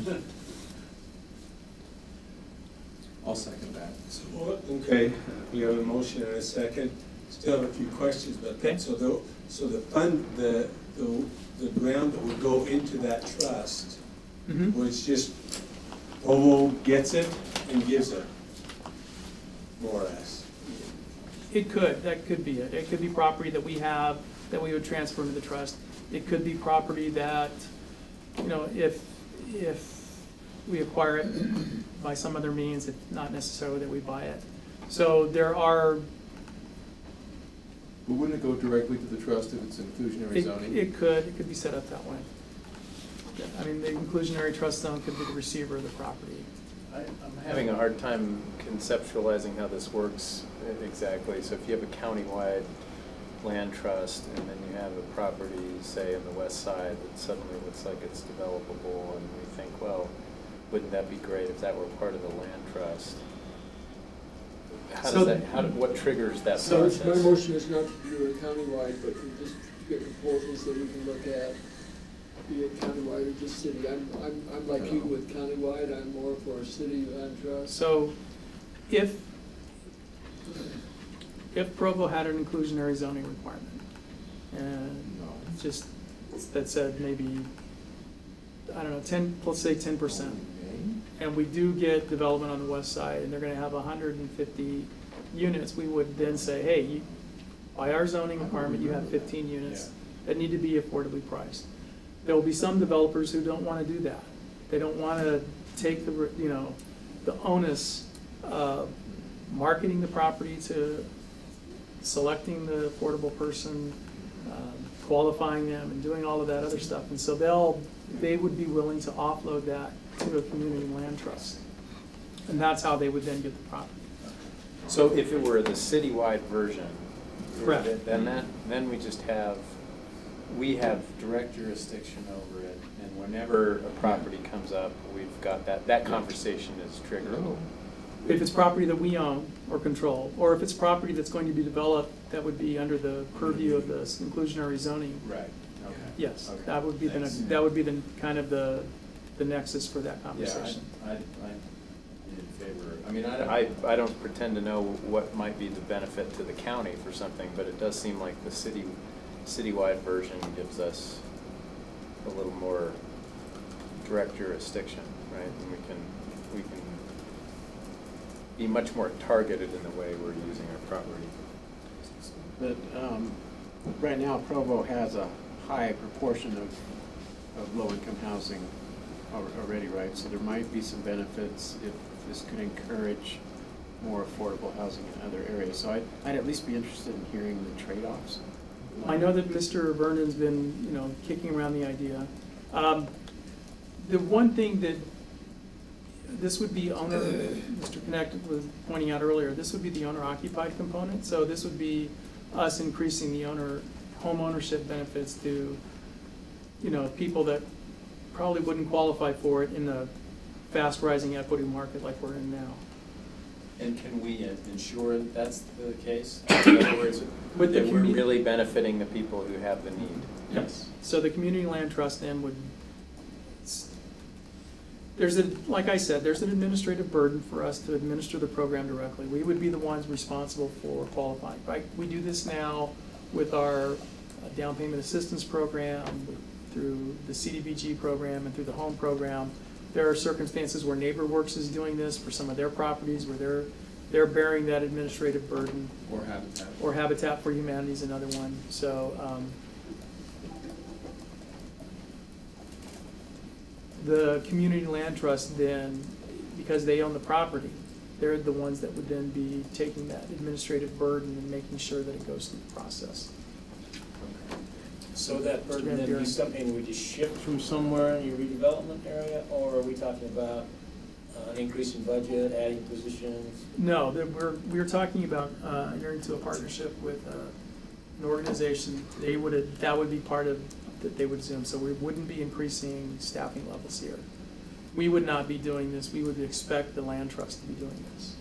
Speaker 8: I'll second that.
Speaker 13: Okay, we have a motion and a second. Still have a few questions about that. So the fund, the ground that would go into that trust, was just Provo gets it and gives it, more or less.
Speaker 14: That could be it. It could be property that we have that we would transfer into the trust. It could be property that, you know, if we acquire it by some other means, if not necessarily that we buy it. So there are.
Speaker 8: But wouldn't it go directly to the trust if it's inclusionary zoning?
Speaker 14: It could be set up that way. I mean, the inclusionary trust zone could be the receiver of the property.
Speaker 3: I'm having a hard time conceptualizing how this works exactly. So if you have a countywide land trust and then you have a property, say, on the west side that suddenly looks like it's developable, and we think, well, wouldn't that be great if that were part of the land trust? What triggers that process?
Speaker 9: My motion is not to do it countywide, but to just get proposals that we can look at, be it countywide or just city. I'm like you with countywide. I'm more for a city land trust.
Speaker 14: So, if Provo had an inclusionary zoning requirement, and just that said maybe, I don't know, let's say 10%. And we do get development on the west side, and they're going to have 150 units, we would then say, hey, by our zoning requirement, you have 15 units that need to be affordably priced. There will be some developers who don't want to do that. They don't want to take the onus of marketing the property, to selecting the affordable person, qualifying them, and doing all of that other stuff. And so they would be willing to offload that to a community land trust. And that's how they would then get the property.
Speaker 3: So if it were the citywide version,
Speaker 14: correct,
Speaker 3: then we have direct jurisdiction over it, and whenever a property comes up, we've got that conversation is triggered.
Speaker 14: If it's property that we own or control, or if it's property that's going to be developed that would be under the purview of the inclusionary zoning.
Speaker 3: Right. Okay.
Speaker 14: Yes,
Speaker 3: okay.
Speaker 14: that would be the kind of the nexus for that conversation.
Speaker 3: Yeah, I'm in favor. I mean, I don't pretend to know what might be the benefit to the county for something, but it does seem like the citywide version gives us a little more direct jurisdiction, right? And we can be much more targeted in the way we're using our property.
Speaker 15: But right now, Provo has a high proportion of low-income housing already, right? So there might be some benefits if this could encourage more affordable housing in other areas. So I'd at least be interested in hearing the trade-offs.
Speaker 14: I know that Mr. Vernon's been, kicking around the idea. The one thing that this would be owner, Mr. Connect was pointing out earlier, this would be the owner-occupied component. So this would be us increasing the home ownership benefits to, people that probably wouldn't qualify for it in the fast-rising equity market like we're in now.
Speaker 3: And can we ensure that that's the case? In other words, that we're really benefiting the people who have the need?
Speaker 14: Yes. So the community land trust then would, like I said, there's an administrative burden for us to administer the program directly. We would be the ones responsible for qualifying. Right? We do this now with our down payment assistance program, through the CDBG program, and through the home program. There are circumstances where NeighborWorks is doing this for some of their properties, where they're bearing that administrative burden.
Speaker 8: Or Habitat.
Speaker 14: Or Habitat for Humanity is another one. So the community land trust then, because they own the property, they're the ones that would then be taking that administrative burden and making sure that it goes through the process.
Speaker 12: So that burden then be something we just shift from somewhere in your redevelopment area, or are we talking about an increase in budget, adding positions?
Speaker 14: No, we're talking about entering into a partnership with an organization, that would be part of, that they would assume, so we wouldn't be increasing staffing levels here. We would not be doing this, we would expect the land trust to be doing this.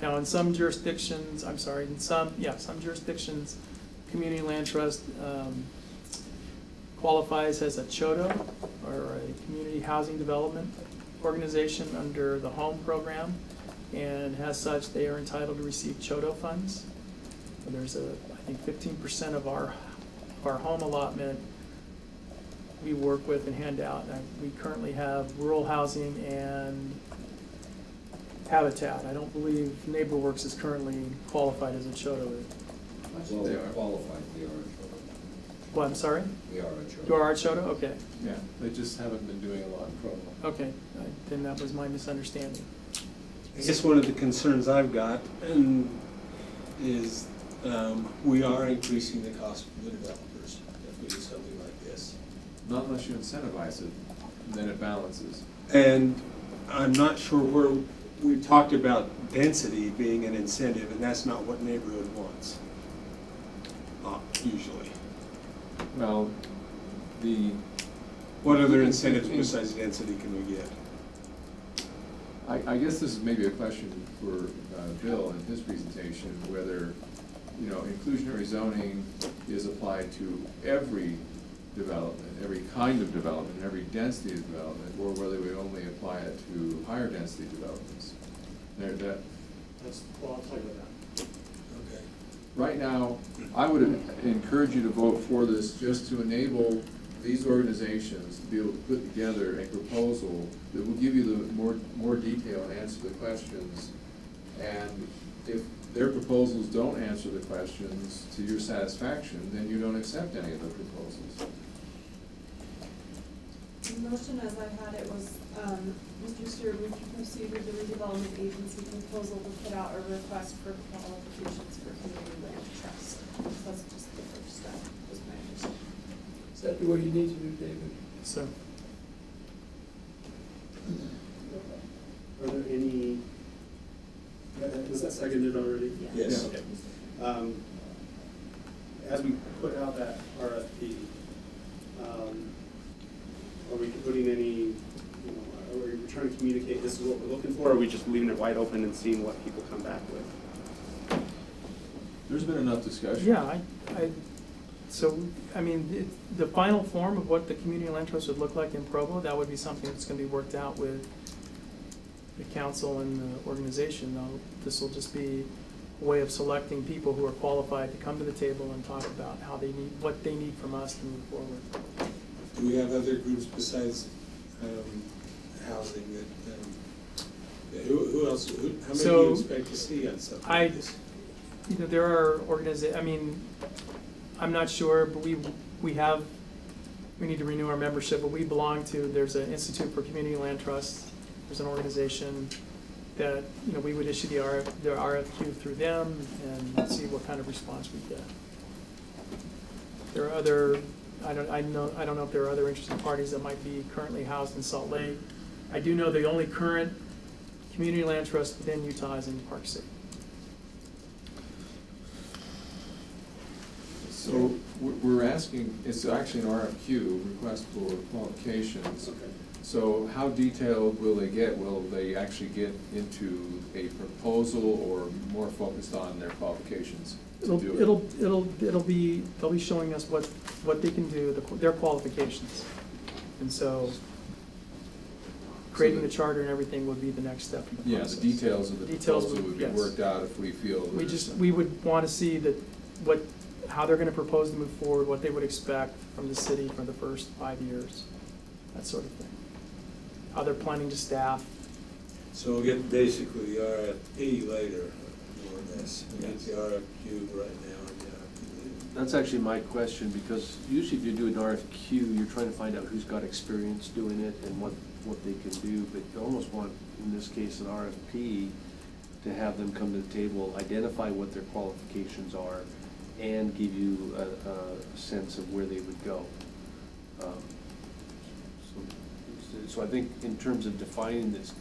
Speaker 14: Now, in some jurisdictions, some jurisdictions, community land trust qualifies as a CHODO, or a community housing development organization under the home program, and as such, they are entitled to receive CHODO funds. And there's I think 15% of our home allotment we work with and hand out. We currently have rural housing and habitat. I don't believe NeighborWorks is currently qualified as a CHODO.
Speaker 8: Well, they are qualified, we are a CHODO.
Speaker 14: Well, I'm sorry?
Speaker 8: We are a CHODO.
Speaker 14: You are a CHODO? Okay.
Speaker 7: Yeah, they just haven't been doing a lot in Provo.
Speaker 14: Okay, then that was my misunderstanding.
Speaker 1: I guess one of the concerns I've got is we are increasing the cost for the developers if we do something like this.
Speaker 8: Not unless you incentivize it, and then it balances.
Speaker 1: And I'm not sure where we talked about density being an incentive, and that's not what neighborhood wants, usually.
Speaker 8: Well,
Speaker 1: what other incentives besides density can we get?
Speaker 8: I guess this is maybe a question for Bill in his presentation, whether, you know, inclusionary zoning is applied to every development, every kind of development, every density of development, or whether we only apply it to higher density developments. Well,
Speaker 11: I'll tell you that.
Speaker 1: Okay.
Speaker 8: Right now, I would encourage you to vote for this just to enable these organizations to be able to put together a proposal that will give you the more detail and answer the questions. And if their proposals don't answer the questions to your satisfaction, then you don't accept any of the proposals.
Speaker 16: The motion as I had it was, Mr. Stewart, would you proceed with the Redevelopment Agency proposal to put out a request for qualifications for community land trust? That's just the first step, was my understanding.
Speaker 9: Is that what you need to do, David?
Speaker 14: So,
Speaker 6: Are there any, was that seconded already?
Speaker 1: Yes.
Speaker 6: Okay. As we put out that RFP, are we putting any, are we trying to communicate this is what we're looking for, or are we just leaving it wide open and seeing what people come back with?
Speaker 8: There's been enough discussion.
Speaker 14: yeah, the final form of what the community land trust would look like in Provo, that would be something that's going to be worked out with the council and the organization. This will just be a way of selecting people who are qualified to come to the table and talk about how they need, what they need from us to move forward.
Speaker 13: Do we have other groups besides housing that, who else, how many do you expect to see on something like this?
Speaker 14: There are I'm not sure, but we need to renew our membership, but we belong to, there's an Institute for Community Land Trust. There's an organization that, we would issue the RFQ through them and see what kind of response we get. There are other, I don't know if there are other interested parties that might be currently housed in Salt Lake. I do know the only current community land trust within Utah is in Park City.
Speaker 8: So we're asking, it's actually an RFQ, request for qualifications.
Speaker 6: Okay.
Speaker 8: So how detailed will they get? Will they actually get into a proposal or more focused on their qualifications to do it?
Speaker 14: They'll be showing us what they can do, their qualifications. And so creating the charter and everything would be the next step in the process.
Speaker 8: Yeah, the details of the proposal would be worked out if we feel.
Speaker 14: We would want to see how they're going to propose to move forward, what they would expect from the city for the first 5 years, that sort of thing. How they're planning to staff.
Speaker 13: So we'll get basically the RFP later, more or less. We'll get the RFQ right now and the RFP later.
Speaker 7: That's actually my question, because usually if you do an RFQ, you're trying to find out who's got experience doing it and what they can do, but you almost want, in this case, an RFP to have them come to the table, identify what their qualifications are, and give you a sense of where they would go. So I think in terms of defining this,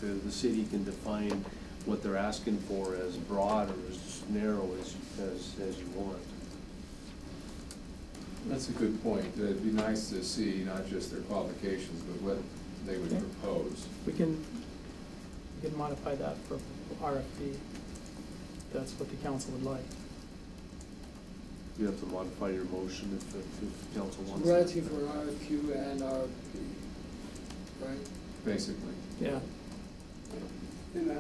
Speaker 7: the city can define what they're asking for as broad or as narrow as you want.
Speaker 8: That's a good point. It'd be nice to see not just their qualifications, but what they would propose.
Speaker 14: We can modify that for RFP. If that's what the council would like.
Speaker 7: You have to modify your motion if council wants.
Speaker 9: We're asking for an RFQ and RFP, right?
Speaker 8: Basically.
Speaker 14: Yeah.
Speaker 6: And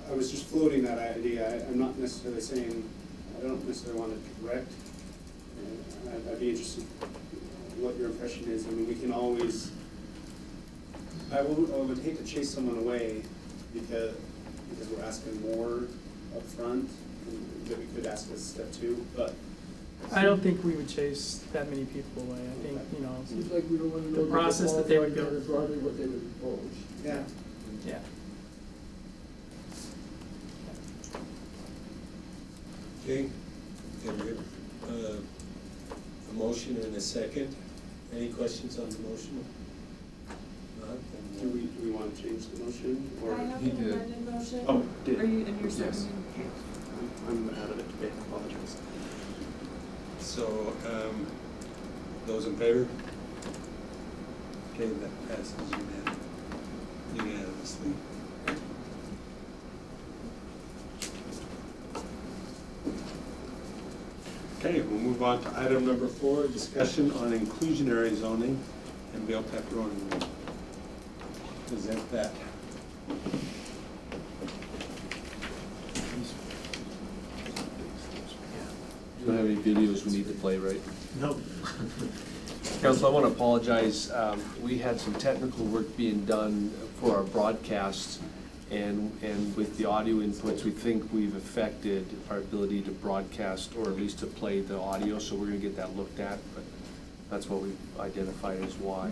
Speaker 6: I was just floating that idea. I'm not necessarily saying, I don't necessarily want to direct. I'd be interested in what your impression is. I mean, we can always, I would hate to chase someone away because we're asking more upfront that we could ask as step 2, but.
Speaker 14: I don't think we would chase that many people away. I think, you know,
Speaker 9: Seems like we don't want to know
Speaker 14: the process that they would go.
Speaker 9: broadly what they would propose.
Speaker 6: Yeah.
Speaker 14: Yeah.
Speaker 13: Okay, and we have a motion and a second. Any questions on the motion? Not, then
Speaker 6: Do we want to change the motion? Or
Speaker 16: I have
Speaker 8: he
Speaker 16: an
Speaker 8: did.
Speaker 16: amended motion.
Speaker 6: Oh, did.
Speaker 16: Are you, and you're
Speaker 8: Yes.
Speaker 16: seconding?
Speaker 6: I'm out of it today, I apologize.
Speaker 13: So, those in favor? Okay, that passes unanimously. Okay, we'll move on to item number 4, discussion on inclusionary zoning, and Bill Pepperoni will present that.
Speaker 7: You don't have any videos we need to play, right?
Speaker 1: No.
Speaker 7: Council, I want to apologize. We had some technical work being done for our broadcasts, and with the audio inputs, we think we've affected our ability to broadcast or at least to play the audio, so we're going to get that looked at, but that's what we've identified as why.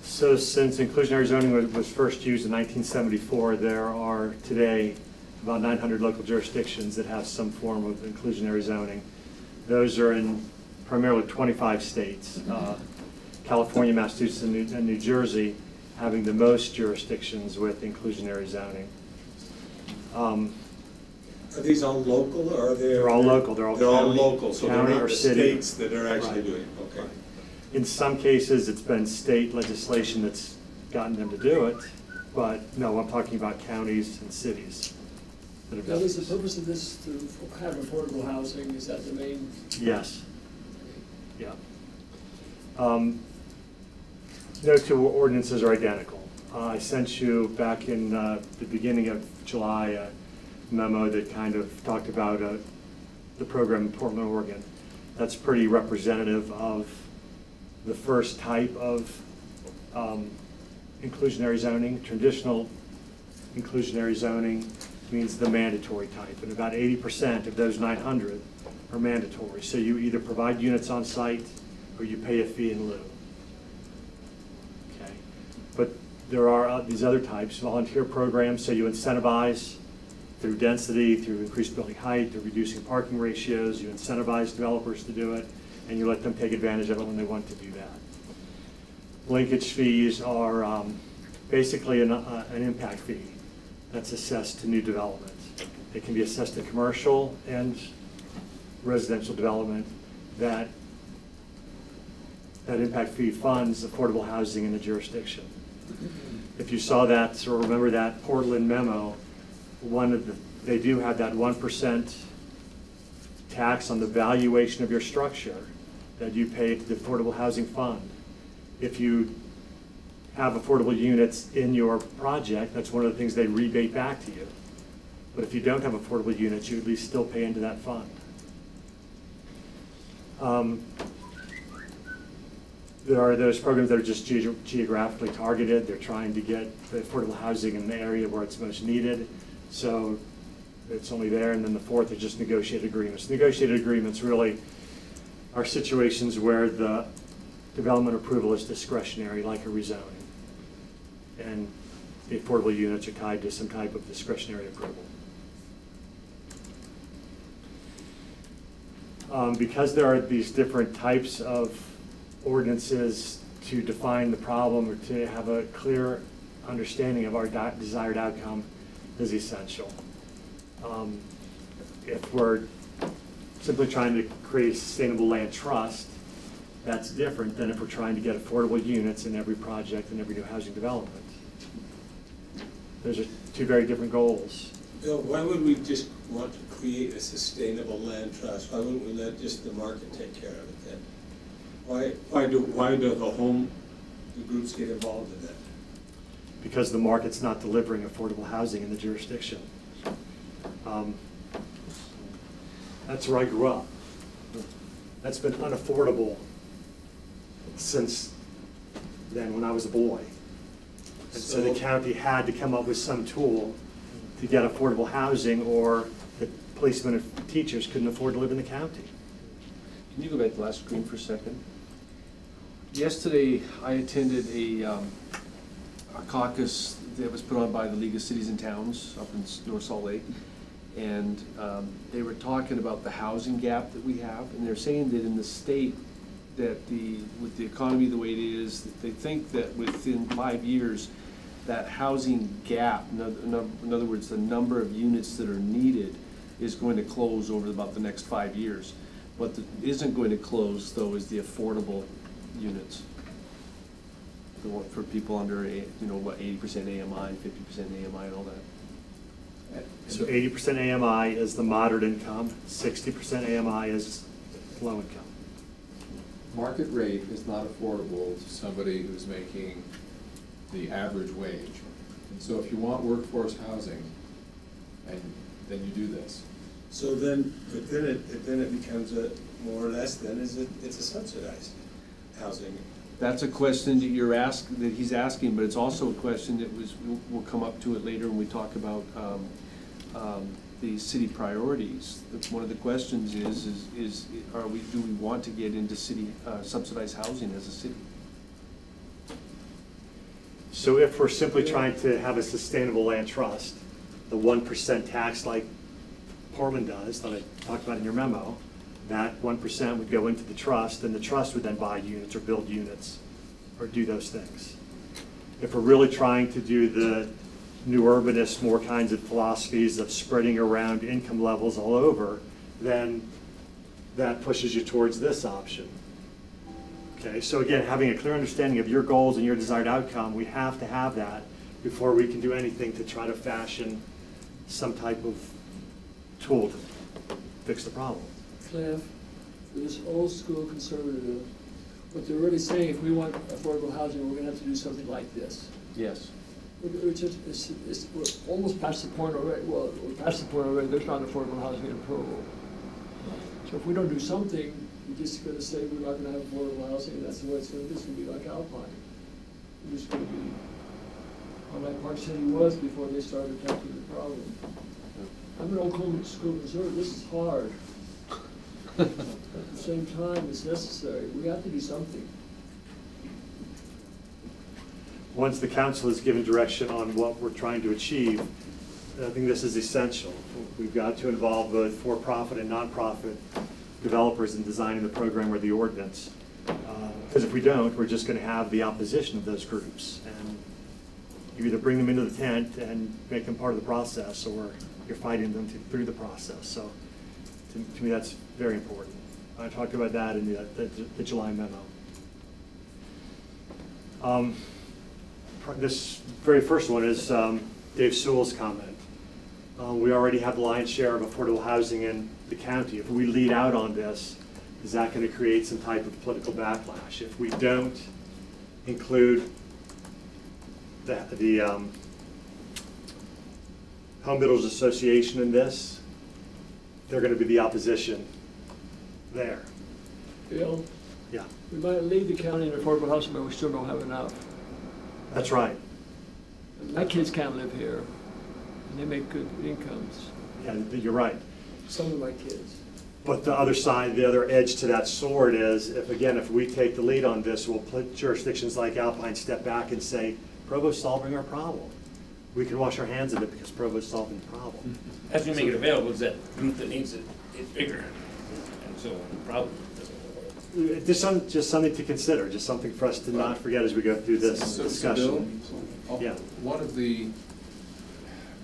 Speaker 17: So since inclusionary zoning was first used in 1974, there are today about 900 local jurisdictions that have some form of inclusionary zoning. Those are in primarily 25 states. California, Massachusetts, and New Jersey having the most jurisdictions with inclusionary zoning.
Speaker 13: Are these all local, or are they?
Speaker 17: They're all local. They're all
Speaker 13: local, so they're
Speaker 17: county
Speaker 13: not
Speaker 17: or
Speaker 13: the
Speaker 17: city.
Speaker 13: states that are actually
Speaker 17: Right.
Speaker 13: doing it. Okay.
Speaker 17: Right. In some cases, it's been state legislation that's gotten them to do it, but no, I'm talking about counties and cities that have
Speaker 9: Now,
Speaker 17: done
Speaker 9: is
Speaker 17: this.
Speaker 9: the purpose of this to have affordable housing? Is that the main?
Speaker 17: Yes. Yeah. No two ordinances are identical. I sent you back in the beginning of July a memo that kind of talked about the program in Portland, Oregon. That's pretty representative of the first type of inclusionary zoning. Traditional inclusionary zoning means the mandatory type, and about 80% of those 900 are mandatory. So you either provide units on site or you pay a fee in lieu. Okay, but there are these other types, volunteer programs, so you incentivize through density, through increased building height, through reducing parking ratios, you incentivize developers to do it, and you let them take advantage of it when they want to do that. Linkage fees are basically an impact fee that's assessed to new development. It can be assessed to commercial and residential development. That impact fee funds affordable housing in the jurisdiction. If you saw that or remember that Portland memo, they do have that 1% tax on the valuation of your structure that you pay to the Affordable Housing Fund. If you have affordable units in your project, that's one of the things they rebate back to you. But if you don't have affordable units, you at least still pay into that fund. There are those programs that are just geographically targeted. They're trying to get the affordable housing in the area where it's most needed. So it's only there. And then the fourth are just negotiated agreements. Negotiated agreements really are situations where the development approval is discretionary, like a rezoning. And the affordable units are tied to some type of discretionary approval. Because there are these different types of ordinances to define the problem or to have a clear understanding of our desired outcome is essential. If we're simply trying to create a sustainable land trust, that's different than if we're trying to get affordable units in every project and every new housing development. Those are two very different goals.
Speaker 13: Bill, why would we just want to create a sustainable land trust? Why wouldn't we let just the market take care of it then? Why do the groups get involved in that?
Speaker 17: Because the market's not delivering affordable housing in the jurisdiction. That's where I grew up. That's been unaffordable since then, when I was a boy. And so the county had to come up with some tool to get affordable housing, or the policemen and teachers couldn't afford to live in the county.
Speaker 7: Can you go back to the last screen for a second? Yesterday, I attended a caucus that was put on by the League of Cities and Towns up in North Salt Lake. And they were talking about the housing gap that we have. And they're saying that in the state, that with the economy the way it is, that they think that within 5 years, that housing gap, in other words, the number of units that are needed, is going to close over about the next 5 years. What isn't going to close, though, is the affordable units. For people under, 80% AMI, 50% AMI, and all that.
Speaker 17: So 80% AMI is the moderate income, 60% AMI is low income.
Speaker 8: Market rate is not affordable to somebody who's making the average wage. And so if you want workforce housing, and then you do this.
Speaker 13: So then, but then it becomes a more or less then it's a subsidized housing.
Speaker 7: That's a question that he's asking, but it's also a question that we'll come up to it later when we talk about the city priorities. One of the questions is do we want to get into city subsidized housing as a city?
Speaker 17: So if we're simply trying to have a sustainable land trust, the 1% tax like Portland does, that I talked about in your memo, that 1% would go into the trust, and the trust would then buy units or build units or do those things. If we're really trying to do the new urbanist, more kinds of philosophies of spreading around income levels all over, then that pushes you towards this option. Okay, so again, having a clear understanding of your goals and your desired outcome, we have to have that before we can do anything to try to fashion some type of tool to fix the problem.
Speaker 9: Cliff, for this old school conservative, what they're really saying, if we want affordable housing, we're gonna have to do something like this.
Speaker 7: Yes.
Speaker 9: We're almost past the point already. Well, we're past the point already. There's not affordable housing in Provo. So if we don't do something, we're just going to say we're not going to have affordable housing, and that's the way it's going to be. It's going to be like Alpine. It's just going to be like Park City was before they started attacking the problem. I'm an old school conservative. This is hard. At the same time, it's necessary. We have to do something.
Speaker 17: Once the council has given direction on what we're trying to achieve, I think this is essential. We've got to involve both for-profit and non-profit developers in designing the program or the ordinance. Because if we don't, we're just going to have the opposition of those groups. And you either bring them into the tent and make them part of the process, or you're fighting them through the process. So to me, that's very important. I talked about that in the July memo. This very first one is Dave Sewell's comment. We already have the lion's share of affordable housing in the county. If we lead out on this, is that going to create some type of political backlash? If we don't include the Home Builders Association in this, they're going to be the opposition there.
Speaker 9: Bill?
Speaker 17: Yeah.
Speaker 9: We might lead the county in affordable housing, but we still don't have enough.
Speaker 17: That's right.
Speaker 9: My kids can't live here, and they make good incomes.
Speaker 17: Yeah, you're right.
Speaker 9: Some of my kids.
Speaker 17: But the other side, the other edge to that sword is, if we take the lead on this, we'll put jurisdictions like Alpine step back and say, Provo's solving our problem. We can wash our hands of it because Provo's solving the problem.
Speaker 4: As we make it available, is that group that needs it is bigger, and so the problem doesn't work.
Speaker 17: just something to consider, just something for us to not forget as we go through this discussion. Yeah.
Speaker 8: One of the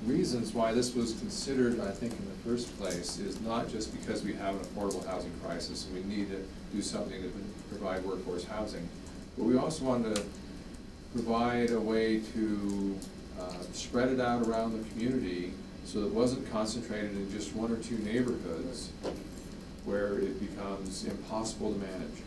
Speaker 8: reasons why this was considered, I think, in the first place is not just because we have an affordable housing crisis and we need to do something to provide workforce housing, but we also wanted to provide a way to spread it out around the community so that it wasn't concentrated in just one or two neighborhoods where it becomes impossible to manage.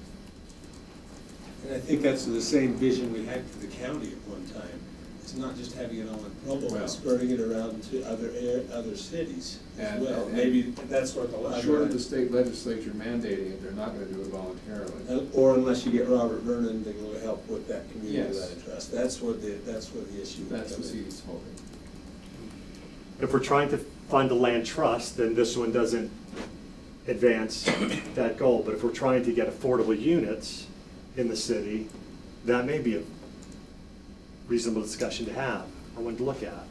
Speaker 13: And I think that's the same vision we had for the county at one time. It's not just having it all in Provo, but spreading it around to other cities as well. Maybe that's what the
Speaker 8: short of the state legislature mandating it, they're not going to do it voluntarily.
Speaker 13: Or unless you get Robert Vernon to go help with that community
Speaker 8: Yes.
Speaker 13: land trust. That's what the issue.
Speaker 8: That's what he's hoping.
Speaker 17: If we're trying to fund a land trust, then this one doesn't advance that goal. But if we're trying to get affordable units in the city, that may be a reasonable discussion to have or one to look at.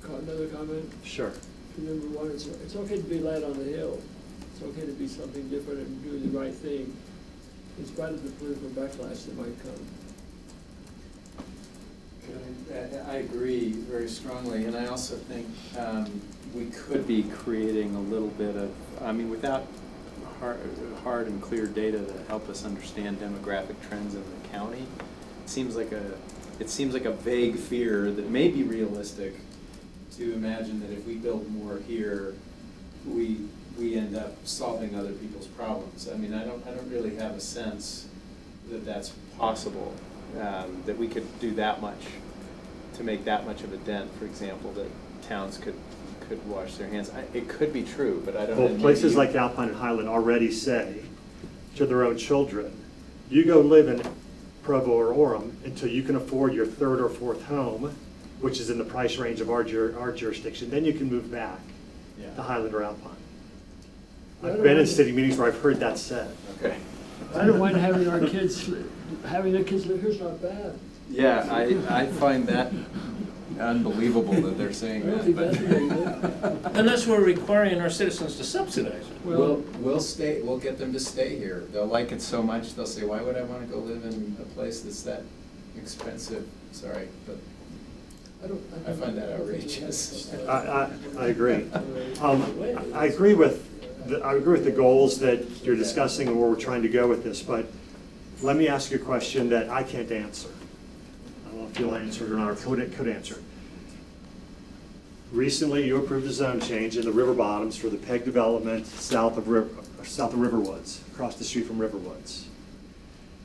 Speaker 9: Another comment?
Speaker 17: Sure.
Speaker 9: Number one, it's okay to be light on the hill. It's okay to be something different and do the right thing, in spite of the political backlash that might come.
Speaker 3: I agree very strongly, and I also think we could be creating a little bit of, I mean, without hard and clear data to help us understand demographic trends in the county, it seems like a vague fear that may be realistic to imagine that if we build more here, we end up solving other people's problems. I mean, I don't really have a sense that that's possible, that we could do that much to make that much of a dent, for example, that towns could wash their hands. It could be true, but I don't know.
Speaker 17: Well, places like Alpine and Highland already say to their own children, you go live in Provo or Orem until you can afford your third or fourth home, which is in the price range of our jurisdiction, then you can move back to Highland or Alpine. I've been in city meetings where I've heard that said.
Speaker 3: Okay.
Speaker 9: I don't mind having their kids live here's not bad.
Speaker 3: Yeah, I find that unbelievable that they're saying that. But
Speaker 12: unless we're requiring our citizens to subsidize it.
Speaker 3: We'll get them to stay here. They'll like it so much, they'll say, why would I want to go live in a place that's that expensive? Sorry, but I find that outrageous.
Speaker 17: I agree. I agree with the goals that you're discussing and where we're trying to go with this, but let me ask you a question that I can't answer. I don't know if you'll answer it or not, or could answer it. Recently, you approved a zone change in the river bottoms for the PEG development south of Riverwoods, across the street from Riverwoods.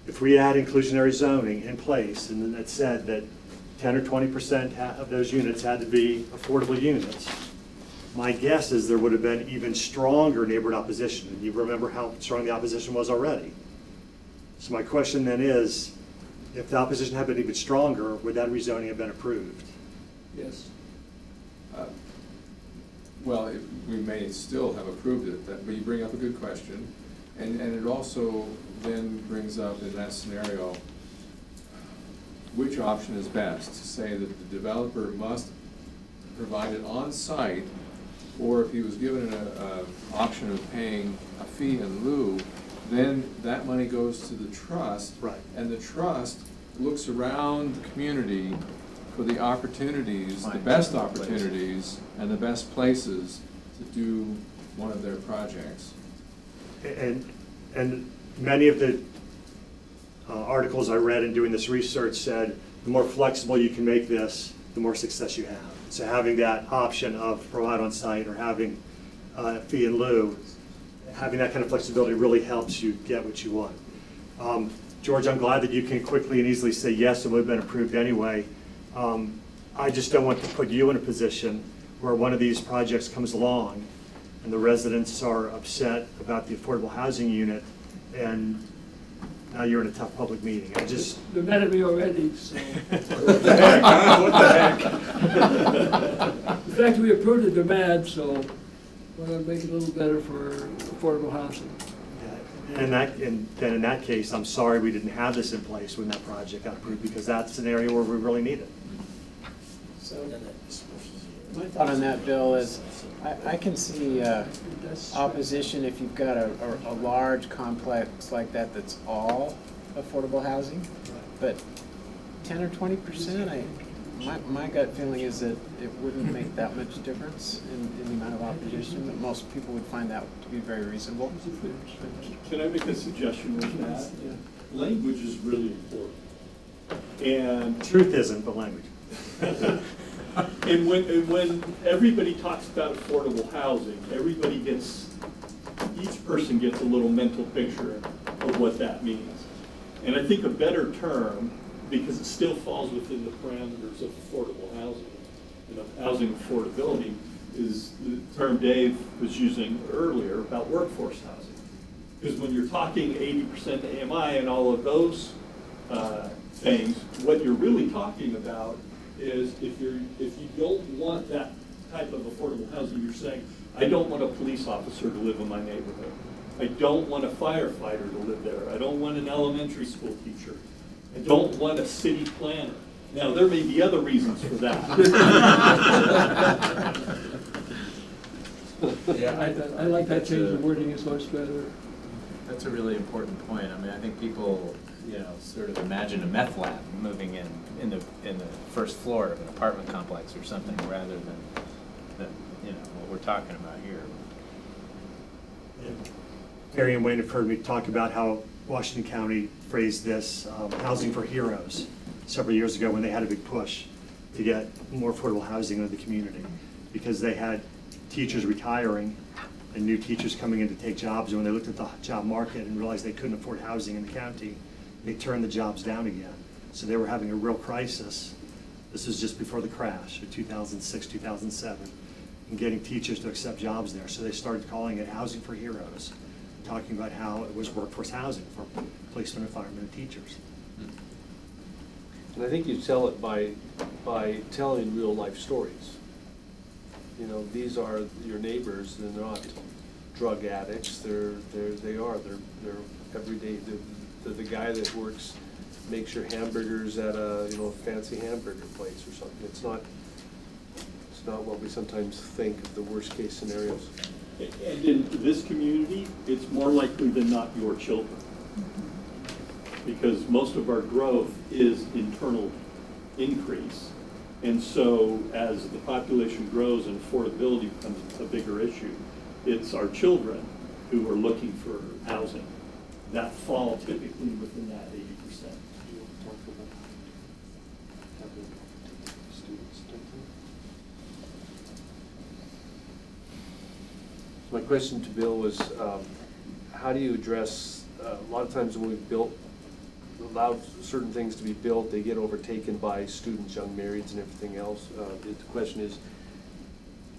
Speaker 17: If we had inclusionary zoning in place and then it said that 10 or 20% of those units had to be affordable units, my guess is there would have been even stronger neighborhood opposition. And you remember how strong the opposition was already. So my question then is, if the opposition had been even stronger, would that rezoning have been approved?
Speaker 9: Yes.
Speaker 8: Well, we may still have approved it, but you bring up a good question. And it also then brings up in that scenario, which option is best? To say that the developer must provide it on site, or if he was given an option of paying a fee in lieu, then that money goes to the trust.
Speaker 17: Right.
Speaker 8: And the trust looks around the community for the opportunities, the best opportunities, and the best places to do one of their projects.
Speaker 17: And many of the articles I read in doing this research said the more flexible you can make this, the more success you have. So having that option of provide on site or having a fee in lieu, having that kind of flexibility really helps you get what you want. George, I'm glad that you can quickly and easily say yes, it would have been approved anyway. I just don't want to put you in a position where one of these projects comes along and the residents are upset about the affordable housing unit and now you're in a tough public meeting.
Speaker 9: They're mad at me already, so.
Speaker 17: What the heck, huh? What the heck?
Speaker 9: The fact that we approved it, they're mad, so we're gonna make it a little better for affordable housing.
Speaker 17: And then in that case, I'm sorry we didn't have this in place when that project got approved, because that's an area where we really need it.
Speaker 15: My thought on that, Bill, is I can see opposition if you've got a large complex like that that's all affordable housing, but 10 or 20%, my gut feeling is that it wouldn't make that much difference in the amount of opposition, that most people would find that to be very reasonable.
Speaker 18: Can I make a suggestion with that? Yeah. Language is really important. And
Speaker 17: truth isn't, but language.
Speaker 18: And when everybody talks about affordable housing, each person gets a little mental picture of what that means. And I think a better term, because it still falls within the parameters of affordable housing, housing affordability, is the term Dave was using earlier about workforce housing. Because when you're talking 80% AMI and all of those things, what you're really talking about is if you don't want that type of affordable housing, you're saying, I don't want a police officer to live in my neighborhood. I don't want a firefighter to live there. I don't want an elementary school teacher. I don't want a city planner. Now, there may be other reasons for that.
Speaker 9: Yeah, I like that change of wording, is much better.
Speaker 3: That's a really important point. I mean, I think people, sort of imagine a meth lab moving in the first floor of an apartment complex or something, rather than what we're talking about here.
Speaker 17: Yeah. Terry and Wayne have heard me talk about how Washington County phrased this housing for heroes several years ago when they had a big push to get more affordable housing into the community, because they had teachers retiring and new teachers coming in to take jobs, and when they looked at the job market and realized they couldn't afford housing in the county, they turned the jobs down again. So they were having a real crisis. This was just before the crash of 2006, 2007, and getting teachers to accept jobs there. So they started calling it housing for heroes, talking about how it was workforce housing for placement and firemen and teachers.
Speaker 7: And I think you tell it by telling real life stories. These are your neighbors. They're not drug addicts. They're everyday. They're the guy that makes your hamburgers at a fancy hamburger place or something. It's not what we sometimes think of the worst case scenarios.
Speaker 18: And in this community, it's more likely than not your children. Because most of our growth is internal increase. And so as the population grows and affordability becomes a bigger issue, it's our children who are looking for housing that fall typically within that 80%.
Speaker 7: My question to Bill was, how do you address, a lot of times when we've allowed certain things to be built, they get overtaken by students, young marrieds, and everything else. The question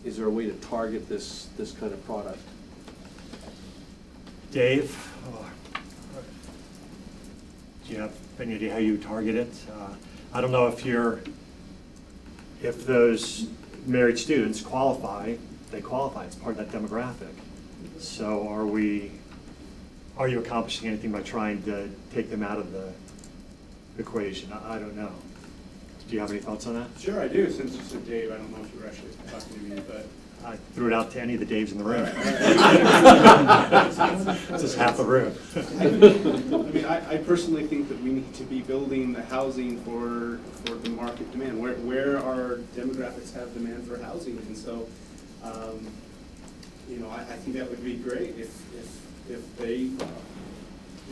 Speaker 7: is there a way to target this kind of product?
Speaker 17: Dave, do you have any idea how you target it? I don't know if those married students qualify. They qualify as part of that demographic. So are you accomplishing anything by trying to take them out of the equation? I don't know. Do you have any thoughts on that?
Speaker 6: Sure, I do. Since you said Dave, I don't know if you were actually talking to me, but
Speaker 17: I threw it out to any of the Daves in the room. It's just half the room.
Speaker 6: I personally think that we need to be building the housing for the market demand, where our demographics have demand for housing, and so I think that would be great if they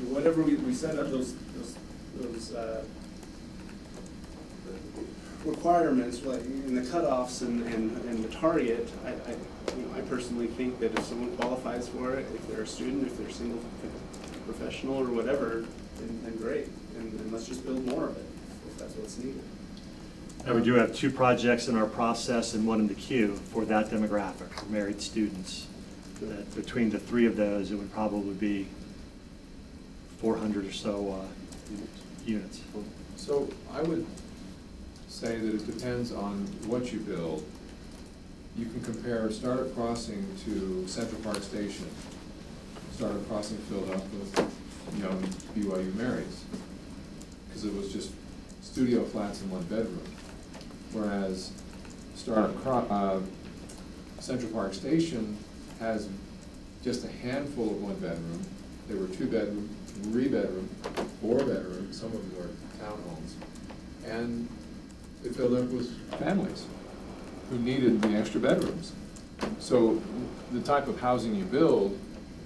Speaker 6: whatever we set up those requirements, like in the cutoffs and the target. I personally think that if someone qualifies for it, if they're a student, if they're single professional or whatever, then great, and let's just build more of it if that's what's needed.
Speaker 17: And we do have 2 projects in our process and 1 in the queue for that demographic, for married students. That between the 3 of those, it would probably be 400 or so units.
Speaker 8: So I would say that it depends on what you build. You can compare Startup Crossing to Central Park Station. Startup Crossing filled up with young BYU Marys because it was just studio flats in 1 bedroom. Whereas Central Park Station has just a handful of one-bedroom. There were two-bedroom, three-bedroom, four-bedroom, some of them were townhomes. And they filled up with families who needed the extra bedrooms. So the type of housing you build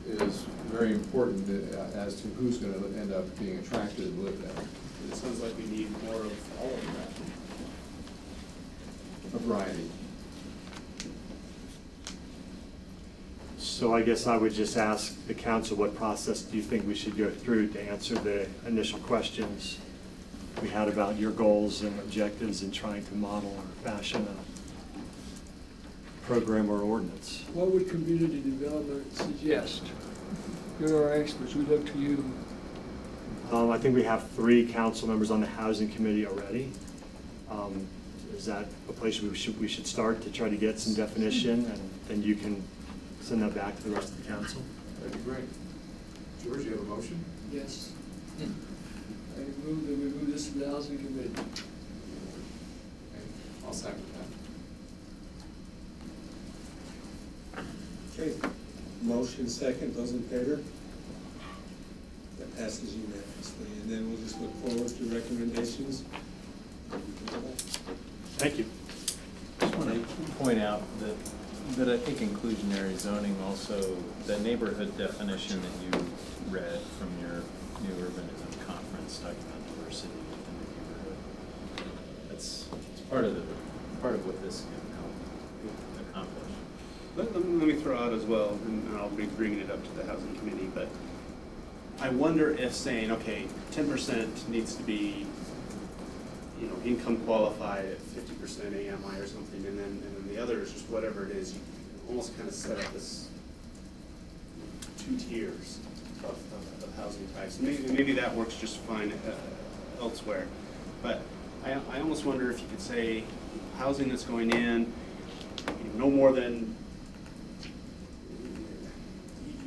Speaker 8: is very important as to who's going to end up being attracted to live there.
Speaker 6: It sounds like we need more of all of that.
Speaker 8: A variety.
Speaker 17: So I guess I would just ask the council, what process do you think we should go through to answer the initial questions we had about your goals and objectives in trying to model or fashion a program or ordinance?
Speaker 9: What would community development suggest? You're our experts, we look to you.
Speaker 17: I think we have 3 council members on the housing committee already. Is that a place we should start to try to get some definition, and then you can send that back to the rest of the council?
Speaker 8: That'd be great. George, you have a motion?
Speaker 9: Yes. I move that we move this to the housing committee.
Speaker 8: Okay. I'll second that.
Speaker 13: Okay, motion second, those in favor? That passes unanimously, and then we'll just look forward to recommendations.
Speaker 17: Thank you.
Speaker 3: I just want to point out that I think inclusionary zoning also, the neighborhood definition that you read from your new Urbanism Conference talking about diversity within the neighborhood. It's part of what this can help accomplish.
Speaker 6: Let me throw out as well, and I'll be bringing it up to the housing committee, but I wonder if saying, okay, 10% needs to be, you know, income qualified at 50% AMI or something, and then the other is just whatever it is, you can almost kind of set up this 2 tiers of housing types. Maybe that works just fine elsewhere, but I almost wonder if you could say housing that's going in, no more than,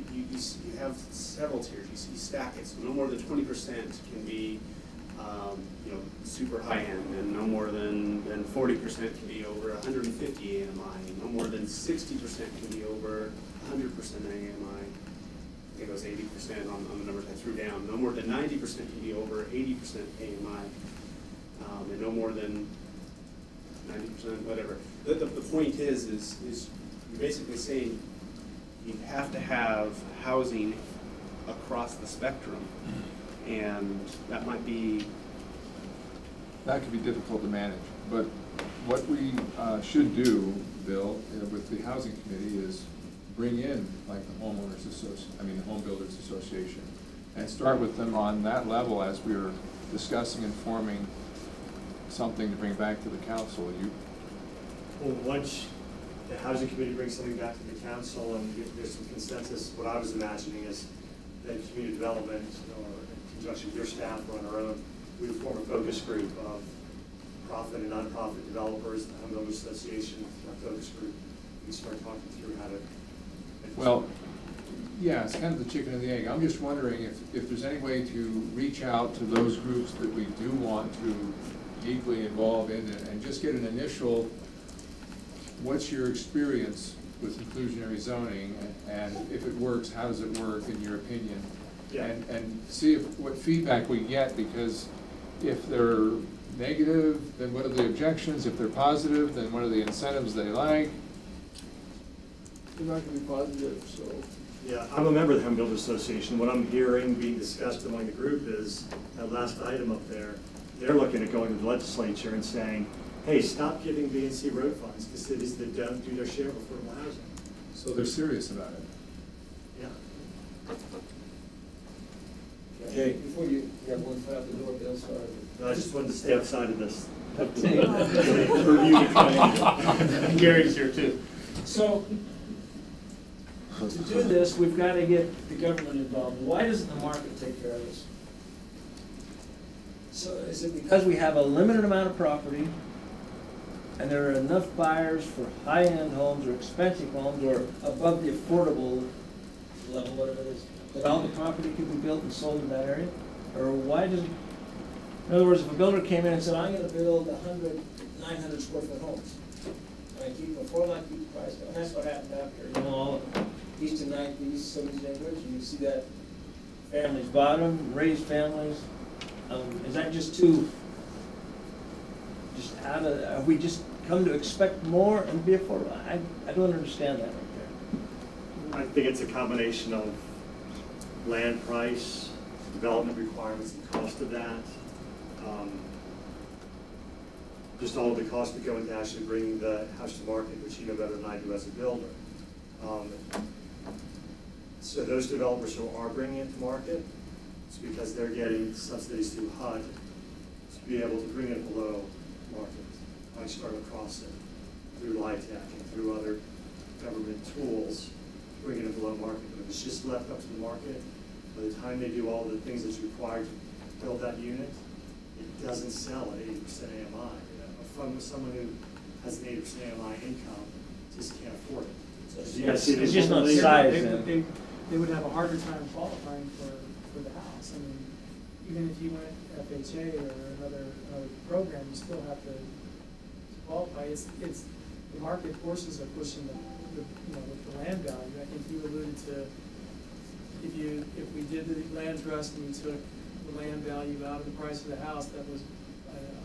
Speaker 6: you have several tiers, you stack it, so no more than 20% can be you know, super high end, and no more than 40% can be over 150 AMI, no more than 60% can be over 100% AMI. I think it was 80% on the numbers I threw down. No more than 90% can be over 80% AMI, and no more than 90%, whatever. The point is you're basically saying you have to have housing across the spectrum, and that might be...
Speaker 8: That could be difficult to manage, but what we should do, Bill, with the housing committee is bring in like the homeowners association, the home builders association, and start with them on that level as we were discussing and forming something to bring back to the council.
Speaker 17: Well, once the housing committee brings something back to the council and there's some consensus, what I was imagining is that community development, or in conjunction with your staff or on our own, we would form a focus group of profit and nonprofit developers, the Home Builders Association, our focus group. We start talking through how to.
Speaker 8: Well, yeah, it's kind of the chicken and the egg. I'm just wondering if there's any way to reach out to those groups that we do want to deeply involve in it and just get an initial, what's your experience with inclusionary zoning, and if it works, how does it work in your opinion? Yeah. And see what feedback we get, because if they're negative, then what are the objections? If they're positive, then what are the incentives they like?
Speaker 9: They're not going to be positive, so.
Speaker 17: Yeah, I'm a member of the Home Builders Association. What I'm hearing being discussed among the group is that last item up there. They're looking at going to the legislature and saying, hey, stop giving B and C road funds to cities that don't do their share of affordable housing.
Speaker 8: So they're serious about it.
Speaker 17: Yeah.
Speaker 13: Okay.
Speaker 9: Before you got one foot out the door, Bill, sorry.
Speaker 17: No, I just wanted to stay outside of this.
Speaker 12: Gary's here too.
Speaker 9: So, to do this, we've got to get the government involved. Why doesn't the market take care of this? So is it because we have a limited amount of property and there are enough buyers for high-end homes or expensive homes or above the affordable level, whatever it is, that all the property can be built and sold in that area? Or why doesn't, in other words, if a builder came in and said, I'm going to build 900 square foot homes,
Speaker 12: I keep them affordable, I keep the price down. That's what happened after, all East and East, some of these neighborhoods, you see that families bottom, raised families. Is that just have we just come to expect more and be affordable? I don't understand that right there.
Speaker 17: I think it's a combination of land price, development requirements, and cost of that. Just all of the costs that go into actually bringing the house to market, which you know better than I do as a builder. So those developers who are bringing it to market, it's because they're getting subsidies through HUD to be able to bring it below market. I start across it through LIHTC and through other government tools, bringing it below market. But if it's just left up to the market, by the time they do all the things that's required to build that unit, it doesn't sell at 80% AMI. From someone who has an 80% AMI income, just can't afford it.
Speaker 12: It's just not size.
Speaker 14: They would have a harder time qualifying for the house. I mean, even if you went FHA or another program, you still have to qualify. It's the market forces are pushing the land value. I think you alluded to if we did the land trust and we took the land value out of the price of the house, that was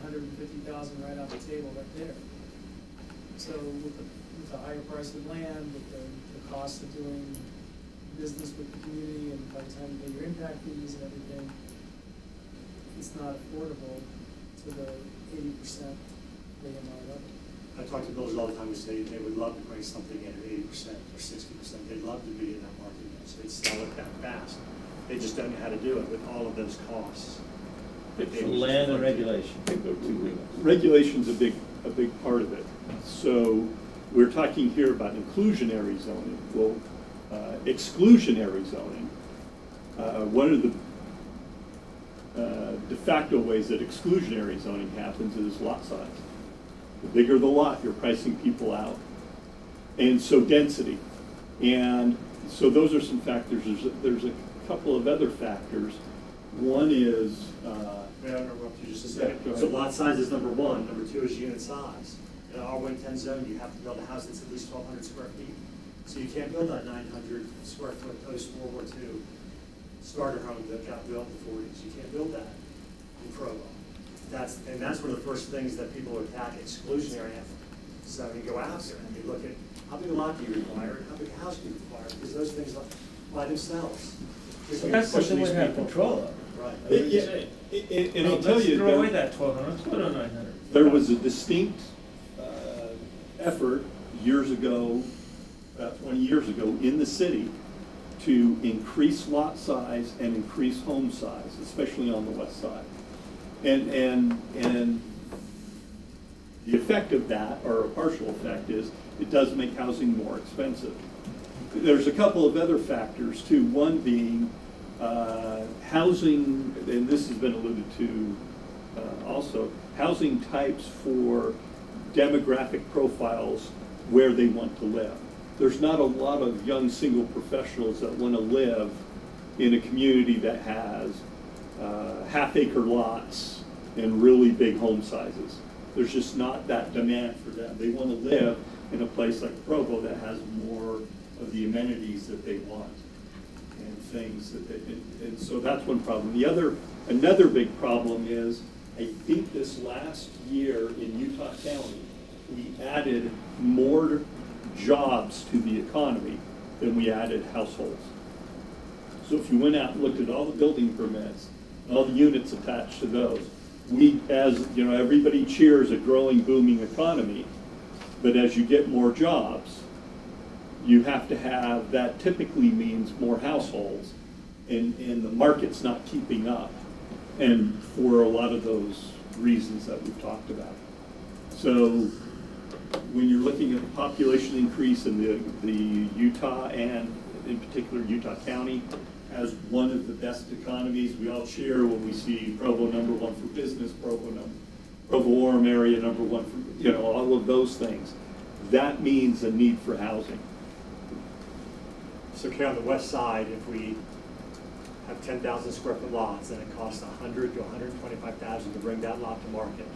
Speaker 14: $150,000 right off the table right there. So with the higher price of land, with the cost of doing business with the community, and by the time you pay your impact fees and everything, it's not affordable to the 80% AMI level.
Speaker 17: I talk to builders all the time who say they would love to bring something in at 80% or 60%. They'd love to be in that market, so they'd sell it that fast. They just don't know how to do it with all of those costs.
Speaker 12: Land and regulation.
Speaker 18: Regulation's a big part of it. So we're talking here about inclusionary zoning. Well, exclusionary zoning, one of the de facto ways that exclusionary zoning happens is lot size. The bigger the lot, you're pricing people out. And so density. And so those are some factors. There's a couple of other factors. One is...
Speaker 17: May I interrupt you just a second? So lot size is number one. Number two is unit size. In an R110 zone, you have to build a house that's at least 1,200 square feet. So you can't build that 900 square foot post-World War II starter home that got built in the 40s. You can't build that in Provo. That's one of the first things that people attack exclusionary. So you go out there and you look at how big a lot do you require and how big a house do you require, because those things by themselves.
Speaker 12: That's something we have control of.
Speaker 17: Right.
Speaker 18: And I'll tell you,
Speaker 12: throw away that 1,200, let's put on 900.
Speaker 18: There was a distinct effort years ago, about 20 years ago, in the city to increase lot size and increase home size, especially on the west side. And the effect of that, or a partial effect, is it does make housing more expensive. There's a couple of other factors too, one being housing, and this has been alluded to also, housing types for demographic profiles where they want to live. There's not a lot of young single professionals that want to live in a community that has half-acre lots and really big home sizes. There's just not that demand for them. They want to live in a place like Provo that has more of the amenities that they want and things that they, and so that's one problem. Another big problem is, I think this last year in Utah County, we added more jobs to the economy than we added households. So if you went out and looked at all the building permits, all the units attached to those, we, as you know, everybody cheers a growing, booming economy, but as you get more jobs, you have to have, that typically means more households, and the market's not keeping up, and for a lot of those reasons that we've talked about. So when you're looking at the population increase in the Utah, and in particular Utah County, as one of the best economies, we all cheer when we see Provo #1 for business, Provo-Orem area #1 for, you know, all of those things. That means a need for housing.
Speaker 17: So here on the west side, if we have 10,000 square foot lots and it costs $100,000 to $125,000 to bring that lot to market,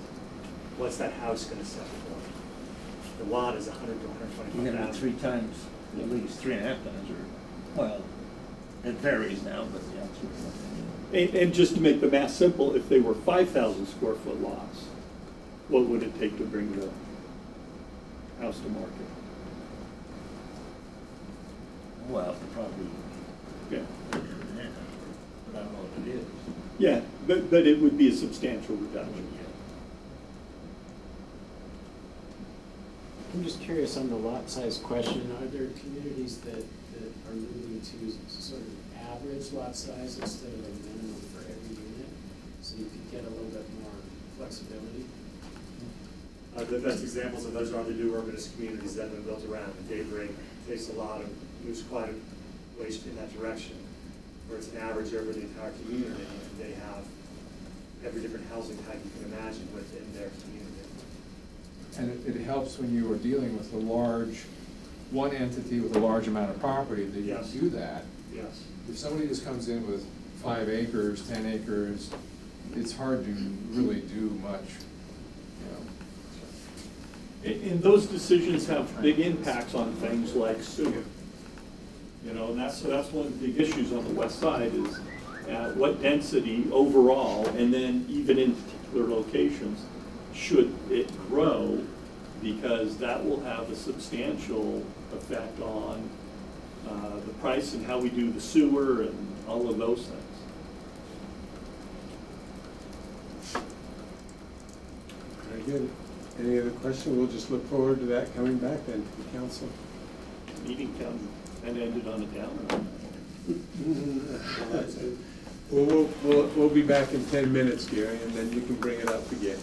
Speaker 17: what's that house going to sell for? the lot is 100 to
Speaker 12: You're gonna
Speaker 17: 125,000.
Speaker 12: be 3 times, at least 3.5 times, or, well, it varies now, but yeah.
Speaker 18: And just to make the math simple, if they were 5,000 square foot lots, what would it take to bring the house to market?
Speaker 12: Well, probably,
Speaker 18: Yeah.
Speaker 12: but I don't know what it is.
Speaker 18: Yeah, but it would be a substantial reduction.
Speaker 15: I'm just curious on the lot size question, are there communities that are moving to sort of average lot size instead of a minimum for every unit? So you could get a little bit more flexibility?
Speaker 17: The best examples of those are the new urbanist communities that have been built around. And Daybreak takes a lot of, moves quite a ways in that direction, where it's an average over the entire community, and they have every different housing type you can imagine within their community.
Speaker 8: And it helps when you are dealing with a large, one entity with a large amount of property that you
Speaker 17: Yes.
Speaker 8: can do that.
Speaker 17: Yes.
Speaker 8: If somebody just comes in with 5 acres, 10 acres, it's hard to really do much, you know.
Speaker 18: And those decisions have big impacts on things like sewer. You know, and that's one of the big issues on the west side is what density overall, and then even in particular locations, should it grow, because that will have a substantial effect on the price and how we do the sewer and all of those things.
Speaker 1: Very good. Any other question? We'll just look forward to that coming back then to the council.
Speaker 18: Meeting and ended on a downer.
Speaker 1: We'll be back in 10 minutes, Gary, and then you can bring it up again.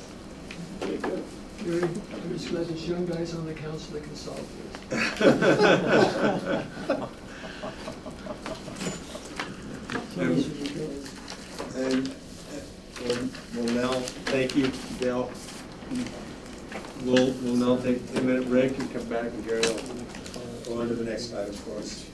Speaker 18: Okay, good.
Speaker 9: Gary, I'm just glad there's young guys on the council that can solve this.
Speaker 1: And we'll now, thank you, Dale. We'll now take a 10-minute break and come back, and Gary will go on to the next item for us.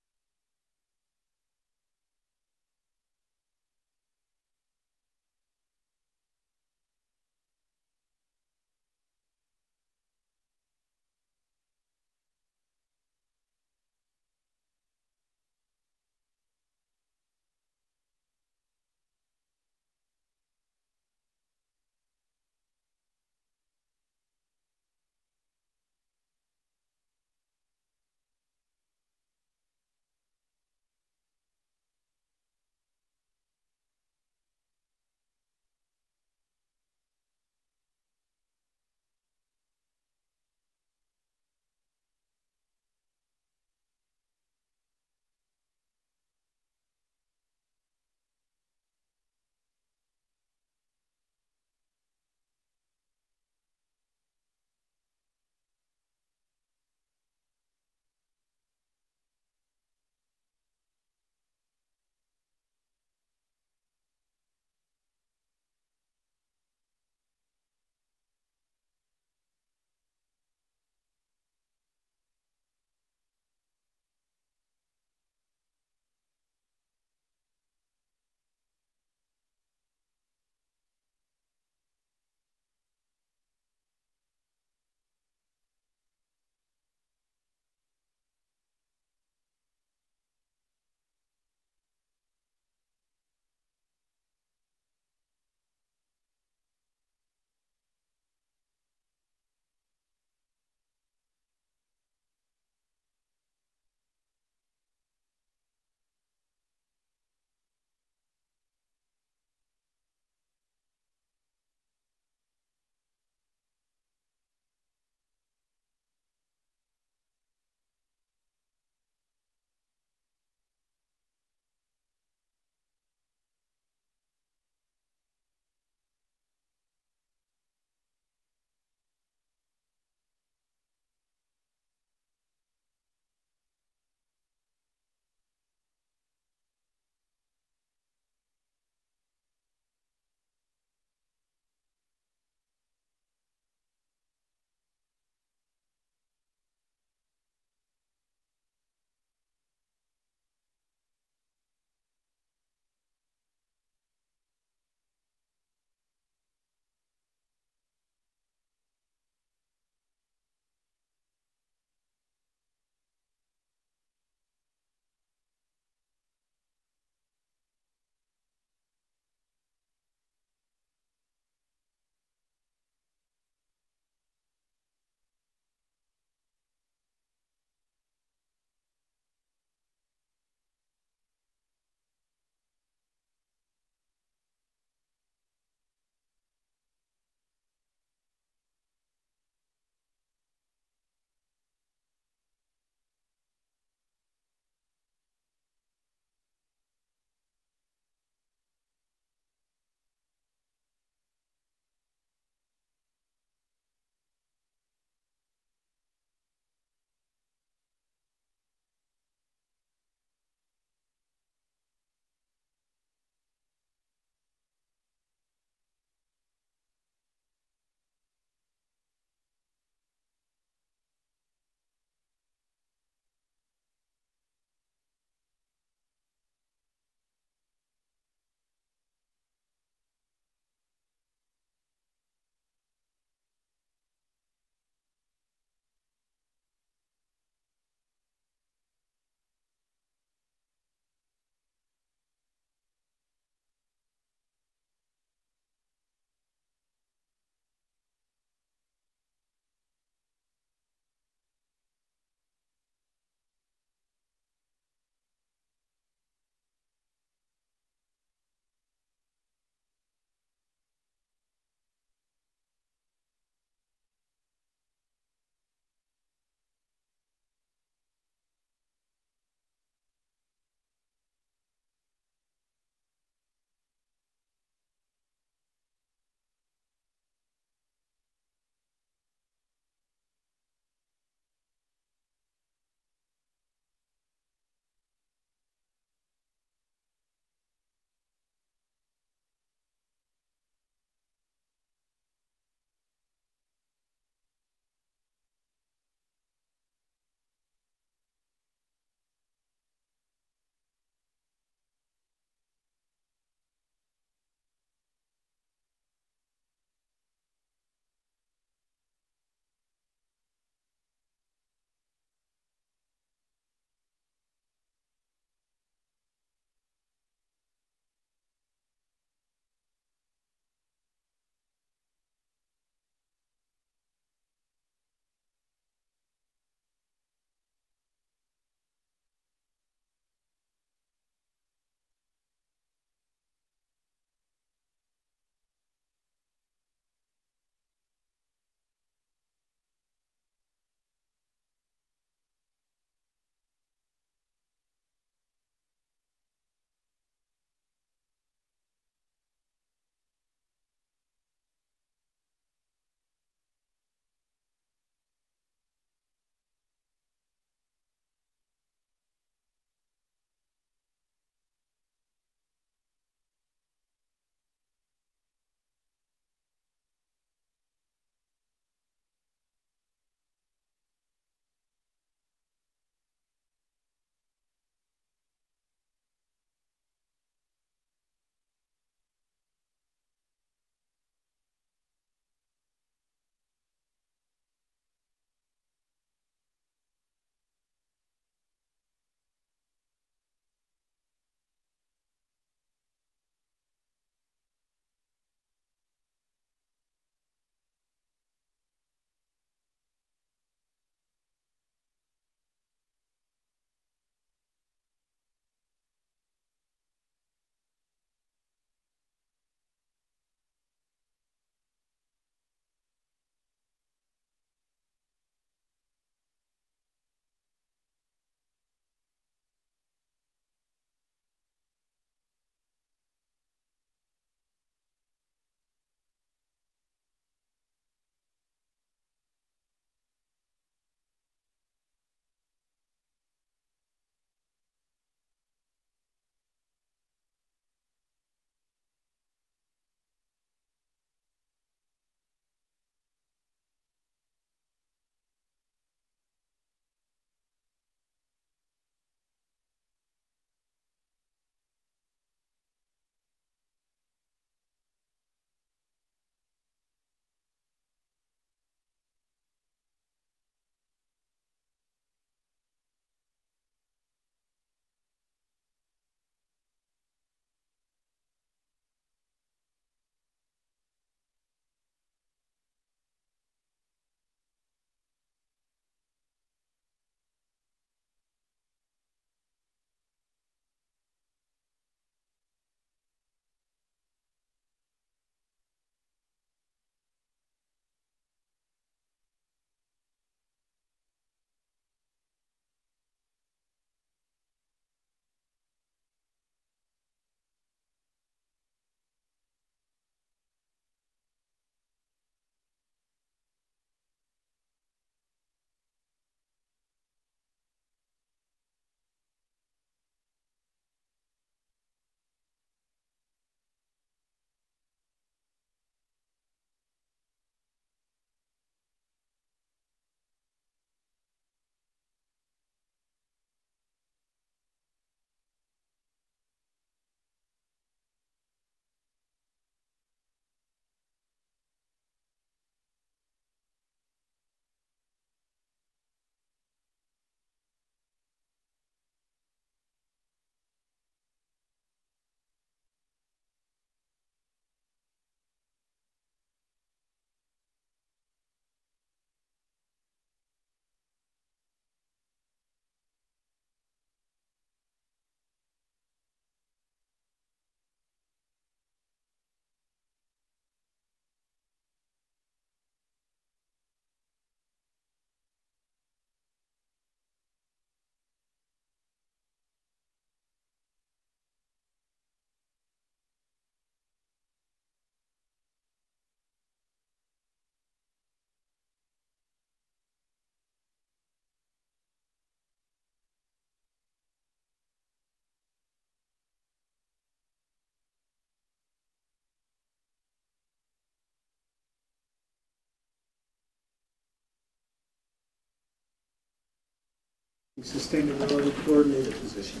Speaker 1: Sustainability coordinator position.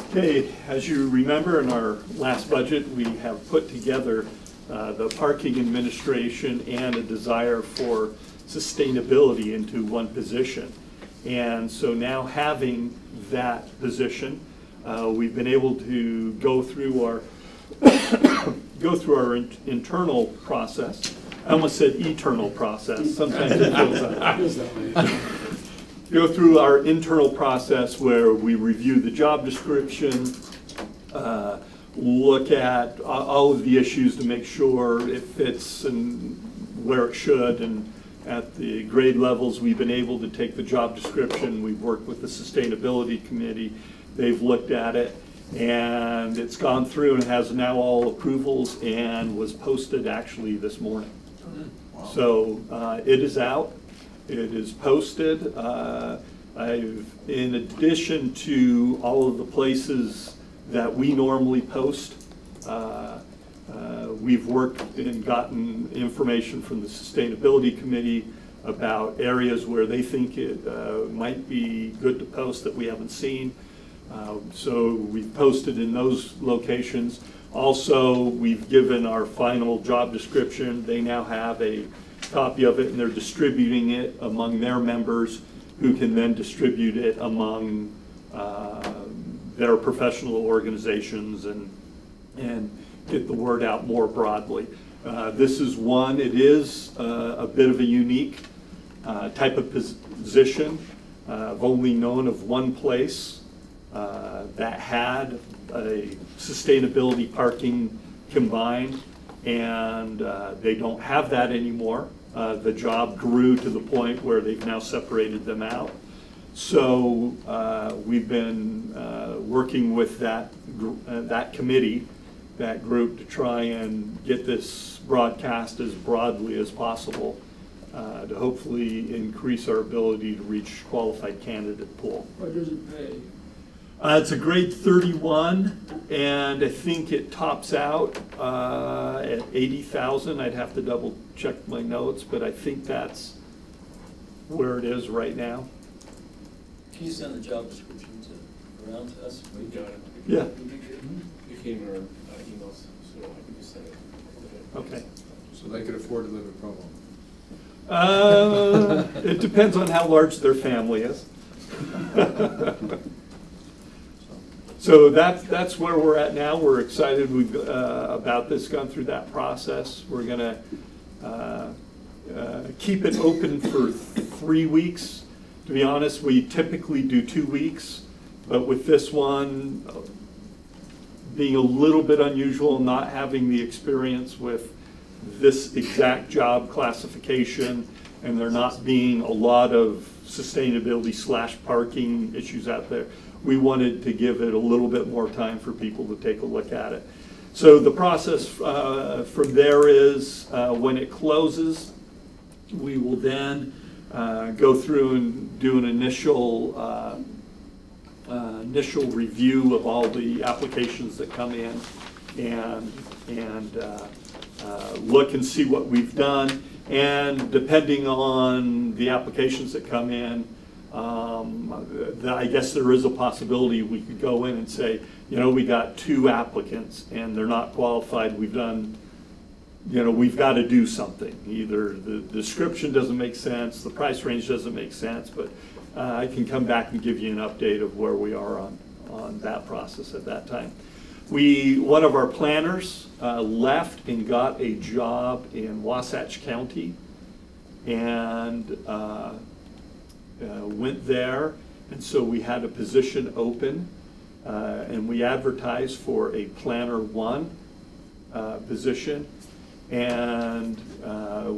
Speaker 18: Okay, as you remember, in our last budget, we have put together the parking administration and a desire for sustainability into one position. And so now having that position, we've been able to go through our internal process. I almost said eternal process. Sometimes it feels that way. Go through our internal process where we review the job description, look at all of the issues to make sure it fits and where it should, and at the grade levels we've been able to take the job description. We've worked with the sustainability committee. They've looked at it, and it's gone through and has now all approvals and was posted actually this morning. Wow. So it is out. It is posted. In addition to all of the places that we normally post, we've worked and gotten information from the Sustainability Committee about areas where they think it might be good to post that we haven't seen. So we've posted in those locations. Also, we've given our final job description. They now have a copy of it, and they're distributing it among their members, who can then distribute it among their professional organizations and get the word out more broadly. This is one, it is a bit of a unique type of position. I've only known of one place that had a sustainability parking combined, and they don't have that anymore. The job grew to the point where they've now separated them out. So we've been working with that committee, that group, to try and get this broadcast as broadly as possible to hopefully increase our ability to reach qualified candidate pool.
Speaker 9: What does it pay?
Speaker 18: It's a grade 31, and I think it tops out at 80,000. I'd have to double check my notes, but I think that's where it is right now.
Speaker 12: Can you send the job description around to us?
Speaker 4: We got it.
Speaker 18: Yeah.
Speaker 4: It came in our emails, so I can just send it.
Speaker 18: Okay.
Speaker 8: So they could afford to live in Provo?
Speaker 18: It depends on how large their family is. So that's where we're at now. We're excited about this, gone through that process. We're going to keep it open for 3 weeks. To be honest, we typically do 2 weeks, but with this one being a little bit unusual, not having the experience with this exact job classification, and there not being a lot of sustainability / parking issues out there, we wanted to give it a little bit more time for people to take a look at it. So the process from there is when it closes, we will then go through and do an initial review of all the applications that come in, and look and see what we've done. And depending on the applications that come in, I guess there is a possibility we could go in and say, you know, we got 2 applicants and they're not qualified. We've done, you know, we've got to do something. Either the description doesn't make sense, the price range doesn't make sense, but I can come back and give you an update of where we are on that process at that time. One of our planners left and got a job in Wasatch County, and went there, and so we had a position open, and we advertised for a planner 1 position, and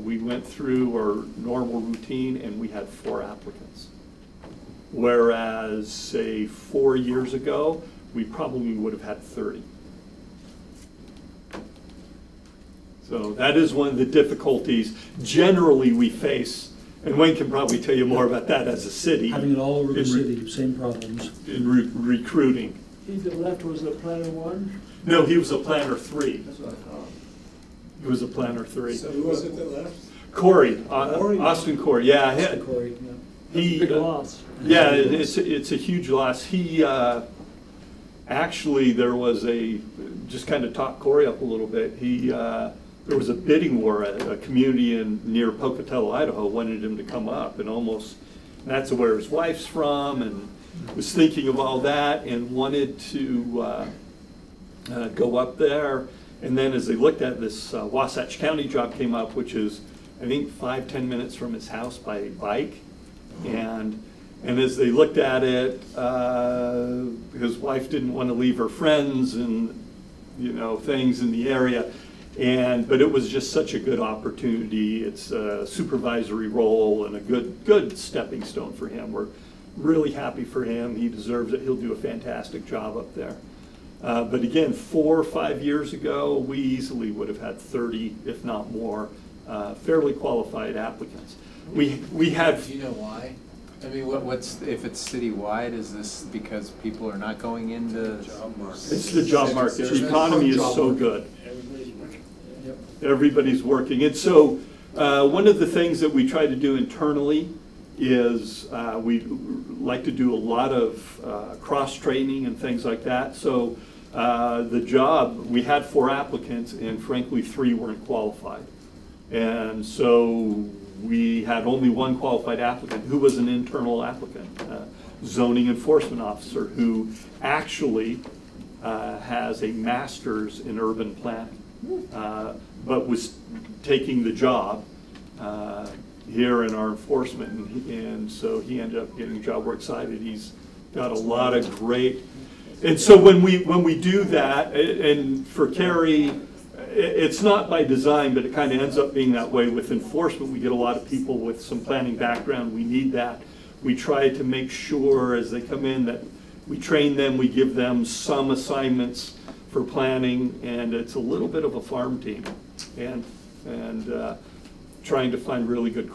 Speaker 18: we went through our normal routine, and we had 4 applicants. Whereas, say, 4 years ago, we probably would have had 30. So that is one of the difficulties generally we face, and Wayne can probably tell you more about that as a city.
Speaker 11: Having it all over the city, same problems.
Speaker 18: In recruiting.
Speaker 9: He that left was a planner 1?
Speaker 18: No, he was a planner 3.
Speaker 9: That's what I thought.
Speaker 18: He was a planner 3.
Speaker 13: So who was it that left?
Speaker 18: Corey,
Speaker 13: Corey?
Speaker 18: Austin Corey, yeah.
Speaker 11: Austin Corey, yeah.
Speaker 18: He,
Speaker 9: Big loss.
Speaker 18: yeah, it's a huge loss. He, actually, there was just kind of talked Corey up a little bit. There was a bidding war at a community near Pocatello, Idaho, wanted him to come up, and that's where his wife's from, and was thinking of all that and wanted to go up there. And then as they looked at this, Wasatch County job came up, which is, I think, 5-10 minutes from his house by bike. And as they looked at it, his wife didn't want to leave her friends and, things in the area. But it was just such a good opportunity. It's a supervisory role and a good stepping stone for him. We're really happy for him. He deserves it. He'll do a fantastic job up there. But again, 4 or 5 years ago, we easily would have had 30, if not more, fairly qualified applicants. We had.
Speaker 3: Do you know why? I mean, if it's citywide? Is this because people are not going into job market?
Speaker 18: It's the job market. The economy is so good. Everybody's working. And so one of the things that we try to do internally is we like to do a lot of cross-training and things like that. So the job, we had 4 applicants, and frankly 3 weren't qualified. And so we had only 1 qualified applicant who was an internal applicant, zoning enforcement officer, who actually has a master's in urban planning, but was taking the job here in our enforcement, and so he ended up getting a job. We're excited. He's got a lot of great, and so when we do that, and for Carrie, it's not by design, but it kind of ends up being that way with enforcement. We get a lot of people with some planning background. We need that. We try to make sure as they come in that we train them, we give them some assignments for planning, and it's a little bit of a farm team, and trying to find really good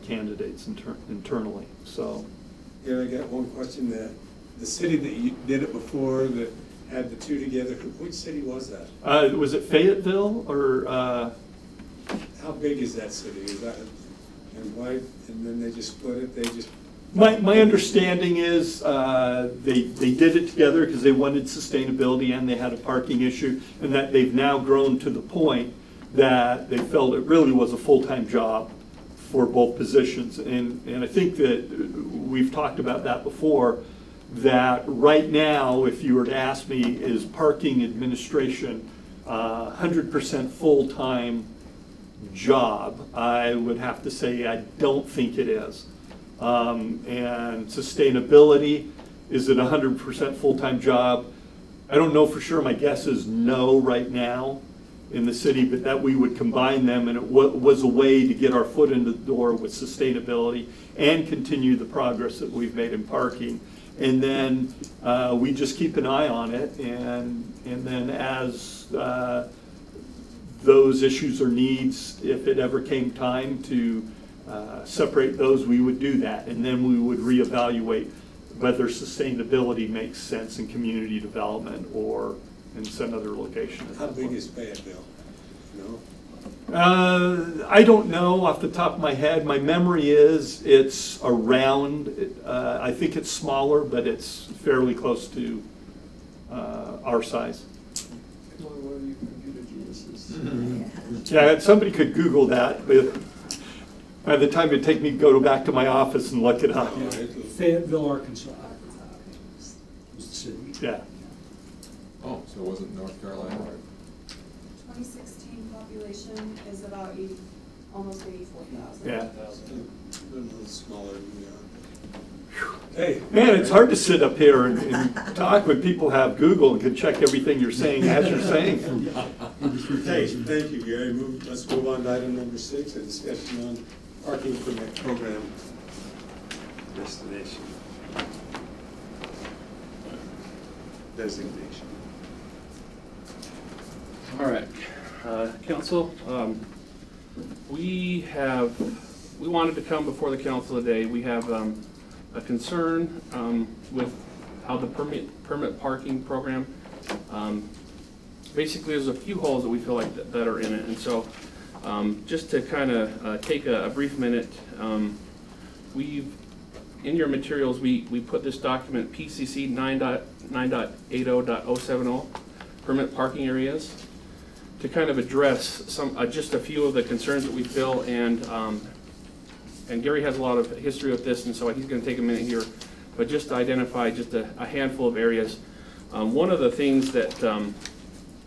Speaker 18: candidates internally. So,
Speaker 13: yeah, I got one question. That the city that you did it before that had the 2 together, which city was that?
Speaker 18: Was it Fayetteville or?
Speaker 13: How big is that city? Is that, and why? And then they just split it. They just.
Speaker 18: My understanding is they did it together because they wanted sustainability and they had a parking issue, and that they've now grown to the point that they felt it really was a full-time job for both positions. And I think that we've talked about that before, that right now, if you were to ask me, is parking administration 100% full-time job, I would have to say I don't think it is. And sustainability, is it 100% full-time job? I don't know for sure. My guess is no right now in the city, but that we would combine them, and it was a way to get our foot in the door with sustainability and continue the progress that we've made in parking. And then we just keep an eye on it, and then as those issues or needs, if it ever came time to separate those, we would do that, and then we would reevaluate whether sustainability makes sense in community development or in some other location.
Speaker 13: How big is Fayetteville? No.
Speaker 18: I don't know off the top of my head. My memory is it's around, I think it's smaller, but it's fairly close to our size. Yeah, somebody could Google that, but by the time it'd take me to go back to my office and look it up.
Speaker 11: Fayetteville, Arkansas was the city.
Speaker 18: Yeah.
Speaker 8: Oh, so it wasn't North Carolina?
Speaker 16: 2016 population is about almost 84,000.
Speaker 18: Yeah.
Speaker 13: A little smaller than we are. Hey.
Speaker 18: Man, it's hard to sit up here and talk when people have Google and can check everything you're saying as you're saying.
Speaker 13: Hey, thank you, Gary. Let's move on to item number 6, a discussion on parking permit program destination designation.
Speaker 2: All right, council, we wanted to come before the council today. We have a concern with how the permit parking program basically there's a few holes that we feel like that are in it. And so just to kind of take a brief minute, in your materials, we put this document PCC 9.80.070, permit parking areas, to kind of address some just a few of the concerns that we feel, and Gary has a lot of history with this, and so he's going to take a minute here, but just to identify just a handful of areas. One of the things that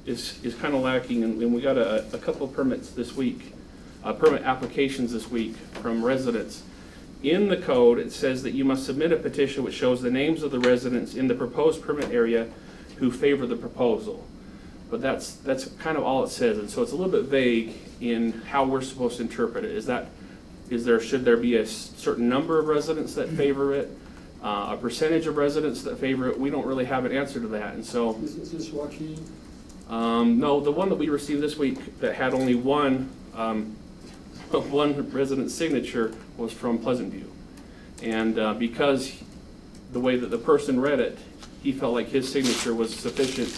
Speaker 2: is kind of lacking, and we got a couple of permits this week, permit applications this week from residents. In the code, it says that you must submit a petition which shows the names of the residents in the proposed permit area who favor the proposal. But that's kind of all it says, and so it's a little bit vague in how we're supposed to interpret it. Should there be a certain number of residents that favor it, a percentage of residents that favor it? We don't really have an answer to that, and so.
Speaker 9: Is this Joaquin?
Speaker 2: No, the one that we received this week that had only one resident's signature was from Pleasant View. And because the way that the person read it, he felt like his signature was sufficient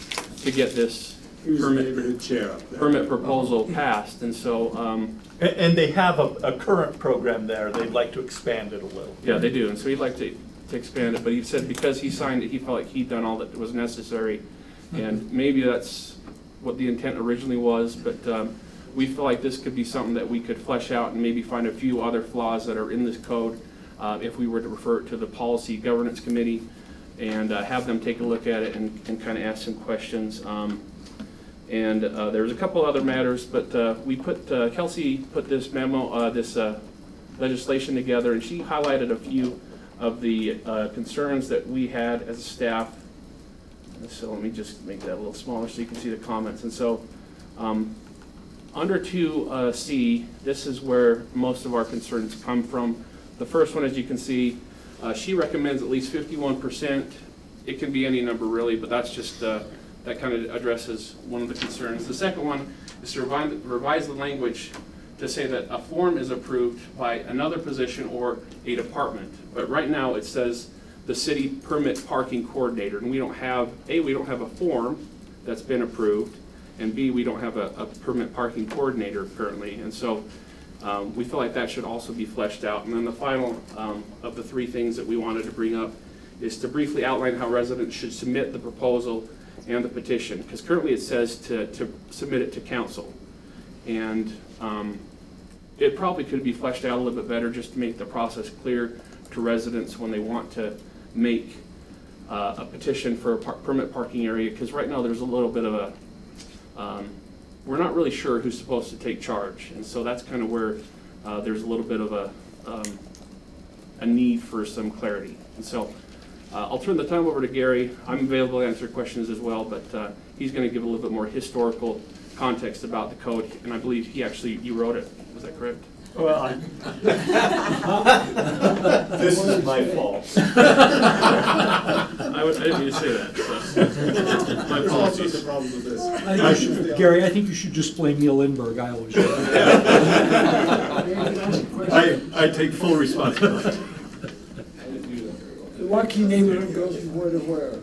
Speaker 2: to get this permit proposal passed. And so...
Speaker 18: and they have a current program there. They'd like to expand it a little.
Speaker 2: Yeah, they do. And so he'd like to expand it. But he said because he signed it, he felt like he'd done all that was necessary. And maybe that's what the intent originally was. But we feel like this could be something that we could flesh out and maybe find a few other flaws that are in this code if we were to refer it to the Policy Governance Committee and have them take a look at it and kind of ask some questions. There's a couple other matters, but Kelsey put this memo, this legislation together, and she highlighted a few of the concerns that we had as a staff. So let me just make that a little smaller so you can see the comments. And so under 2C, this is where most of our concerns come from. The first one, as you can see, she recommends at least 51%. It can be any number really, but that's just, that kind of addresses one of the concerns. The second one is to revise the language to say that a form is approved by another position or a department. But right now it says the city permit parking coordinator, and we don't have, A, we don't have a form that's been approved, and B, we don't have a permit parking coordinator currently. And so we feel like that should also be fleshed out. And then the final of the three things that we wanted to bring up is to briefly outline how residents should submit the proposal and the petition, because currently it says to submit it to council. And it probably could be fleshed out a little bit better just to make the process clear to residents when they want to make a petition for a permit parking area, because right now there's a little bit of a, we're not really sure who's supposed to take charge, and so that's kind of where there's a little bit of a need for some clarity. And so I'll turn the time over to Gary. I'm available to answer questions as well, but he's going to give a little bit more historical context about the code, and I believe you wrote it. Was that correct?
Speaker 18: Well, this is my fault.
Speaker 2: I didn't mean to say that. So. My apologies.
Speaker 11: The problem with this. Gary, I think you should just blame Neil Lindbergh. I always do.
Speaker 18: I take full responsibility.
Speaker 9: The Joaquin neighborhood goes from where to where?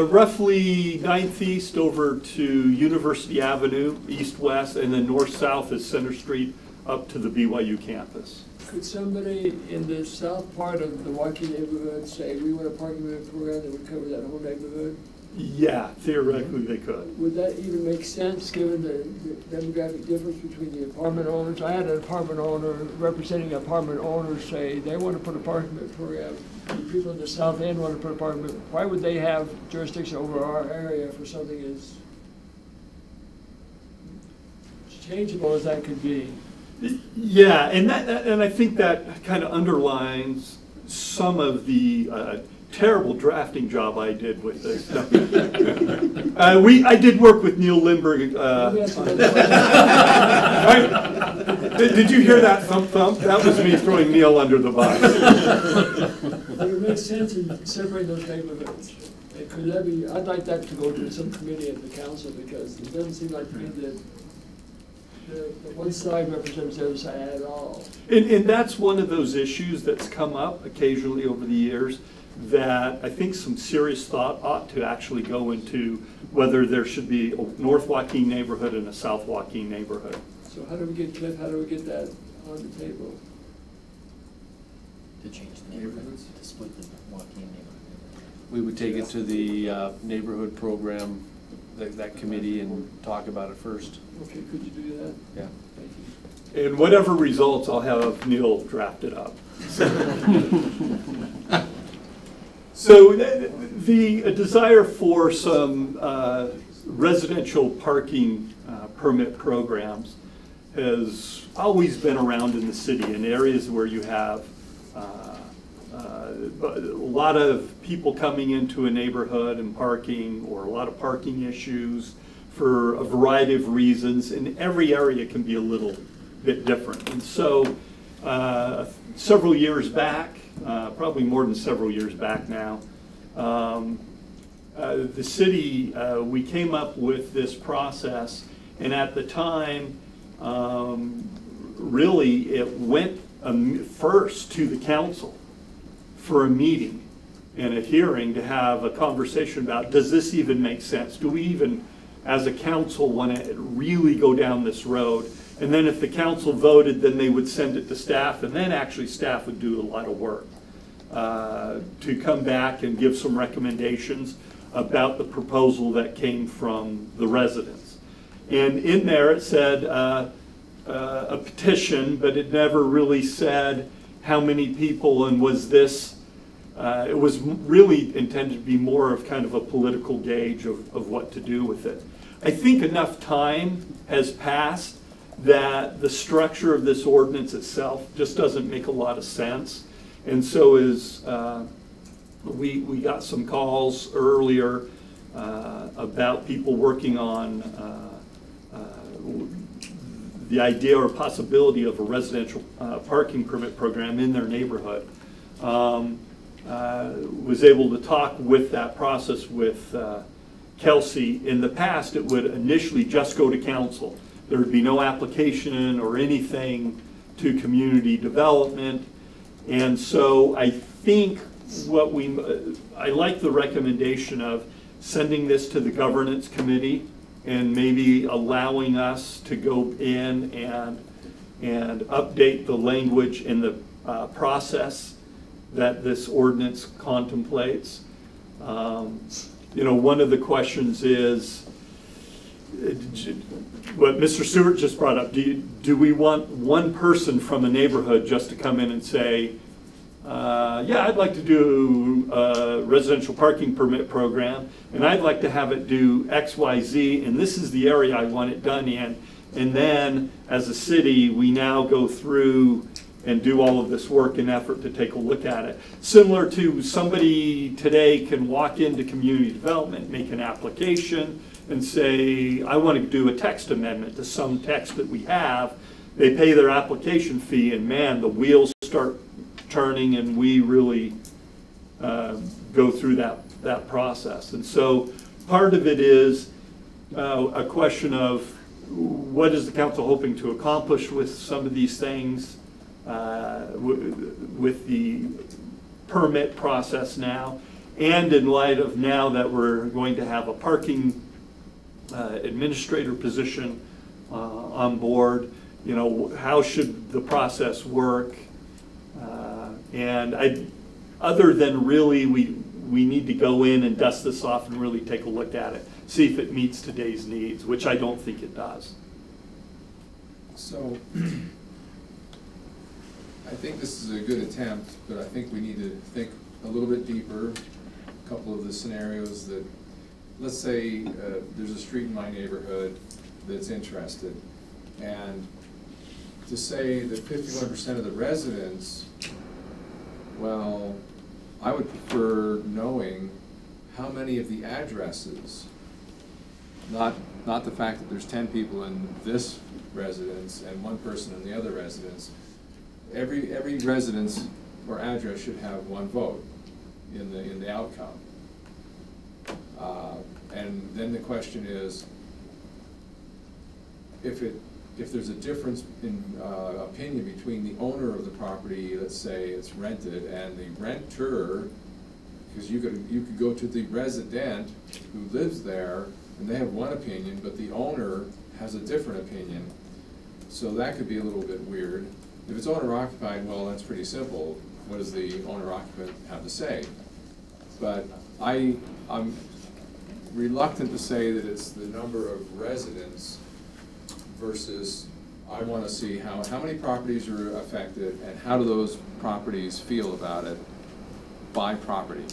Speaker 18: Roughly 9th East over to University Avenue, east-west, and then north-south is Center Street up to the BYU campus.
Speaker 9: Could somebody in the south part of the Joaquin neighborhood say, we want a parking program that would cover that whole neighborhood?
Speaker 18: Yeah, theoretically they could.
Speaker 9: Would that even make sense given the demographic difference between the apartment owners? I had an apartment owner representing apartment owners say they want to put a parking program. The people in the south end want to put a parking. Why would they have jurisdiction over our area for something as changeable as that could be?
Speaker 18: Yeah, and I think that kind of underlines some of the terrible drafting job I did with this. I did work with Neil Lindbergh. Did you hear that thump thump? That was me throwing Neil under the bus.
Speaker 9: It makes sense in separating those neighborhoods. Could that be? I'd like that to go to some committee at the council, because it doesn't seem like to me that the one side represents the other side at all.
Speaker 18: And that's one of those issues that's come up occasionally over the years, that I think some serious thought ought to actually go into whether there should be a North Joaquin neighborhood and a South Joaquin neighborhood.
Speaker 9: So how do we get, Cliff, how do we get that on the table?
Speaker 19: To change the neighborhoods, to split the Joaquin neighborhood.
Speaker 7: We would take it to the neighborhood program, that committee, and talk about it first.
Speaker 9: Okay, could you do that?
Speaker 7: Yeah.
Speaker 9: Thank you.
Speaker 18: And whatever results, I'll have Neil draft it up. So the desire for some residential parking permit programs has always been around in the city in areas where you have a lot of people coming into a neighborhood and parking, or a lot of parking issues for a variety of reasons, and every area can be a little bit different. And so several years back, probably more than several years back now, the city, we came up with this process, and at the time, really it went first to the council for a meeting and a hearing to have a conversation about, does this even make sense? Do we even, as a council, want to really go down this road? And then if the council voted, then they would send it to staff, and then actually staff would do a lot of work to come back and give some recommendations about the proposal that came from the residents. And in there it said a petition, but it never really said how many people, and was this, it was really intended to be more of kind of a political gauge of what to do with it. I think enough time has passed that the structure of this ordinance itself just doesn't make a lot of sense. And so we got some calls earlier about people working on the idea or possibility of a residential parking permit program in their neighborhood. Was able to talk with that process with Kelsey. In the past, it would initially just go to council. There would be no application or anything to community development. And so I think what I like the recommendation of sending this to the governance committee and maybe allowing us to go in and update the language in the process that this ordinance contemplates. You know, one of the questions is, what Mr. Stewart just brought up, do we want one person from a neighborhood just to come in and say, yeah, I'd like to do a residential parking permit program, and I'd like to have it do X, Y, Z, and this is the area I want it done in. And then, as a city, we now go through and do all of this work and effort to take a look at it. Similar to somebody today can walk into community development, make an application, and say, I want to do a text amendment to some text that we have. They pay their application fee, and man, the wheels start turning, and we really go through that process. And so part of it is a question of what is the council hoping to accomplish with some of these things with the permit process now, and in light of now that we're going to have a parking administrator position on board, you know, how should the process work? And other than really, we need to go in and dust this off and really take a look at it, see if it meets today's needs, which I don't think it does.
Speaker 8: So, I think this is a good attempt, but I think we need to think a little bit deeper. A couple of the scenarios that, let's say there's a street in my neighborhood that's interested, and to say that 51% of the residents, well, I would prefer knowing how many of the addresses, not the fact that there's 10 people in this residence and one person in the other residence. Every residence or address should have one vote in the outcome. And then the question is, if there's a difference in opinion between the owner of the property, let's say it's rented, and the renter, Because you could go to the resident who lives there, and they have one opinion, but the owner has a different opinion. So that could be a little bit weird. If it's owner occupied, well, that's pretty simple. What does the owner occupant have to say? But I'm reluctant to say that it's the number of residents versus, I want to see how many properties are affected and how do those properties feel about it by property.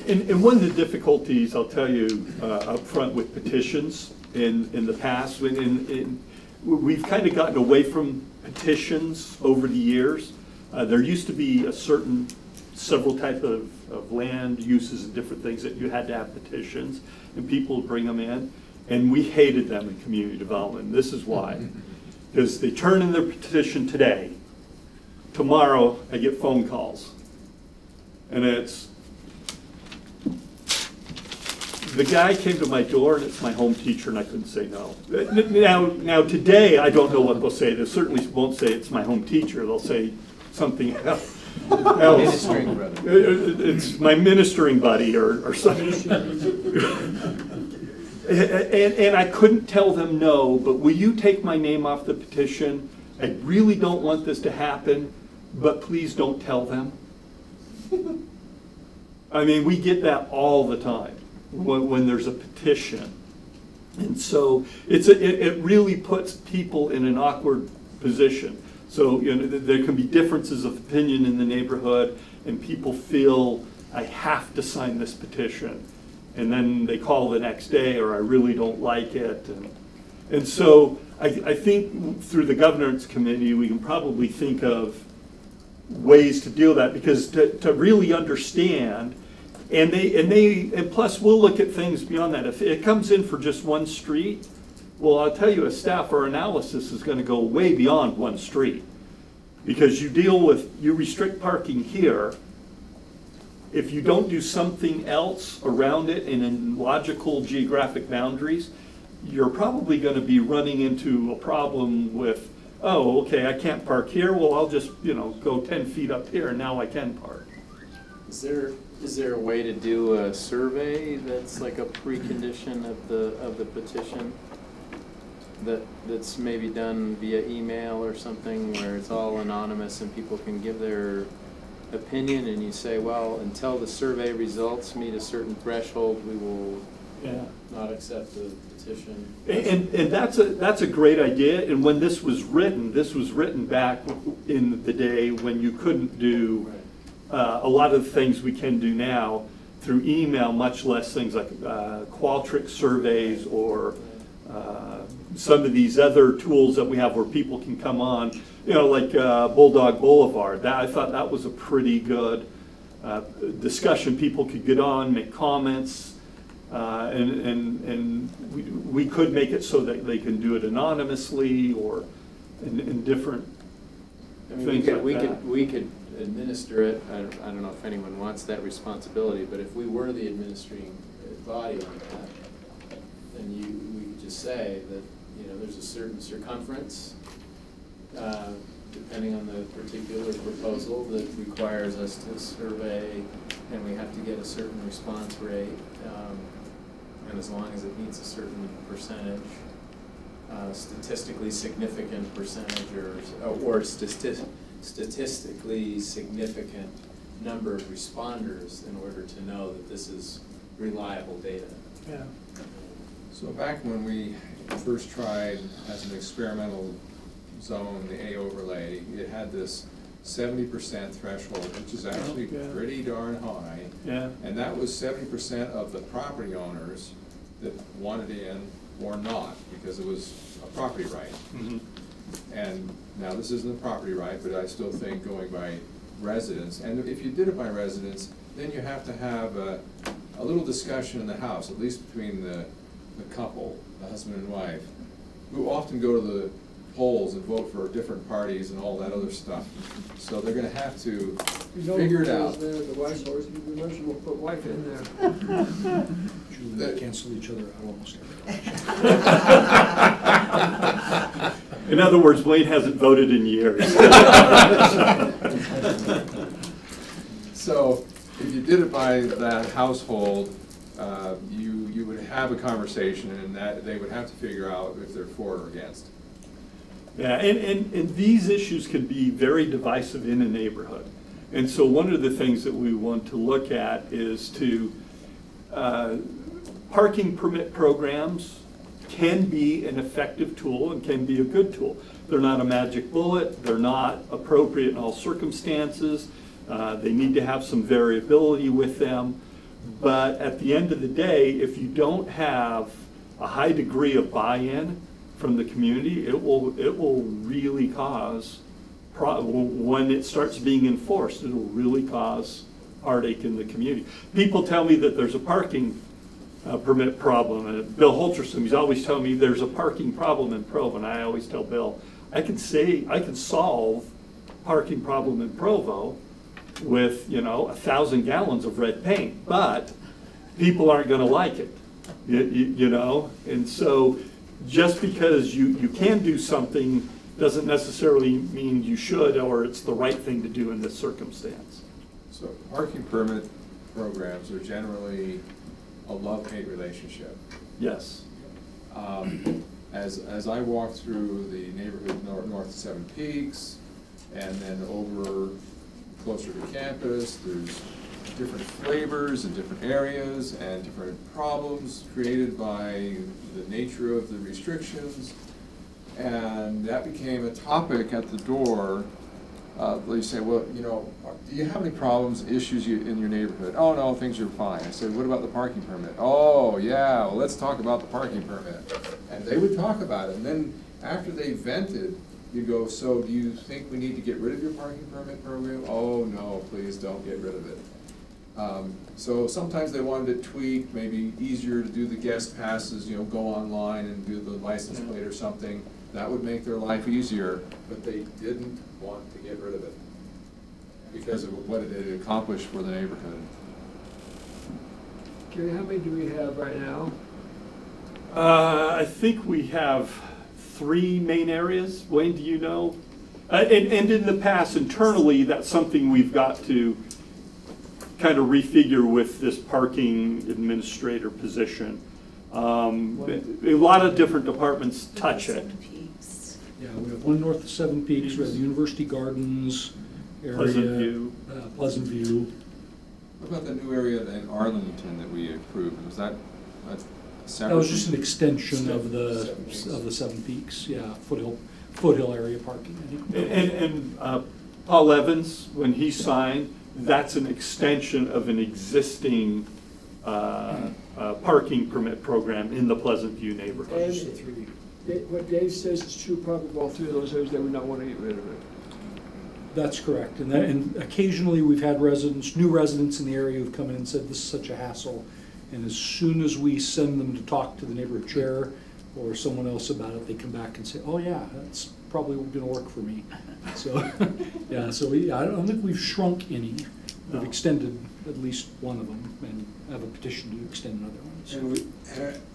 Speaker 18: And one of the difficulties, I'll tell you up front with petitions in the past, we've kind of gotten away from petitions over the years. There used to be several type of land uses and different things that you had to have petitions, and people would bring them in, and we hated them in community development. This is why. Because they turn in their petition today, tomorrow I get phone calls, and it's, the guy came to my door and it's my home teacher and I couldn't say no. Now today I don't know what they'll say. They certainly won't say it's my home teacher. They'll say something else.
Speaker 8: Ministering brother.
Speaker 18: It's my ministering buddy or something. And I couldn't tell them no, but will you take my name off the petition? I really don't want this to happen, but please don't tell them. I mean, we get that all the time when there's a petition. And so it really puts people in an awkward position. So there can be differences of opinion in the neighborhood, and people feel, I have to sign this petition. And then they call the next day, or I really don't like it. And so I think through the governance committee, we can probably think of ways to deal with that, because to really understand, and plus we'll look at things beyond that. If it comes in for just one street, well, I'll tell you, as staff, our analysis is going to go way beyond one street, because you restrict parking here. If you don't do something else around it and in logical geographic boundaries, you're probably going to be running into a problem with, oh, okay, I can't park here. Well, I'll just go 10 feet up here, and now I can park.
Speaker 15: Is there a way to do a survey that's like a precondition of the petition? That's maybe done via email or something, where it's all anonymous and people can give their opinion, and you say, well, until the survey results meet a certain threshold, we will not accept the petition.
Speaker 18: And that's a great idea. And when this was written back in the day when you couldn't do a lot of the things we can do now through email, much less things like Qualtrics surveys or some of these other tools that we have where people can come on, like Bulldog Boulevard. I thought that was a pretty good discussion. People could get on, make comments, and we could make it so that they can do it anonymously or in different things
Speaker 15: we could administer it. I don't know if anyone wants that responsibility, but if we were the administering body on that, then we could just say that there's a certain circumference, depending on the particular proposal, that requires us to survey, and we have to get a certain response rate, and as long as it meets a certain percentage, statistically significant percentage, or statistically significant number of responders, in order to know that this is reliable data.
Speaker 11: Yeah.
Speaker 8: So back when we first tried as an experimental zone, the A overlay, it had this 70% threshold, which is actually pretty darn high.
Speaker 18: Yeah.
Speaker 8: And that was 70% of the property owners that wanted in or not, because it was a property right.
Speaker 18: Mm-hmm.
Speaker 8: And now this isn't a property right, but I still think going by residence, and if you did it by residence, then you have to have a little discussion in the house, at least between the couple, the husband and wife, who often go to the polls and vote for different parties and all that other stuff. So they're going to have to figure it out.
Speaker 9: The wife's always going to be mentioned, we'll put wife in there.
Speaker 11: They cancel each other out almost every election.
Speaker 18: In other words, Wayne hasn't voted in years.
Speaker 8: So if if you did it by that household, you would have a conversation, and that they would have to figure out if they're for or against.
Speaker 18: Yeah, and these issues can be very divisive in a neighborhood. And so one of the things that we want to look at is to, parking permit programs can be an effective tool and can be a good tool. They're not a magic bullet, they're not appropriate in all circumstances, they need to have some variability with them. But at the end of the day, if you don't have a high degree of buy-in from the community, it will really cause, when it starts being enforced, it will really cause heartache in the community. People tell me that there's a parking permit problem, and Bill Holterson, he's always telling me there's a parking problem in Provo, and I always tell Bill, I can solve parking problem in Provo with, 1,000 gallons of red paint, but people aren't going to like it, and so just because you can do something doesn't necessarily mean you should, or it's the right thing to do in this circumstance.
Speaker 8: So parking permit programs are generally a love-hate relationship.
Speaker 18: Yes.
Speaker 8: As I walk through the neighborhood north of Seven Peaks, and then over closer to campus, there's different flavors in different areas and different problems created by the nature of the restrictions. And that became a topic at the door. They say, well, do you have any problems, issues in your neighborhood? Oh, no, things are fine. I said, what about the parking permit? Oh, yeah, well, let's talk about the parking permit. And they would talk about it. And then after they vented, you go, so do you think we need to get rid of your parking permit program? Oh, no, please don't get rid of it. So sometimes they wanted it tweaked, maybe easier to do the guest passes, go online and do the license plate or something. That would make their life easier, but they didn't want to get rid of it because of what it had accomplished for the neighborhood.
Speaker 9: Gary, how many do we have right now?
Speaker 18: I think we have 3 main areas. Wayne, do you know? And in the past, internally, that's something we've got to kind of refigure with this parking administrator position. A lot of different departments touch it.
Speaker 11: Yeah, we have one north of Seven Peaks, we have the University Gardens area.
Speaker 18: Pleasant View.
Speaker 11: Pleasant View.
Speaker 8: What about the new area in Arlington that we approved? Was that separate?
Speaker 11: That was just an extension of the Seven Peaks, yeah, foothill area parking.
Speaker 18: And Paul Evans, when he signed, that's an extension of an existing parking permit program in the Pleasant View neighborhood.
Speaker 9: What Dave says is true probably of all 3 of those areas. They would not want to get rid of it.
Speaker 11: That's correct, and occasionally we've had new residents in the area who've come in and said this is such a hassle, and as soon as we send them to talk to the neighborhood chair or someone else about it, they come back and say, oh yeah, that's probably going to work for me. So yeah, I don't think we've shrunk any. We've extended at least one of them and have a petition to extend another one.
Speaker 13: And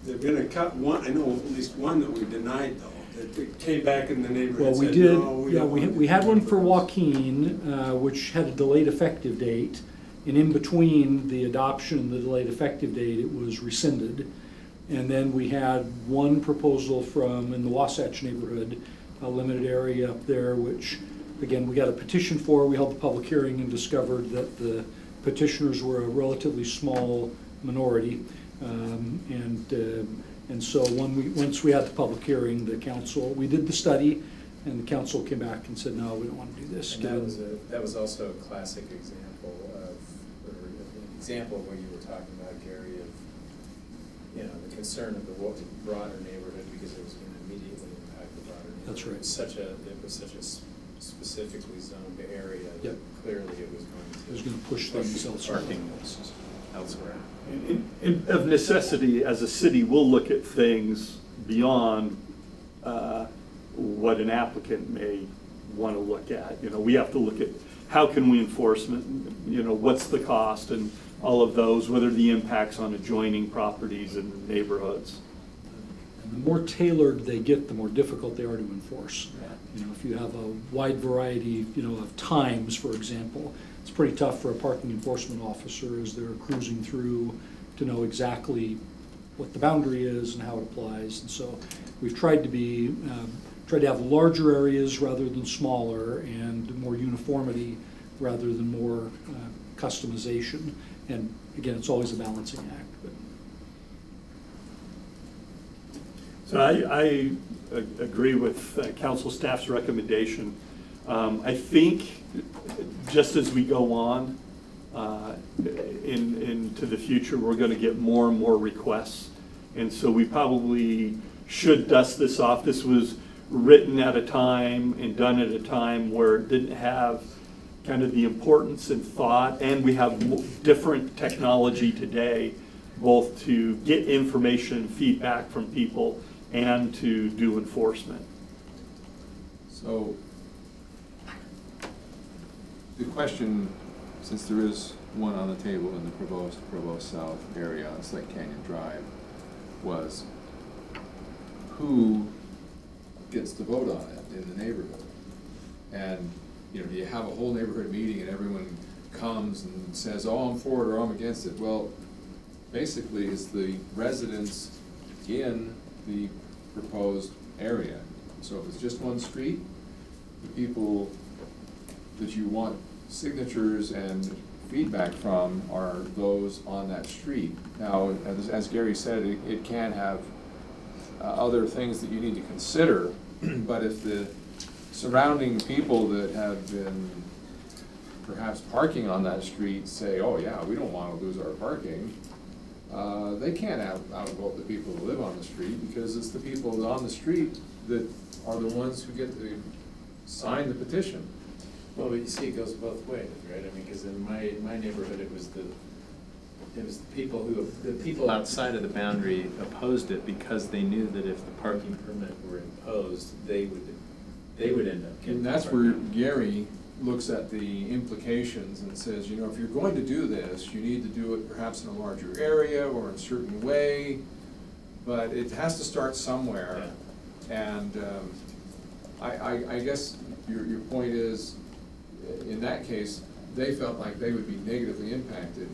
Speaker 13: there've been I know at least one that we denied though, that came back in the neighborhood.
Speaker 11: Well, we did, yeah, we had one for Joaquin, which had a delayed effective date, and in between the adoption and the delayed effective date, it was rescinded. And then we had one proposal in the Wasatch neighborhood, a limited area up there, which, again, we got a petition for. We held the public hearing and discovered that the petitioners were a relatively small minority. And so once we had the public hearing, we did the study, and the council came back and said, no, we don't want to do this.
Speaker 3: And that was also a classic example of what you were talking about, Gary, of the concern of the broader neighborhood because it was going to immediately impact the broader neighborhood.
Speaker 11: That's right.
Speaker 3: It was such a specifically zoned area that clearly it was going to
Speaker 11: push things elsewhere.
Speaker 18: Of necessity, as a city, we'll look at things beyond what an applicant may want to look at. We have to look at how can we enforce, what's the cost and all of those, what are the impacts on adjoining properties and neighborhoods.
Speaker 11: And the more tailored they get, the more difficult they are to enforce. If you have a wide variety, of times, for example, it's pretty tough for a parking enforcement officer as they're cruising through to know exactly what the boundary is and how it applies. And so we've tried to have larger areas rather than smaller, and more uniformity rather than more customization. And again, it's always a balancing act. But.
Speaker 18: So I agree with council staff's recommendation. I think just as we go on into the future, we're going to get more and more requests. And so we probably should dust this off. This was written at a time and done at a time where it didn't have kind of the importance and thought, and we have different technology today, both to get information and feedback from people and to do enforcement.
Speaker 8: So the question, since there is one on the table in the Provo South area on Slate Canyon Drive, was who gets to vote on it in the neighborhood? And you know, do you have a whole neighborhood meeting and everyone comes and says, oh, I'm for it or I'm against it? Well, basically it's the residents in the proposed area. So if it's just one street, the people that you want signatures and feedback from are those on that street. Now, as Gary said, it can have other things that you need to consider, but if the surrounding people that have been perhaps parking on that street say, oh yeah, we don't want to lose our parking, they can't outvote the people who live on the street, because it's the people on the street that are the ones who get to sign the petition.
Speaker 3: Well, but you see, it goes both ways, right? I mean, because in my neighborhood, it was the people outside of the boundary opposed it because they knew that if the parking permit were imposed, they would end up getting.
Speaker 8: And that's where Gary looks at the implications and says, you know, if you're going to do this, you need to do it perhaps in a larger area or in a certain way, but it has to start somewhere. Yeah. And I guess your point is, in that case, they felt like they would be negatively impacted,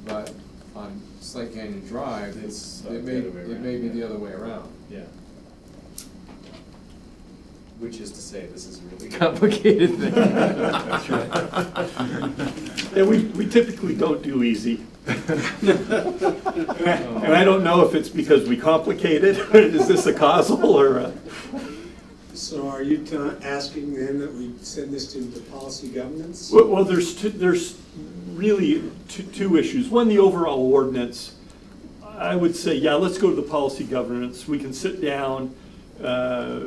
Speaker 8: but on Slate Canyon Drive, it may be the other way around.
Speaker 3: Yeah. Which is to say, this is a really complicated thing.
Speaker 18: That's right. And we typically don't do easy. And I don't know if it's because we complicate it, or is this a causal or a...
Speaker 13: So are you asking then that we send this to the policy governance?
Speaker 18: Well, there's really two issues. One, the overall ordinance. I would say, yeah, let's go to the policy governance. We can sit down,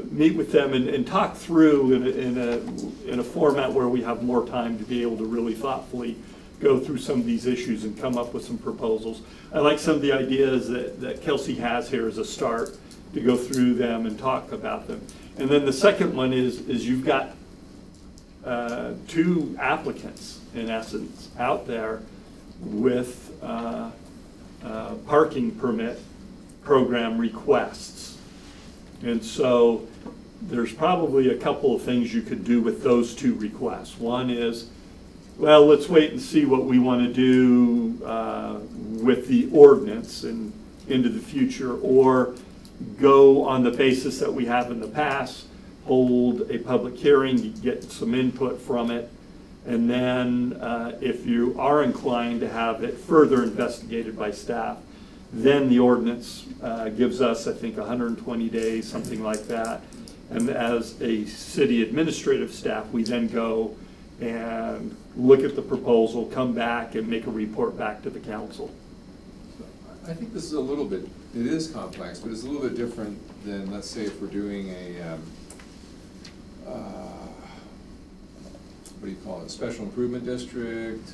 Speaker 18: meet with them, and talk through in a format where we have more time to be able to really thoughtfully go through some of these issues and come up with some proposals. I like some of the ideas that Kelsey has here as a start to go through them and talk about them. And then the second one is you've got two applicants, in essence, out there with parking permit program requests. And so there's probably a couple of things you could do with those two requests. One is, well, let's wait and see what we want to do with the ordinance and into the future, or go on the basis that we have in the past, hold a public hearing, get some input from it, and then if you are inclined to have it further investigated by staff, then the ordinance gives us, I think, 120 days, something like that. And as a city administrative staff, we then go and look at the proposal, come back and make a report back to the council.
Speaker 8: I think this is a little bit, it is complex, but it's a little bit different than, let's say, if we're doing a, what do you call it, special improvement district,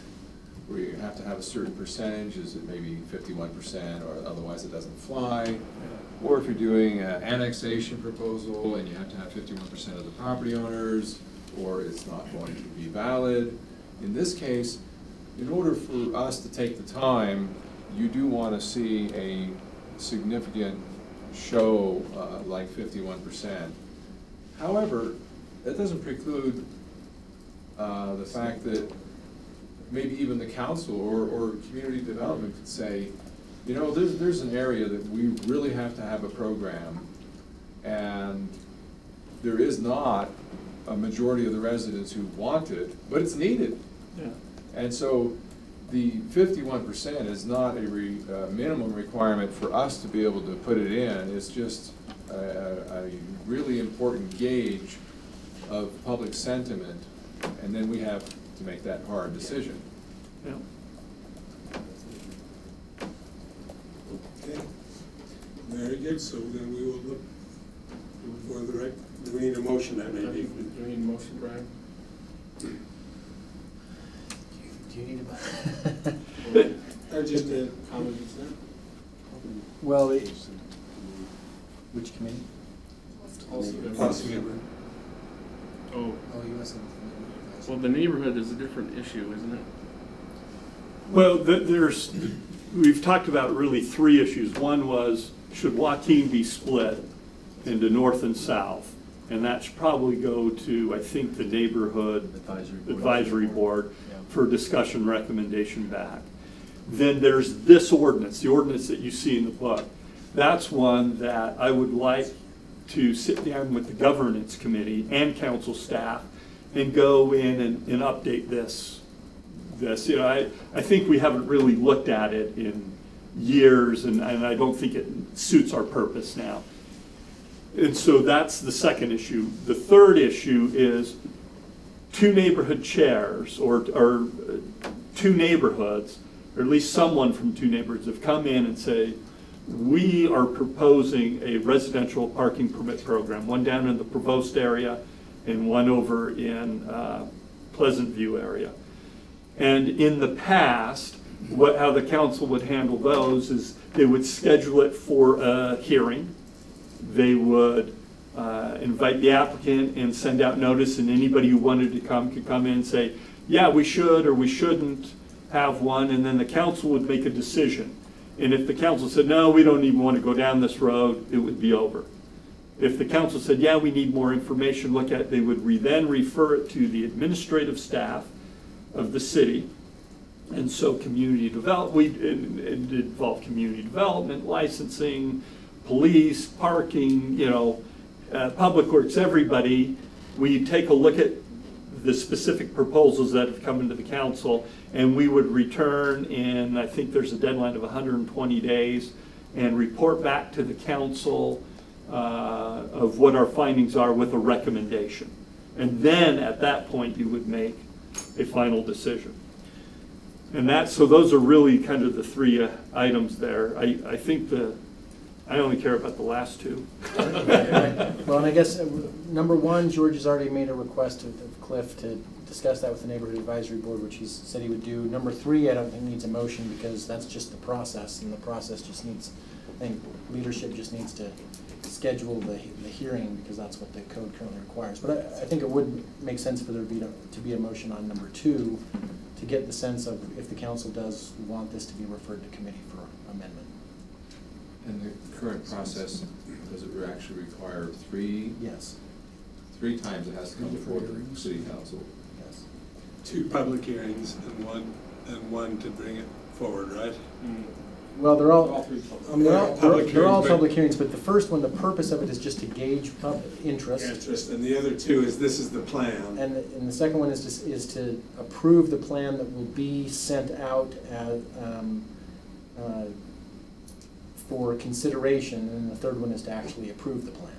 Speaker 8: where you have to have a certain percentage, is it maybe 51%, or otherwise it doesn't fly? Or if you're doing an annexation proposal and you have to have 51% of the property owners, or it's not going to be valid. In this case, in order for us to take the time, you do want to see a significant show like 51%. However, that doesn't preclude the fact that maybe even the council or community development could say, you know, there's an area that we really have to have a program, and there is not a majority of the residents who want it, but it's needed.
Speaker 2: Yeah.
Speaker 8: And so the 51% is not a minimum requirement for us to be able to put it in. It's just a really important gauge of public sentiment, and then we have to make that hard decision.
Speaker 2: Yeah.
Speaker 13: Okay, very good, so then we will look for the do we need a motion then maybe?
Speaker 4: Do we need a motion, Brian?
Speaker 19: Do you need a?
Speaker 13: Or just a
Speaker 4: comment just now?
Speaker 19: Well, which committee?
Speaker 13: policy member.
Speaker 2: Oh.
Speaker 19: Oh, you must have.
Speaker 2: Well, the neighborhood is a different issue, isn't it?
Speaker 20: Well, we've talked about really three issues. One was, should Joaquin be split into north and south? And that should probably go to, I think, the neighborhood advisory board for discussion recommendation back. Then there's this ordinance, the ordinance that you see in the book. That's one that I would like to sit down with the governance committee and council staff and go in and update this. You know, I think we haven't really looked at it in years, and I don't think it suits our purpose now. And so that's the second issue. The third issue is two neighborhood chairs or two neighborhoods, or at least someone from two neighborhoods have come in and say, we are proposing a residential parking permit program, one down in the Provost area and one over in Pleasant View area. And in the past, how the council would handle those is they would schedule it for a hearing. They would invite the applicant and send out notice, and anybody who wanted to come could come in and say, yeah, we should or we shouldn't have one, and then the council would make a decision. And if the council said, no, we don't even want to go down this road, it would be over. If the council said, yeah, we need more information, look at it, they would then refer it to the administrative staff of the city. And so community development, it involved community development, licensing, police, parking, you know, public works, everybody. We take a look at the specific proposals that have come into the council, and we would return in, I think there's a deadline of 120 days, and report back to the council of what our findings are with a recommendation. And then at that point you would make a final decision. And so those are really kind of the three items there. I think I only care about the last two.
Speaker 19: Well, and I guess number one, George has already made a request of Cliff to discuss that with the Neighborhood Advisory Board, which he said he would do. Number three, I don't think needs a motion because that's just the process, and the process just needs, I think leadership just needs to schedule the hearing because that's what the code currently requires. But I think it would make sense for there to be a motion on number two to get the sense of if the council does want this to be referred to committee for amendment.
Speaker 8: And the current process, does it actually require three?
Speaker 19: Yes.
Speaker 8: 3 times it has to come before the city council?
Speaker 19: Yes.
Speaker 13: 2 public hearings and one to bring it forward, right?
Speaker 19: Well, they're all
Speaker 13: public
Speaker 19: hearings, but the first one, the purpose of it is just to gauge interest.
Speaker 13: And the other 2 is this is the plan.
Speaker 19: And the second one is to approve the plan that will be sent out as, for consideration, and the third one is to actually approve the plan.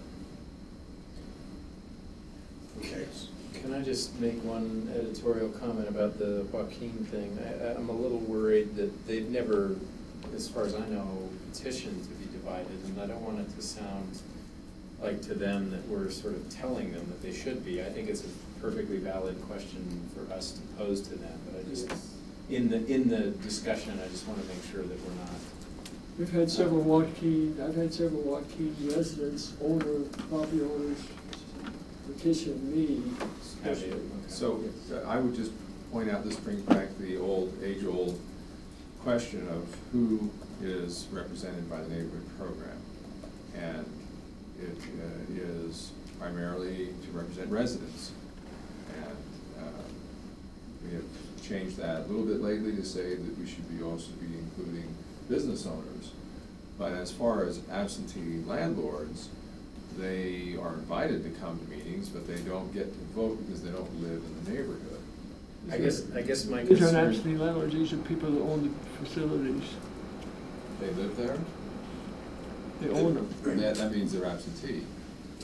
Speaker 13: Okay.
Speaker 3: Can I just make one editorial comment about the Joaquin thing? I'm a little worried that they've never, as far as I know, petitioned to be divided, and I don't want it to sound like to them that we're sort of telling them that they should be. I think it's a perfectly valid question for us to pose to them, but I just, in the discussion, I just want to make sure that we're not.
Speaker 9: I've had several Joaquin residents, property owners, petition me.
Speaker 8: So I would just point out, this brings back the age-old question of who is represented by the neighborhood program. And it is primarily to represent residents. And we have changed that a little bit lately to say that we should be also be including business owners. But as far as absentee landlords, they are invited to come to meetings, but they don't get to vote because they don't live in the neighborhood.
Speaker 3: I guess my
Speaker 9: These aren't
Speaker 3: concern.
Speaker 9: absentee landlords, these are people that own the facilities.
Speaker 8: They live there?
Speaker 9: They own them.
Speaker 8: That means they're absentee.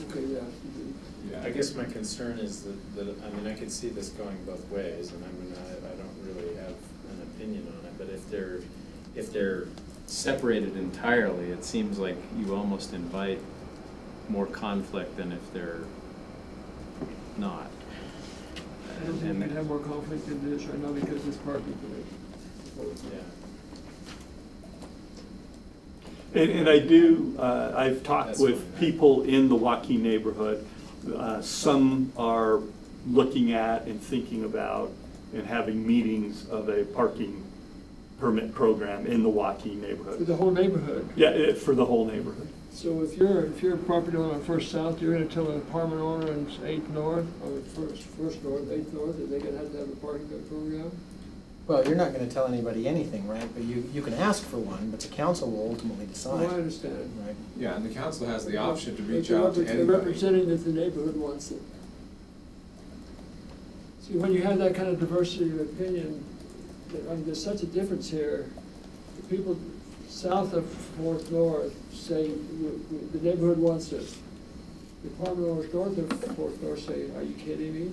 Speaker 9: Okay, yeah.
Speaker 8: Yeah.
Speaker 3: I guess my concern is that, I mean, I could see this going both ways, and I mean, I don't really have an opinion on it, but if they're separated entirely, it seems like you almost invite more conflict than if they're not.
Speaker 9: I don't think we can have more conflict than this right now because it's parking.
Speaker 3: Yeah.
Speaker 20: And I do, I've talked with people in the Joaquin neighborhood. Some are looking at and thinking about and having meetings of a parking permit program in the Joaquin neighborhood.
Speaker 9: For the whole neighborhood?
Speaker 20: Yeah, for the whole neighborhood.
Speaker 9: So if you're a property owner on First South, you're gonna tell an apartment owner on 8th North, or First North, 8th North, that they're gonna have to have a parking program?
Speaker 19: Well, you're not gonna tell anybody anything, right? But you can ask for one, but the council will ultimately decide.
Speaker 9: Oh, I understand.
Speaker 19: Right.
Speaker 8: Yeah, and the council has the option to
Speaker 9: But
Speaker 8: reach
Speaker 9: they're
Speaker 8: out to
Speaker 9: they're
Speaker 8: anybody.
Speaker 9: representing that the neighborhood wants it. See, when you have that kind of diversity of opinion, I mean, there's such a difference here. The people south of 4th North say the neighborhood wants it. The apartment owners north of 4th North say, are you kidding me?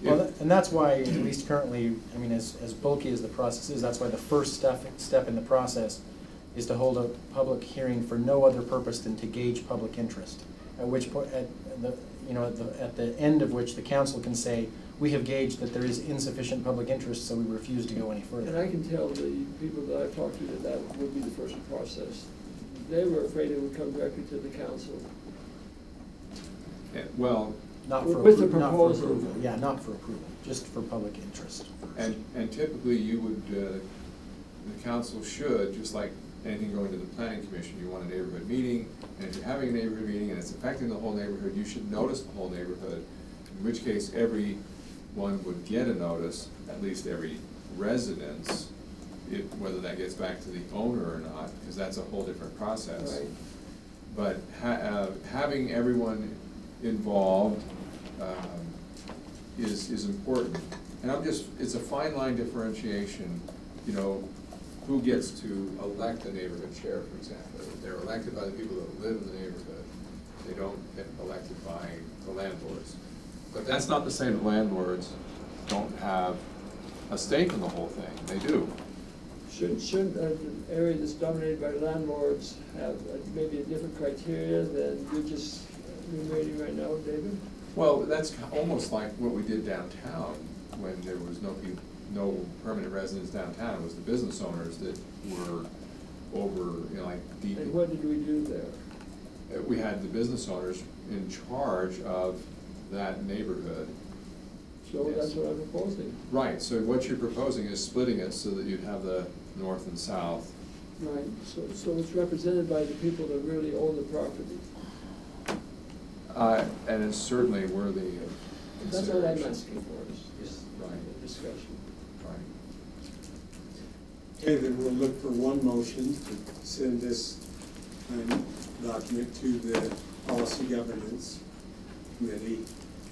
Speaker 19: Well, and that's why, at least currently, I mean, as bulky as the process is, that's why the first step in the process is to hold a public hearing for no other purpose than to gauge public interest. At which point, at the end of which the council can say, we have gauged that there is insufficient public interest, so we refuse to go any further.
Speaker 9: And I can tell the people that I've talked to that would be the first process. They were afraid it would come directly to the council.
Speaker 8: Yeah, well,
Speaker 19: Not for
Speaker 9: with the
Speaker 19: not for
Speaker 9: proposal.
Speaker 19: approval. Yeah, not for approval, just for public interest.
Speaker 8: and typically you would, the council should, just like anything going to the planning commission, you want a neighborhood meeting, and if you're having a neighborhood meeting and it's affecting the whole neighborhood, you should notice the whole neighborhood, in which case everyone would get a notice, at least every residence, whether that gets back to the owner or not, because that's a whole different process.
Speaker 9: Right.
Speaker 8: But having everyone involved is important. And it's a fine line differentiation, you know, who gets to elect a neighborhood chair, for example. They're elected by the people that live in the neighborhood. They don't get elected by the landlords. But that's not to say that landlords don't have a stake in the whole thing. They do.
Speaker 9: Shouldn't an area that's dominated by landlords have maybe a different criteria than you're just enumerating right now, David?
Speaker 8: Well, that's almost like what we did downtown when there was no permanent residents downtown. It was the business owners that were over, you know, like deep.
Speaker 9: And what did we do there?
Speaker 8: We had the business owners in charge of that neighborhood.
Speaker 9: So
Speaker 8: Yes.
Speaker 9: that's what I'm proposing.
Speaker 8: Right, so what you're proposing is splitting it so that you'd have the north and south.
Speaker 9: Right, so it's represented by the people that really own the property.
Speaker 8: And it's certainly worthy of
Speaker 9: That's what I'm
Speaker 8: consideration.
Speaker 9: asking for, is
Speaker 8: Right.
Speaker 9: a discussion.
Speaker 8: Right.
Speaker 13: Okay, then we'll look for one motion to send this document to the Policy Governance Committee,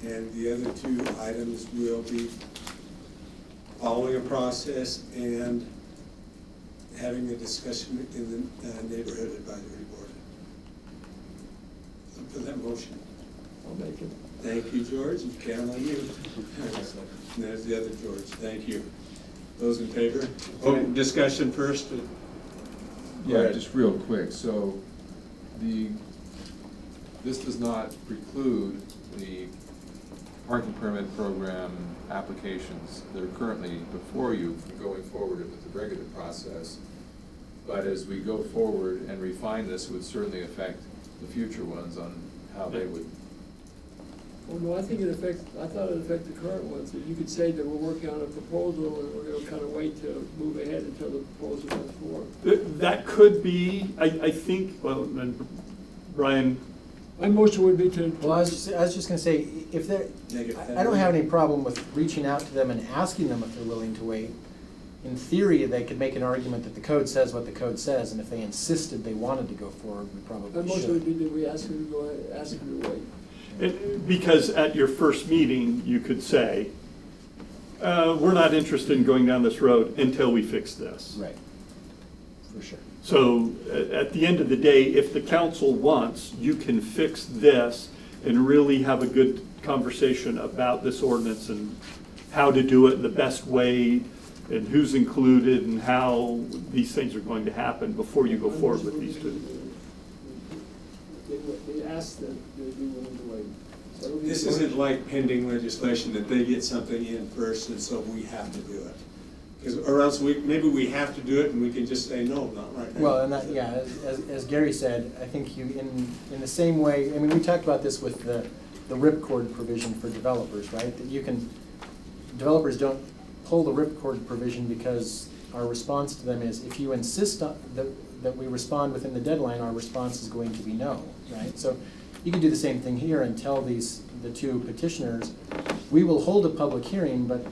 Speaker 13: and the other two items will be following a process and having a discussion in the Neighborhood Advisory Board. Look for that motion.
Speaker 9: I'll make it.
Speaker 13: Thank you, George, and count on you. And there's the other George, thank you. Those in favor? Oh, discussion first?
Speaker 8: Yeah, just real quick, so this does not preclude the parking permit program applications that are currently before you from going forward with the regular process. But as we go forward and refine this, it would certainly affect the future ones on how they would.
Speaker 9: Well, no, I thought it affected the current ones, that you could say that we're working on a proposal and we're gonna kind of wait to move ahead until the proposal comes forward.
Speaker 20: That could be, I think, well, and Brian
Speaker 9: My motion would be to.
Speaker 19: Well, I was just gonna say, if they're, I don't have any problem with reaching out to them and asking them if they're willing to wait. In theory, they could make an argument that the code says what the code says, and if they insisted they wanted to go forward, we probably
Speaker 9: My motion would
Speaker 19: should.
Speaker 9: be that we ask them to go ahead, ask them to wait.
Speaker 20: Because at your first meeting, you could say, we're not interested in going down this road until we fix this.
Speaker 19: Right, for sure.
Speaker 20: So at the end of the day, if the council wants, you can fix this and really have a good conversation about this ordinance and how to do it in the best way and who's included and how these things are going to happen before you go forward with these two.
Speaker 9: They ask that they be willing to wait. So
Speaker 13: This isn't like pending legislation that they get something in first and so we have to do it. Or else maybe we have to do it and we can just say, no, not right now.
Speaker 19: Well, and that, yeah, as Gary said, I think you, in the same way, I mean, we talked about this with the ripcord provision for developers, right? That you can, developers don't pull the ripcord provision because our response to them is, if you insist on, that we respond within the deadline, our response is going to be no, right? So you can do the same thing here and tell the two petitioners, we will hold a public hearing, but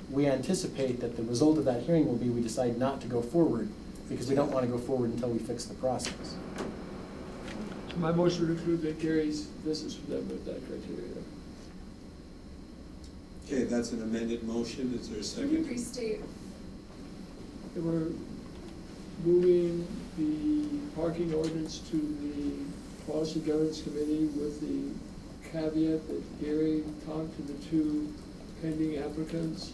Speaker 19: we anticipate that the result of that hearing will be we decide not to go forward because we don't want to go forward until we fix the process.
Speaker 9: So my motion would include that Gary's business for them with that criteria.
Speaker 13: Okay, that's an amended motion. Is there a
Speaker 16: Can you
Speaker 13: second?
Speaker 16: restate?
Speaker 9: And we're moving the parking ordinance to the Policy Governance Committee with the caveat that Gary talked to the two pending applicants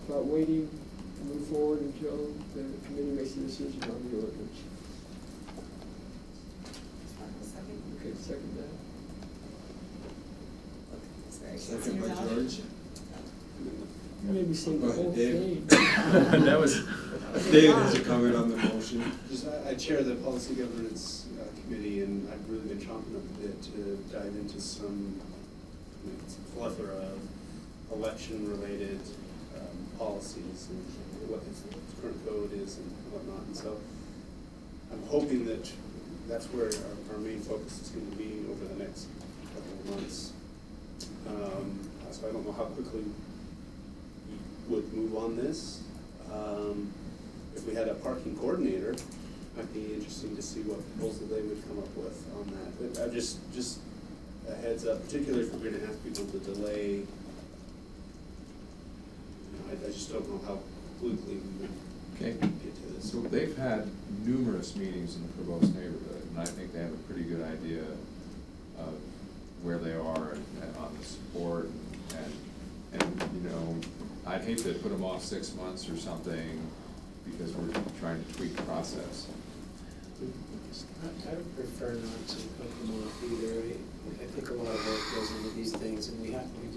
Speaker 9: about waiting to move forward until the committee makes a decision on the ordinance. Okay, second that.
Speaker 13: Second by George.
Speaker 9: You made me say the
Speaker 13: Go ahead,
Speaker 9: whole
Speaker 13: Dave.
Speaker 9: thing.
Speaker 3: That was.
Speaker 13: Dave has a comment on the motion.
Speaker 6: I chair the Policy Governance Committee, and I've really been chomping up a bit to dive into some plethora of election-related policies and what the current code is and whatnot. And so I'm hoping that that's where our main focus is going to be over the next couple of months. So I don't know how quickly we would move on this. If we had a parking coordinator, it might be interesting to see what proposal they would come up with on that. But just a heads up, particularly if we're going to ask people to delay. I just don't know how quickly we would
Speaker 8: Okay.
Speaker 6: get to this.
Speaker 8: So they've had numerous meetings in the Provo's neighborhood, and I think they have a pretty good idea of where they are and on the support, and you know, I'd hate to put them off 6 months or something because we're trying to tweak the process.
Speaker 15: I would prefer not to put them off either. I think a lot of work goes into these things, and we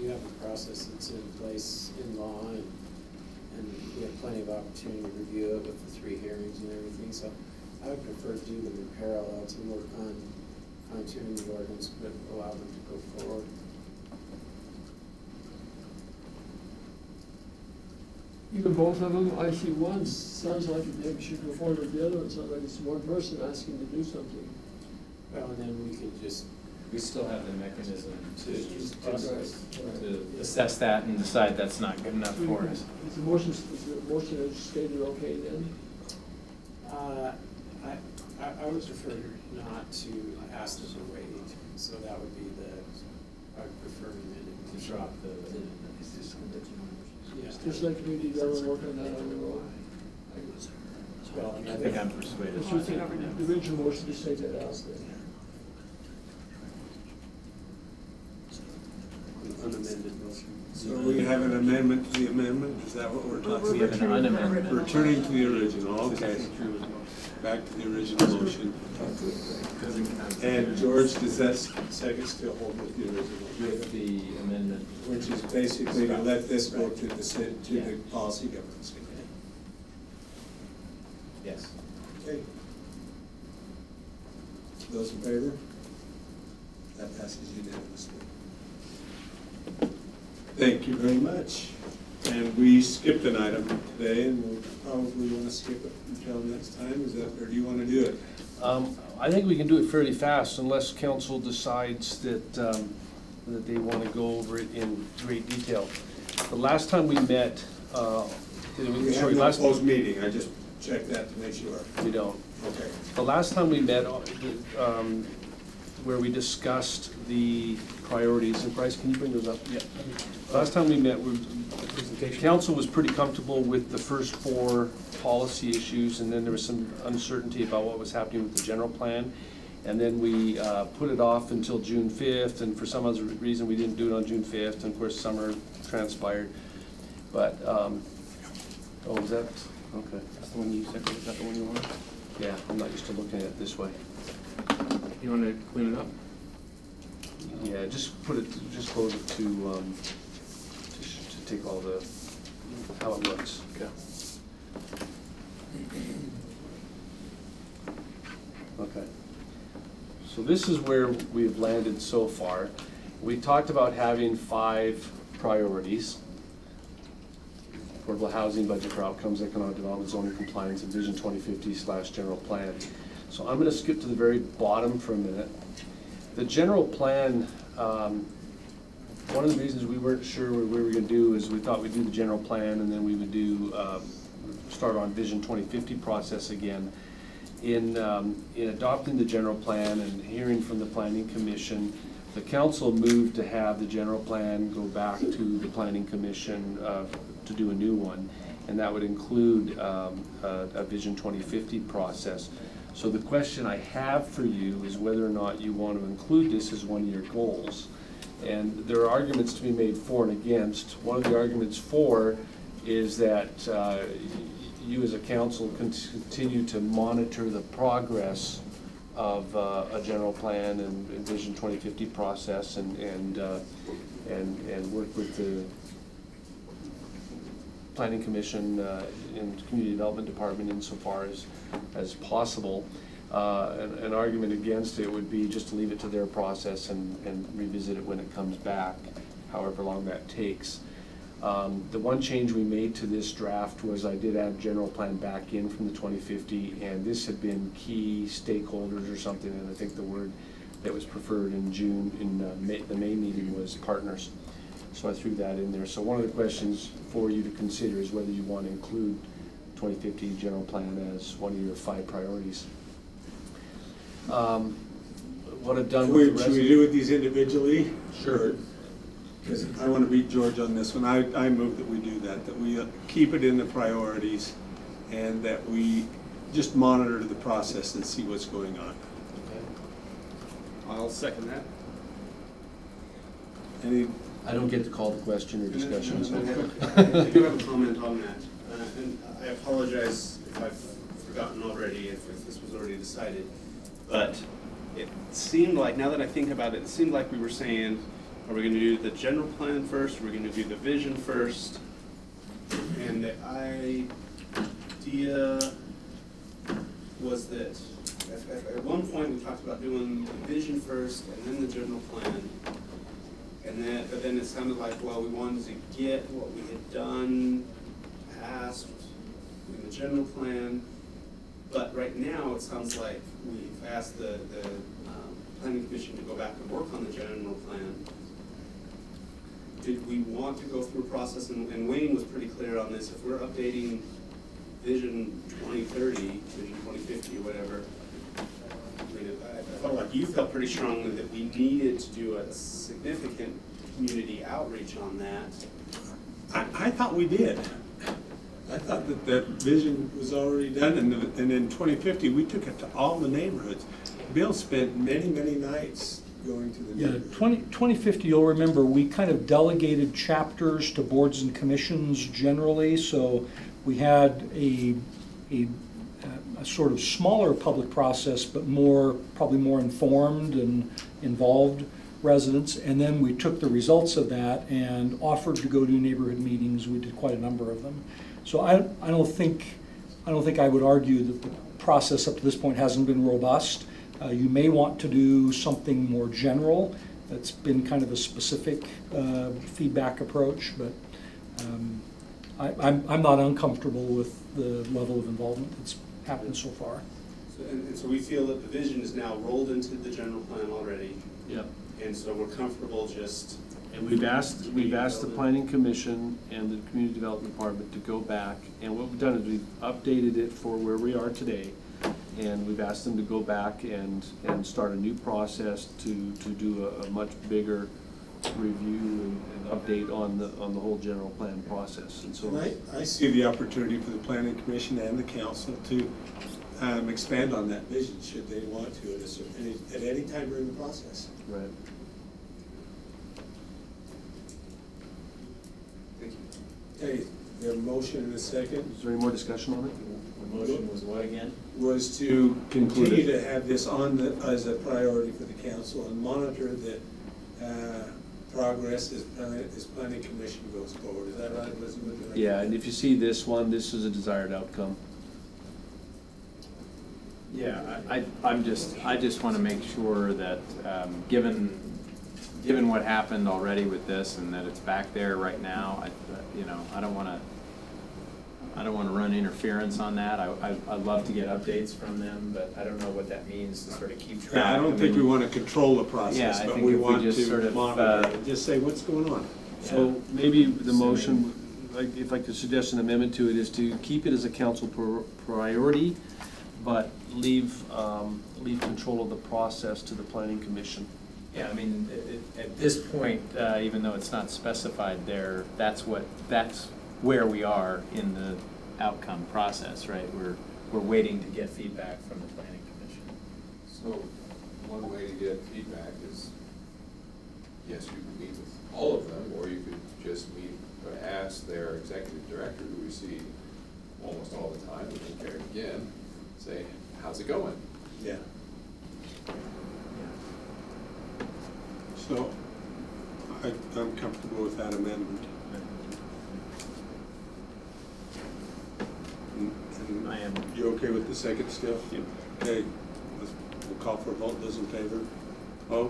Speaker 15: do have a process that's in place in law, and we have plenty of opportunity to review it with the 3 hearings and everything. So I would prefer to do them in parallel to work on fine-tuning the ordinance, but allow them to go forward.
Speaker 9: Even both of them, I see one sounds like maybe should go forward with the other one, sounds like it's one person asking to do something.
Speaker 15: Well, and then we could just.
Speaker 3: We still have the mechanism
Speaker 9: Right.
Speaker 3: to assess that and decide that's not good enough for us.
Speaker 9: Is the motion as stated okay then?
Speaker 15: I would prefer not to ask them to wait, so that would be I would prefer to drop the. Yeah.
Speaker 9: Just like community development work on that on their own.
Speaker 15: Well, I think I'm persuaded.
Speaker 9: It's just the original motion, just take that out there.
Speaker 6: Unamended motion.
Speaker 13: So we have an amendment to the amendment, is that what we're talking about?
Speaker 3: We have an unamended.
Speaker 13: Returning to the original, okay. Back to the original motion. And George, does that second still hold with the original?
Speaker 3: With the amendment.
Speaker 13: Which is basically to let this go to the Policy Governance Committee.
Speaker 3: Yes.
Speaker 13: Okay. Those in favor? That passes unanimously. Thank you very much. And we skipped an item today, and we'll probably want to skip it until next time. Is that, or do you want to do it?
Speaker 7: I think we can do it fairly fast unless council decides that, that they want to go over it in great detail. The last time we met,
Speaker 13: We have no closed meeting, I just checked that to make sure.
Speaker 7: We don't.
Speaker 13: Okay.
Speaker 7: The last time we met, where we discussed the priorities, and Bryce, can you bring those up? Yeah. Last time we met, council was pretty comfortable with the first 4 policy issues, and then there was some uncertainty about what was happening with the general plan. And then we put it off until June 5th, and for some other reason we didn't do it on June 5th, and of course summer transpired. But, oh, was that, okay.
Speaker 2: That's the one you said, is that the one you want?
Speaker 7: Yeah, I'm not used to looking at it this way.
Speaker 2: You want to clean it up?
Speaker 7: Yeah, just put it, just close it to take all the, how it looks.
Speaker 2: Okay.
Speaker 7: Okay. So this is where we've landed so far. We talked about having 5 priorities: affordable housing, budget for outcomes, economic development, zoning compliance, and Vision 2050/general plan. So I'm going to skip to the very bottom for a minute. The general plan, one of the reasons we weren't sure what we were going to do is we thought we'd do the general plan and then we would do start on Vision 2050 process again. In adopting the general plan and hearing from the Planning Commission, the council moved to have the general plan go back to the Planning Commission to do a new one, and that would include a Vision 2050 process. So the question I have for you is whether or not you want to include this as one of your goals. And there are arguments to be made for and against. One of the arguments for is that you as a council continue to monitor the progress of a general plan and Vision 2050 process and work with the Planning Commission and Community Development Department insofar as possible. An argument against it would be just to leave it to their process and revisit it when it comes back, however long that takes. The one change we made to this draft was I did add general plan back in from the 2050, and this had been key stakeholders or something, and I think the word that was preferred in June in the May meeting was partners. So I threw that in there. So one of the questions for you to consider is whether you want to include 2050 general plan as one of your 5 priorities. What I've done with the
Speaker 13: Should we do it these individually?
Speaker 7: Sure.
Speaker 13: Because I want to beat George on this one. I move that we do that, that we keep it in the priorities and that we just monitor the process and see what's going on.
Speaker 7: Okay.
Speaker 6: I'll second that.
Speaker 13: Any?
Speaker 7: I don't get to call the question or discussion. So.
Speaker 6: I do have a comment on that. And I apologize if I've forgotten already, if this was already decided. But it seemed like, now that I think about it, it seemed like we were saying, are we going to do the general plan first? Are we going to do the vision first? And the idea was that at one point we talked about doing the vision first and then the general plan. But then it sounded like, well, we wanted to get what we had done past in the general plan. But right now it sounds like we've asked the Planning Commission to go back and work on the general plan. Did we want to go through a process, and Wayne was pretty clear on this, if we're updating Vision 2030, Vision 2050 or whatever, I mean, I felt like you felt pretty strongly that we needed to do a significant community outreach on that.
Speaker 13: I thought we did. I thought that that vision was already done, and in 2050 we took it to all the neighborhoods. Bill spent many, many nights going to the neighborhoods.
Speaker 11: 2050, you'll remember, we kind of delegated chapters to boards and commissions generally, so we had a sort of smaller public process, but probably more informed and involved residents, and then we took the results of that and offered to go to neighborhood meetings. We did quite a number of them. So I don't think I would argue that the process up to this point hasn't been robust. You may want to do something more general. That's been kind of a specific feedback approach, but I'm not uncomfortable with the level of involvement that's happened so far.
Speaker 6: And so we feel that the vision is now rolled into the general plan already.
Speaker 7: Yep.
Speaker 6: And so we're comfortable just.
Speaker 7: And we've asked the Planning Commission and the Community Development Department to go back, and what we've done is we've updated it for where we are today. And we've asked them to go back and start a new process to do a much bigger review and update on the whole general plan process. And so
Speaker 13: I see the opportunity for the Planning Commission and the Council to expand on that vision should they want to at any time during the process.
Speaker 7: Right.
Speaker 6: Thank you.
Speaker 13: Okay, the motion and a second.
Speaker 7: Is there any more discussion on it?
Speaker 12: The motion was what again?
Speaker 13: Was to continue to have this on as a priority for the council and monitor the progress as Planning Commission goes forward. Is that right, Elizabeth?
Speaker 7: Yeah, and if you see this one, this is a desired outcome.
Speaker 3: Yeah, I just want to make sure that, given what happened already with this and that it's back there right now, I don't want to run interference on that. I'd love to get updates from them, but I don't know what that means to sort of keep track.
Speaker 13: Yeah, I don't think we want to control the process,
Speaker 3: yeah,
Speaker 13: but we want
Speaker 3: just
Speaker 13: to
Speaker 3: sort of,
Speaker 13: monitor it and just say what's going on.
Speaker 7: So maybe the motion, if I could suggest an amendment to it, is to keep it as a council priority, but leave control of the process to the Planning Commission.
Speaker 3: Yeah, I mean, at this point, even though it's not specified there, that's where we are in the outcome process, right? We're waiting to get feedback from the Planning Commission.
Speaker 8: So one way to get feedback is, yes, you can meet with all of them, or you could just meet or ask their executive director, who we see almost all the time, and then again, say, how's it going?
Speaker 13: Yeah. So I'm comfortable with that amendment. And
Speaker 3: I am.
Speaker 13: You okay with the second still?
Speaker 3: Yeah.
Speaker 13: Okay, we'll call for a vote. Those in favor?
Speaker 15: I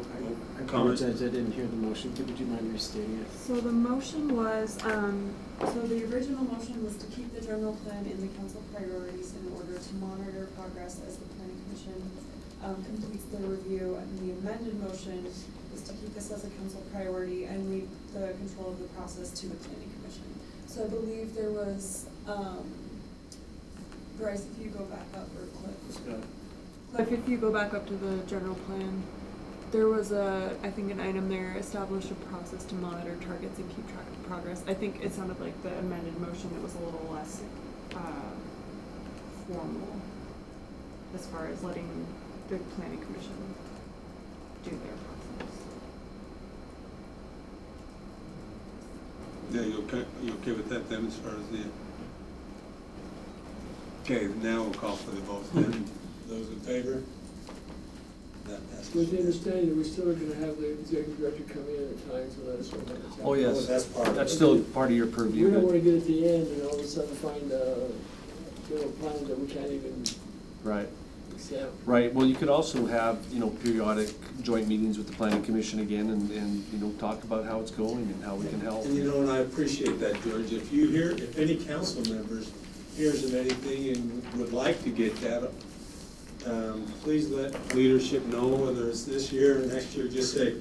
Speaker 15: apologize, I didn't hear the motion. Would you mind restating it?
Speaker 16: So the motion was, so the original motion was to keep the general plan in the council priorities in order to monitor progress as the Planning Commission completes their review. And the amended motion is to keep this as a council priority and leave the control of the process to the Planning Commission. So I believe there was, Bryce, if you go back up, or Cliff, if you go back up to the general plan, there was I think an item there, establish a process to monitor targets and keep track of progress. I think it sounded like the amended motion, it was a little less formal as far as letting the Planning Commission do their process.
Speaker 13: Yeah, you okay with that then as far as the... Okay, now we'll call for the vote then. Those in favor? That passes.
Speaker 9: With the understanding that we're still going to have the executive director come in at times and let us know what's happening.
Speaker 7: Oh, yes.
Speaker 13: That's part of it.
Speaker 7: That's still part of your purview.
Speaker 9: We don't want to get at the end and all of a sudden find a plan that we can't even
Speaker 7: Right.
Speaker 9: accept.
Speaker 7: Right, well, you could also have, periodic joint meetings with the Planning Commission again and talk about how it's going and how we can help.
Speaker 13: And and I appreciate that, George. If any council members hears of anything and would like to get that, please let leadership know, whether it's this year or next year. Just say,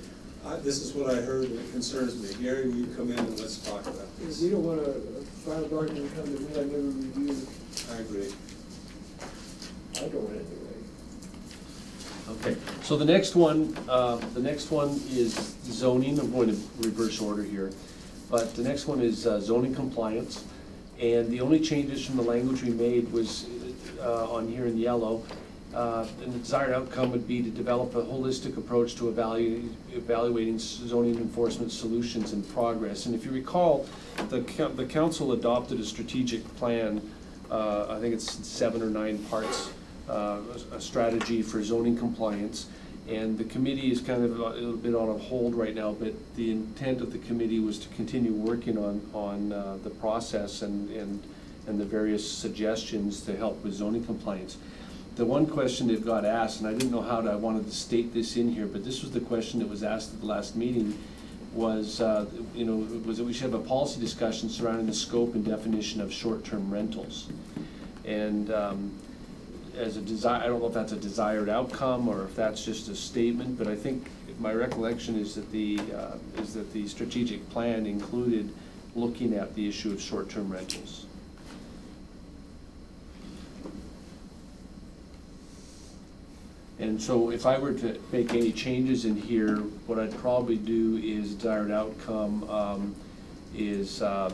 Speaker 13: this is what I heard and it concerns me. Gary, will you come in and let's talk about this?
Speaker 9: We don't want a final document to come that we have never reviewed.
Speaker 13: I agree.
Speaker 9: I don't anyway.
Speaker 7: Okay, so the next one is zoning. I'm going to reverse order here. But the next one is zoning compliance. And the only changes from the language we made was on here in yellow. And the desired outcome would be to develop a holistic approach to evaluating zoning enforcement solutions in progress. And if you recall, the council adopted a strategic plan, I think it's 7 or 9 parts, a strategy for zoning compliance. And the committee is kind of a little bit on a hold right now, but the intent of the committee was to continue working on the process and the various suggestions to help with zoning compliance. The one question that got asked, and I didn't know how I wanted to state this in here, but this was the question that was asked at the last meeting, was that we should have a policy discussion surrounding the scope and definition of short-term rentals. And as a desire, I don't know if that's a desired outcome or if that's just a statement, but I think my recollection is that the strategic plan included looking at the issue of short-term rentals. And so if I were to make any changes in here, what I'd probably do is desired outcome is not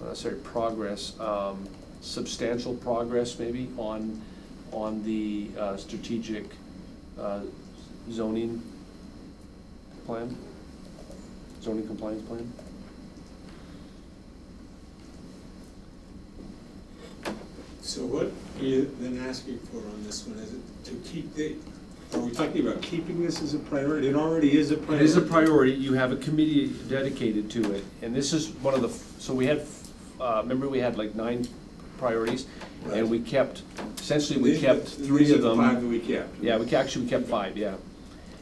Speaker 7: necessarily progress, substantial progress maybe on the strategic zoning plan, zoning compliance plan.
Speaker 13: So what are you then asking for on this one? Is it to keep are we talking about keeping this as a priority? It already is a priority.
Speaker 7: It is a priority. You have a committee dedicated to it. And this is one of the, so we had, remember we had like 9 priorities? Right. And we kept, essentially we kept 3 of them.
Speaker 13: 5 that we kept.
Speaker 7: Yeah, we kept 5, yeah.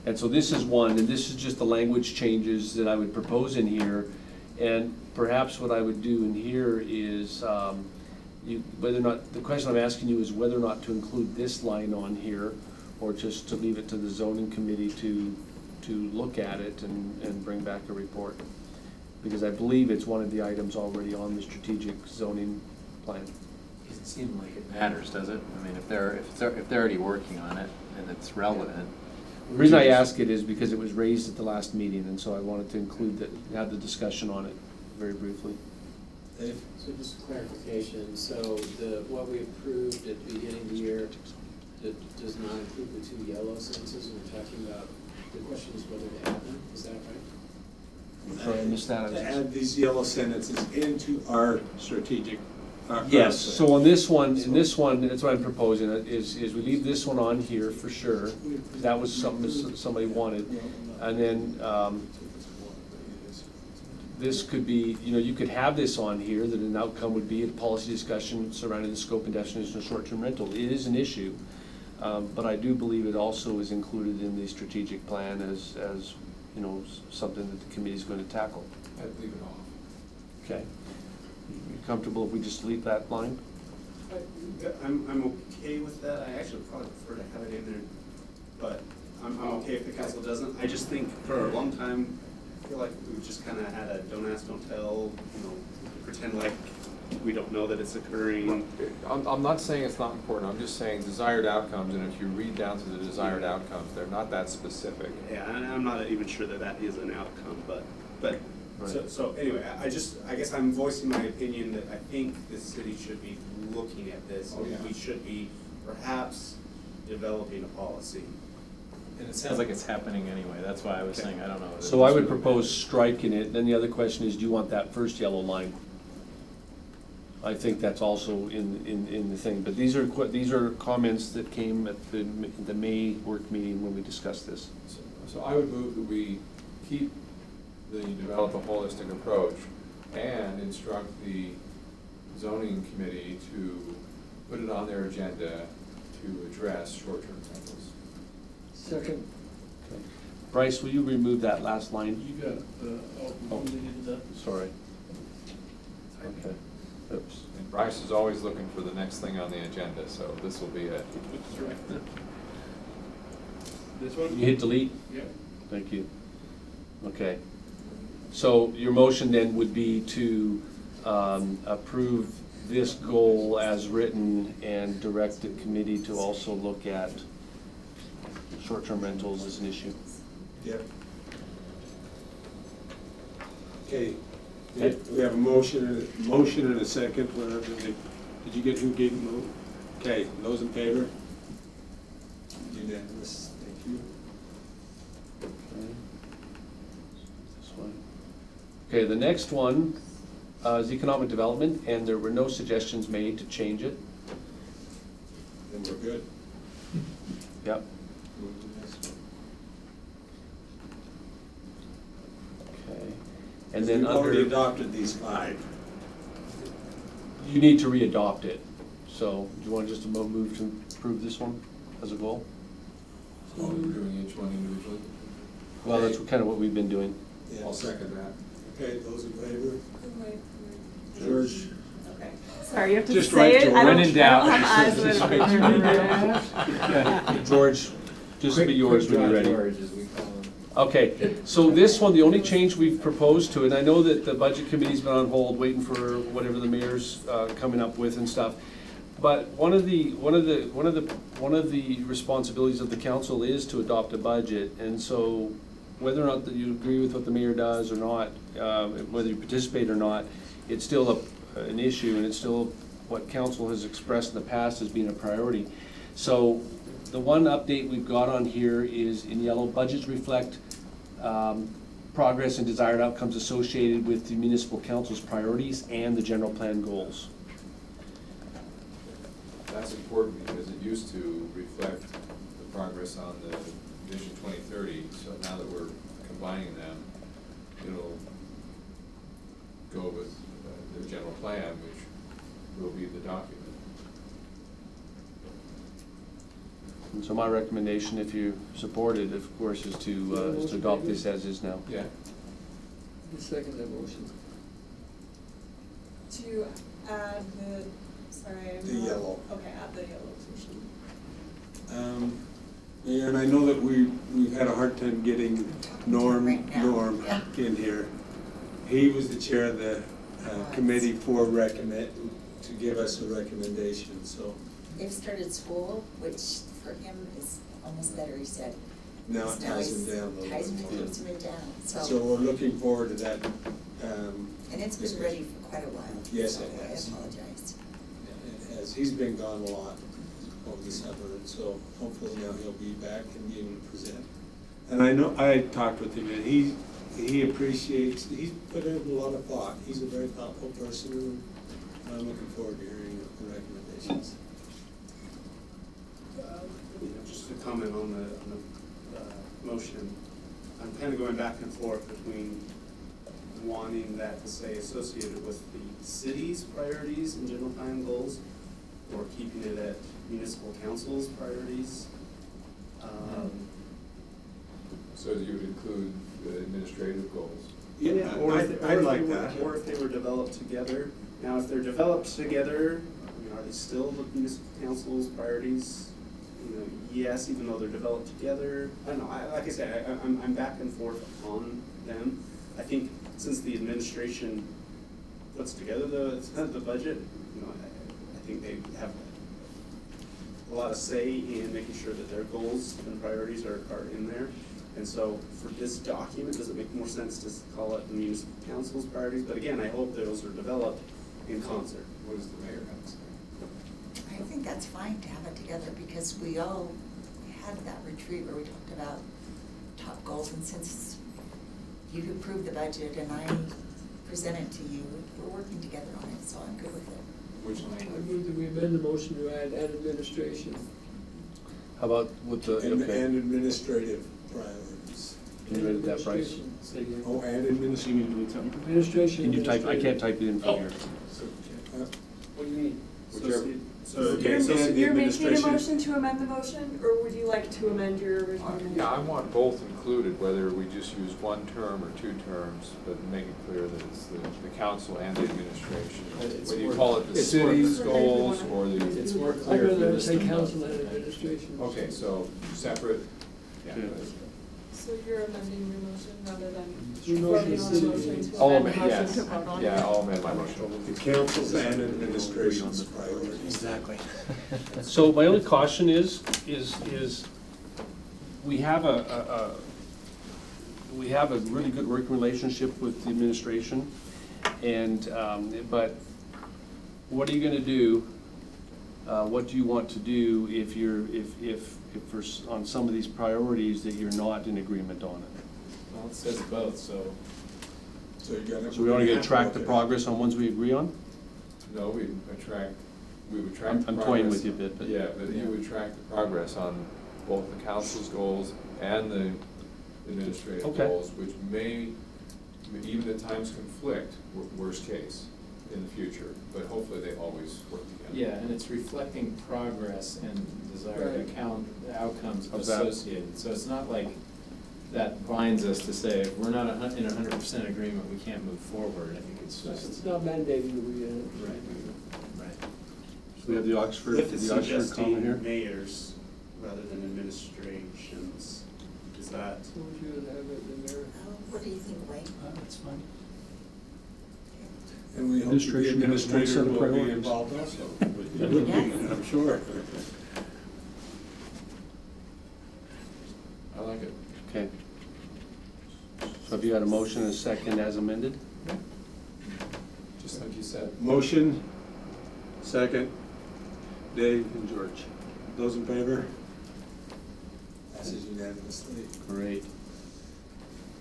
Speaker 7: And so this is one, and this is just the language changes that I would propose in here. And perhaps what I would do in here is, whether or not, the question I'm asking you is whether or not to include this line on here, or just to leave it to the zoning committee to look at it and bring back a report. Because I believe it's one of the items already on the strategic zoning plan.
Speaker 3: Doesn't seem like it matters, does it? I mean, if they're already working on it and it's relevant.
Speaker 7: The reason I ask it is because it was raised at the last meeting, and so I wanted to include that, have the discussion on it very briefly.
Speaker 15: Dave? So just a clarification, so what we approved at the beginning of the year does not include the 2 yellow sentences, and we're talking about, the question is whether to add them, is that right?
Speaker 7: Sorry, I missed that.
Speaker 13: To add these yellow sentences into our strategic.
Speaker 7: Yes, so on this one, that's what I'm proposing, is we leave this one on here for sure. That was something somebody wanted. And then this could be, you could have this on here, that an outcome would be a policy discussion surrounding the scope and definition of short-term rental. It is an issue, but I do believe it also is included in the strategic plan as something that the committee is going to tackle.
Speaker 8: I'd leave it off.
Speaker 7: Okay. You comfortable if we just delete that line?
Speaker 6: I'm okay with that. I actually probably prefer to have it in there, but I'm okay if the council doesn't. I just think for a long time, I feel like we've just kind of had a don't ask, don't tell, pretend like we don't know that it's occurring.
Speaker 8: I'm not saying it's not important, I'm just saying desired outcomes, and if you read down to the desired outcomes, they're not that specific.
Speaker 6: Yeah, and I'm not even sure that is an outcome, but right. So anyway, I guess I'm voicing my opinion that I think the city should be looking at this, and we should be perhaps developing a policy.
Speaker 3: And it sounds like it's happening anyway, that's why I was saying, I don't know.
Speaker 7: So I would propose striking it. Then the other question is, do you want that first yellow line? I think that's also in the thing, but these are comments that came at the May work meeting when we discussed this.
Speaker 8: So I would move that we keep develop a holistic approach and instruct the zoning committee to put it on their agenda to address short-term rentals.
Speaker 9: Second.
Speaker 7: Okay. Bryce, will you remove that last line?
Speaker 18: You got it.
Speaker 7: Sorry. Okay. Oops.
Speaker 8: And Bryce is always looking for the next thing on the agenda, so this will be it.
Speaker 18: This one?
Speaker 7: You hit delete?
Speaker 18: Yeah.
Speaker 7: Thank you. Okay. So your motion then would be to approve this goal as written and direct the committee to also look at short-term rentals as an issue.
Speaker 13: Yep. Okay. We have a motion and a second. Did you get who gave the vote? Okay, those in favor? Unanimous. Thank you.
Speaker 7: Okay, the next one is economic development, and there were no suggestions made to change it.
Speaker 13: Then we're good.
Speaker 7: Yep. Okay. And then
Speaker 13: we've already
Speaker 7: under,
Speaker 13: adopted these 5.
Speaker 7: you need to re-adopt it. So do you want just to move to approve this one as a goal?
Speaker 8: So we're doing each one individually?
Speaker 7: Well, that's kind of what we've been doing.
Speaker 13: Yeah.
Speaker 8: I'll second that.
Speaker 13: Okay, those in favor?
Speaker 16: Wait.
Speaker 13: George?
Speaker 16: Okay. Sorry, you have to
Speaker 7: Just
Speaker 16: say
Speaker 7: write
Speaker 16: it.
Speaker 7: George.
Speaker 16: I don't,
Speaker 7: When in doubt,
Speaker 16: I don't have eyes
Speaker 7: just
Speaker 16: that
Speaker 7: write George, just be yours when you're ready. Okay, so this one, the only change we've proposed to it, and I know that the budget committee's been on hold, waiting for whatever the mayor's coming up with and stuff. But one of the responsibilities of the council is to adopt a budget, and so whether or not that you agree with what the mayor does or not, whether you participate or not, it's still an issue, and it's still what council has expressed in the past as being a priority. So the one update we've got on here is in yellow, budgets reflect progress and desired outcomes associated with the municipal council's priorities and the general plan goals.
Speaker 8: That's important because it used to reflect the progress on the Vision 2030. So now that we're combining them, it'll go with the general plan, which will be the document.
Speaker 7: And so my recommendation, if you support it, of course, is to adopt this as is now.
Speaker 8: Yeah.
Speaker 9: The second that motion.
Speaker 16: To add the, sorry.
Speaker 13: The yellow.
Speaker 16: Okay, add the yellow portion.
Speaker 13: Mayor, and I know that we've had a hard time getting Norm in here. He was the chair of the committee to give us a recommendation, so.
Speaker 5: They've started school, which for him is almost better, he said.
Speaker 13: Now it ties him down a little
Speaker 5: Ties
Speaker 13: bit.
Speaker 5: him down,
Speaker 13: So we're looking forward to that.
Speaker 5: And it's been ready for quite a while.
Speaker 13: Yes,
Speaker 5: so
Speaker 13: it has.
Speaker 5: I apologize.
Speaker 13: It has. He's been gone a lot over the summer, and so hopefully now he'll be back and be able to present. And I know, I talked with him, and he appreciates, he's put in a lot of thought. He's a very thoughtful person, and I'm looking forward to hearing the recommendations.
Speaker 6: Just to comment on the motion, I'm kind of going back and forth between wanting that to say associated with the city's priorities and general plan goals, or keeping it at municipal council's priorities.
Speaker 8: So you would include the administrative goals?
Speaker 6: Yeah, or if they were developed together. Now, if they're developed together, are they still the municipal council's priorities? Yes, even though they're developed together. I don't know. Like I said, I'm back and forth on them. I think since the administration puts together the budget, I think they have a lot of say in making sure that their goals and priorities are in there. And so for this document, does it make more sense to call it the municipal council's priorities? But again, I hope those are developed in concert.
Speaker 8: What does the mayor have to say?
Speaker 5: I think that's fine to have it together because we all had that retreat where we talked about top goals, and since you approved the budget and I present it to you, we're working together on it, so I'm good with it.
Speaker 8: Which
Speaker 9: I
Speaker 8: language?
Speaker 9: move that we amend the motion to add administration.
Speaker 7: How about with the,
Speaker 13: And administrative priorities.
Speaker 7: Can you edit that, Bryce?
Speaker 13: Oh, and administration.
Speaker 9: Administration.
Speaker 7: Can you type, I can't type it in from here.
Speaker 6: What do you mean?
Speaker 16: You're making a motion to amend the motion, or would you like to amend your original motion?
Speaker 8: Yeah, I want both included, whether we just use one term or two terms, but make it clear that it's the council and the administration. Whether you call it the city's goals or the.
Speaker 3: It's more
Speaker 9: I'd
Speaker 3: clear.
Speaker 9: rather say council and administration.
Speaker 8: Okay, so separate. Yeah.
Speaker 16: So you're amending your motion rather than
Speaker 9: Your
Speaker 16: voting
Speaker 9: motion
Speaker 16: on
Speaker 9: is
Speaker 16: the
Speaker 9: city.
Speaker 16: motion to
Speaker 8: I'll
Speaker 16: amend the
Speaker 8: amend,
Speaker 16: motion
Speaker 8: yes.
Speaker 16: to vote on?
Speaker 8: Yeah, I'll amend my motion.
Speaker 13: The council's and administration's priorities.
Speaker 19: Exactly.
Speaker 7: So my only caution is we have a really good working relationship with the administration, and but what are you going to do? What do you want to do if for on some of these priorities that you're not in agreement on it?
Speaker 3: Well, it says both, so.
Speaker 13: So
Speaker 7: we only going to track the progress on ones we agree on?
Speaker 8: No, we would track the
Speaker 7: I'm toying with you a bit, but
Speaker 8: yeah, but you would track the progress on both the council's goals and the administrative goals, which may, even at times, conflict. Worst case in the future, but hopefully they always work together.
Speaker 3: Yeah, and it's reflecting progress and desired outcomes
Speaker 7: Of that.
Speaker 3: associated. So it's not like that binds us to say, if we're not in 100% agreement, we can't move forward. I think it's just.
Speaker 9: It's not mandating that we,
Speaker 3: Right.
Speaker 7: So we have the Oxford,
Speaker 6: Cliff is
Speaker 7: the Oxford comment here.
Speaker 6: suggesting mayors rather than administrations. Is that?
Speaker 5: What do you think, Wayne?
Speaker 11: That's fine.
Speaker 13: And we hope that the
Speaker 11: Administration has one set
Speaker 13: administrator
Speaker 11: of
Speaker 13: will be
Speaker 11: priorities.
Speaker 13: involved also. I'm sure.
Speaker 8: I like it.
Speaker 7: Okay. So have you had a motion and a second as amended?
Speaker 8: Just like you said.
Speaker 13: Motion, second, Dave and George. Those in favor? Passes unanimously.
Speaker 7: Great.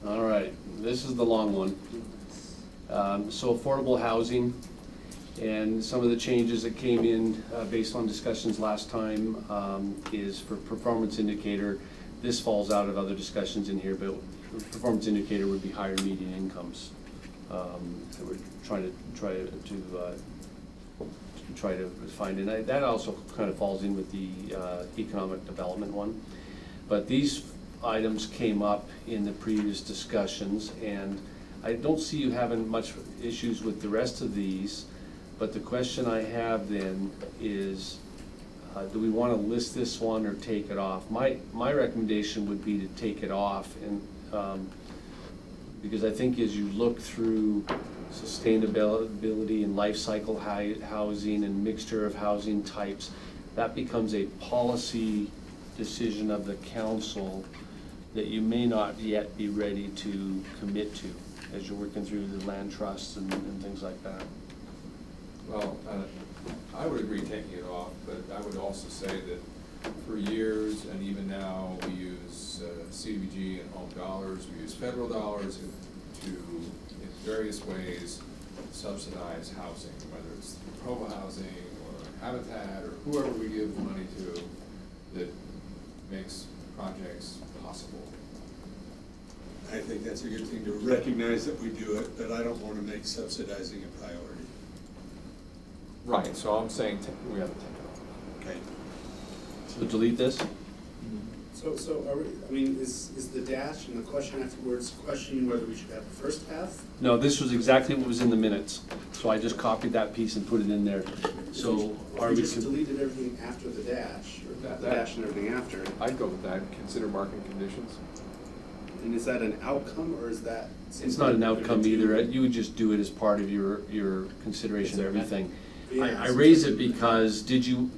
Speaker 7: All right, this is the long one. So affordable housing and some of the changes that came in based on discussions last time is for performance indicator. This falls out of other discussions in here, but performance indicator would be higher median incomes. So we're trying to find, and that also kind of falls in with the economic development one. But these items came up in the previous discussions, and I don't see you having much issues with the rest of these, but the question I have then is, do we want to list this one or take it off? My recommendation would be to take it off, and because I think as you look through sustainability and life cycle housing and mixture of housing types, that becomes a policy decision of the council that you may not yet be ready to commit to as you're working through the land trusts and things like that.
Speaker 8: Well, I would agree taking it off, but I would also say that for years and even now, we use CDBG and home dollars, we use federal dollars to, in various ways, subsidize housing, whether it's Provo housing or Habitat or whoever we give the money to that makes projects possible.
Speaker 13: I think that's a good thing to recognize that we do it, but I don't want to make subsidizing a priority.
Speaker 8: Right, so I'm saying we have to take it off.
Speaker 13: Okay.
Speaker 7: So delete this?
Speaker 6: So are we, I mean, is the dash and the question afterwards questioning whether we should have the first half?
Speaker 7: No, this was exactly what was in the minutes, so I just copied that piece and put it in there. So
Speaker 6: Are we just deleted everything after the dash, or the dash and everything after?
Speaker 8: I'd go with that, consider market conditions.
Speaker 6: And is that an outcome, or is that?
Speaker 7: It's not an outcome either. You would just do it as part of your consideration of everything. I raise it because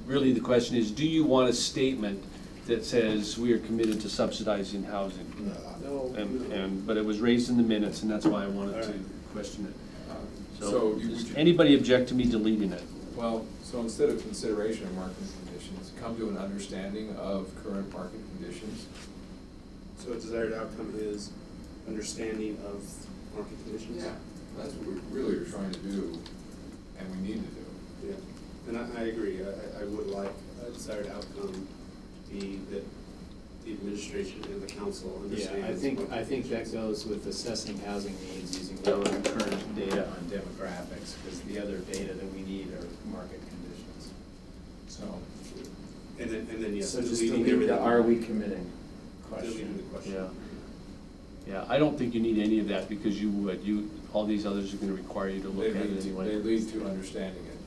Speaker 7: really the question is, do you want a statement that says we are committed to subsidizing housing?
Speaker 6: No.
Speaker 7: But it was raised in the minutes, and that's why I wanted to question it.
Speaker 8: So
Speaker 7: does anybody object to me deleting it?
Speaker 8: Well, so instead of consideration of market conditions, come to an understanding of current market conditions.
Speaker 6: So a desired outcome is understanding of market conditions?
Speaker 8: Yeah, that's what we really are trying to do, and we need to do.
Speaker 6: Yeah, and I agree. I would like a desired outcome to be that the administration and the council understands.
Speaker 3: Yeah, I think that goes with assessing housing needs using your own current data on demographics, because the other data that we need are market conditions. So.
Speaker 6: And then yes.
Speaker 3: So just
Speaker 6: deleting
Speaker 3: delete the
Speaker 6: everything.
Speaker 3: are we committing question.
Speaker 6: Deleting the question.
Speaker 7: Yeah, I don't think you need any of that because all these others are going to require you to look at it anyway.
Speaker 8: They lead to understanding it.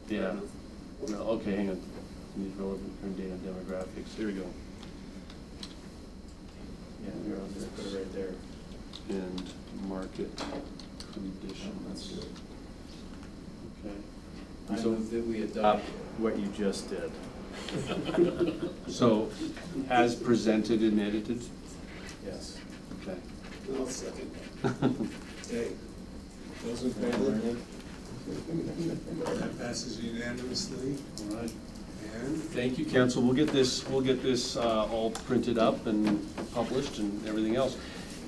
Speaker 7: Yeah. No, okay, hang on. Need relevant current data and demographics. Here we go.
Speaker 3: Yeah, I'll just put it right there.
Speaker 7: And market conditions.
Speaker 3: That's good.
Speaker 7: Okay.
Speaker 3: I move that we adopt what you just did.
Speaker 7: So, as presented and edited?
Speaker 3: Yes.
Speaker 7: Okay.
Speaker 6: I'll second.
Speaker 13: Okay. Those in favor? That passes unanimously.
Speaker 7: All right.
Speaker 13: And
Speaker 7: Thank you, council. We'll get this all printed up and published and everything else.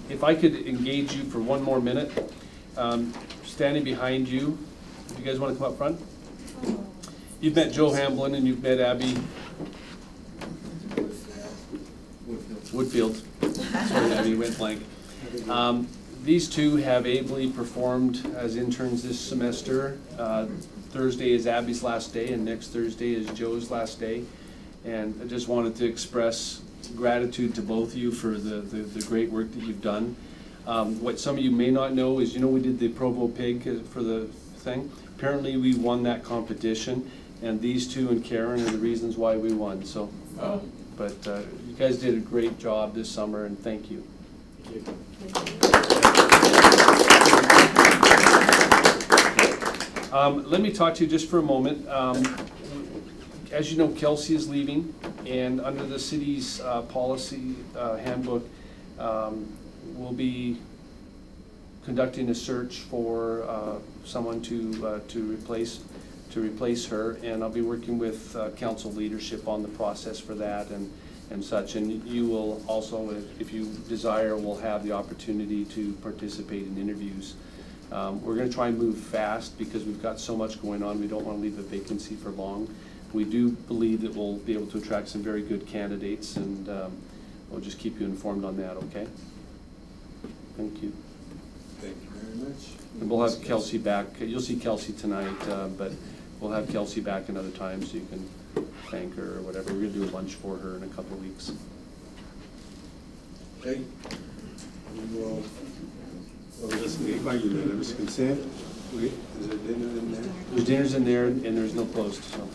Speaker 7: If I could engage you for one more minute, standing behind you, if you guys want to come up front. You've met Joe Hamblin and you've met Abby Woodfield. Sorry, Abby, went blank. These two have ably performed as interns this semester. Thursday is Abby's last day and next Thursday is Joe's last day. And I just wanted to express gratitude to both of you for the great work that you've done. What some of you may not know is, we did the Provo Pig for the thing. Apparently we won that competition, and these two and Karen are the reasons why we won. So, but you guys did a great job this summer, and thank you. Let me talk to you just for a moment. As you know, Kelsey is leaving, and under the city's policy handbook, we'll be conducting a search for someone to replace her, and I'll be working with council leadership on the process for that and such. And you will also, if you desire, will have the opportunity to participate in interviews. We're going to try and move fast because we've got so much going on. We don't want to leave a vacancy for long. We do believe that we'll be able to attract some very good candidates, and we'll just keep you informed on that, okay? Thank you.
Speaker 13: Thank you very much.
Speaker 7: And we'll have Kelsey back. You'll see Kelsey tonight, but we'll have Kelsey back another time so you can thank her or whatever. We're going to do a lunch for her in a couple of weeks.
Speaker 13: Okay. We will, this meeting by unanimous consent. Is there dinner in there?
Speaker 7: There's dinners in there, and there's no closed, so.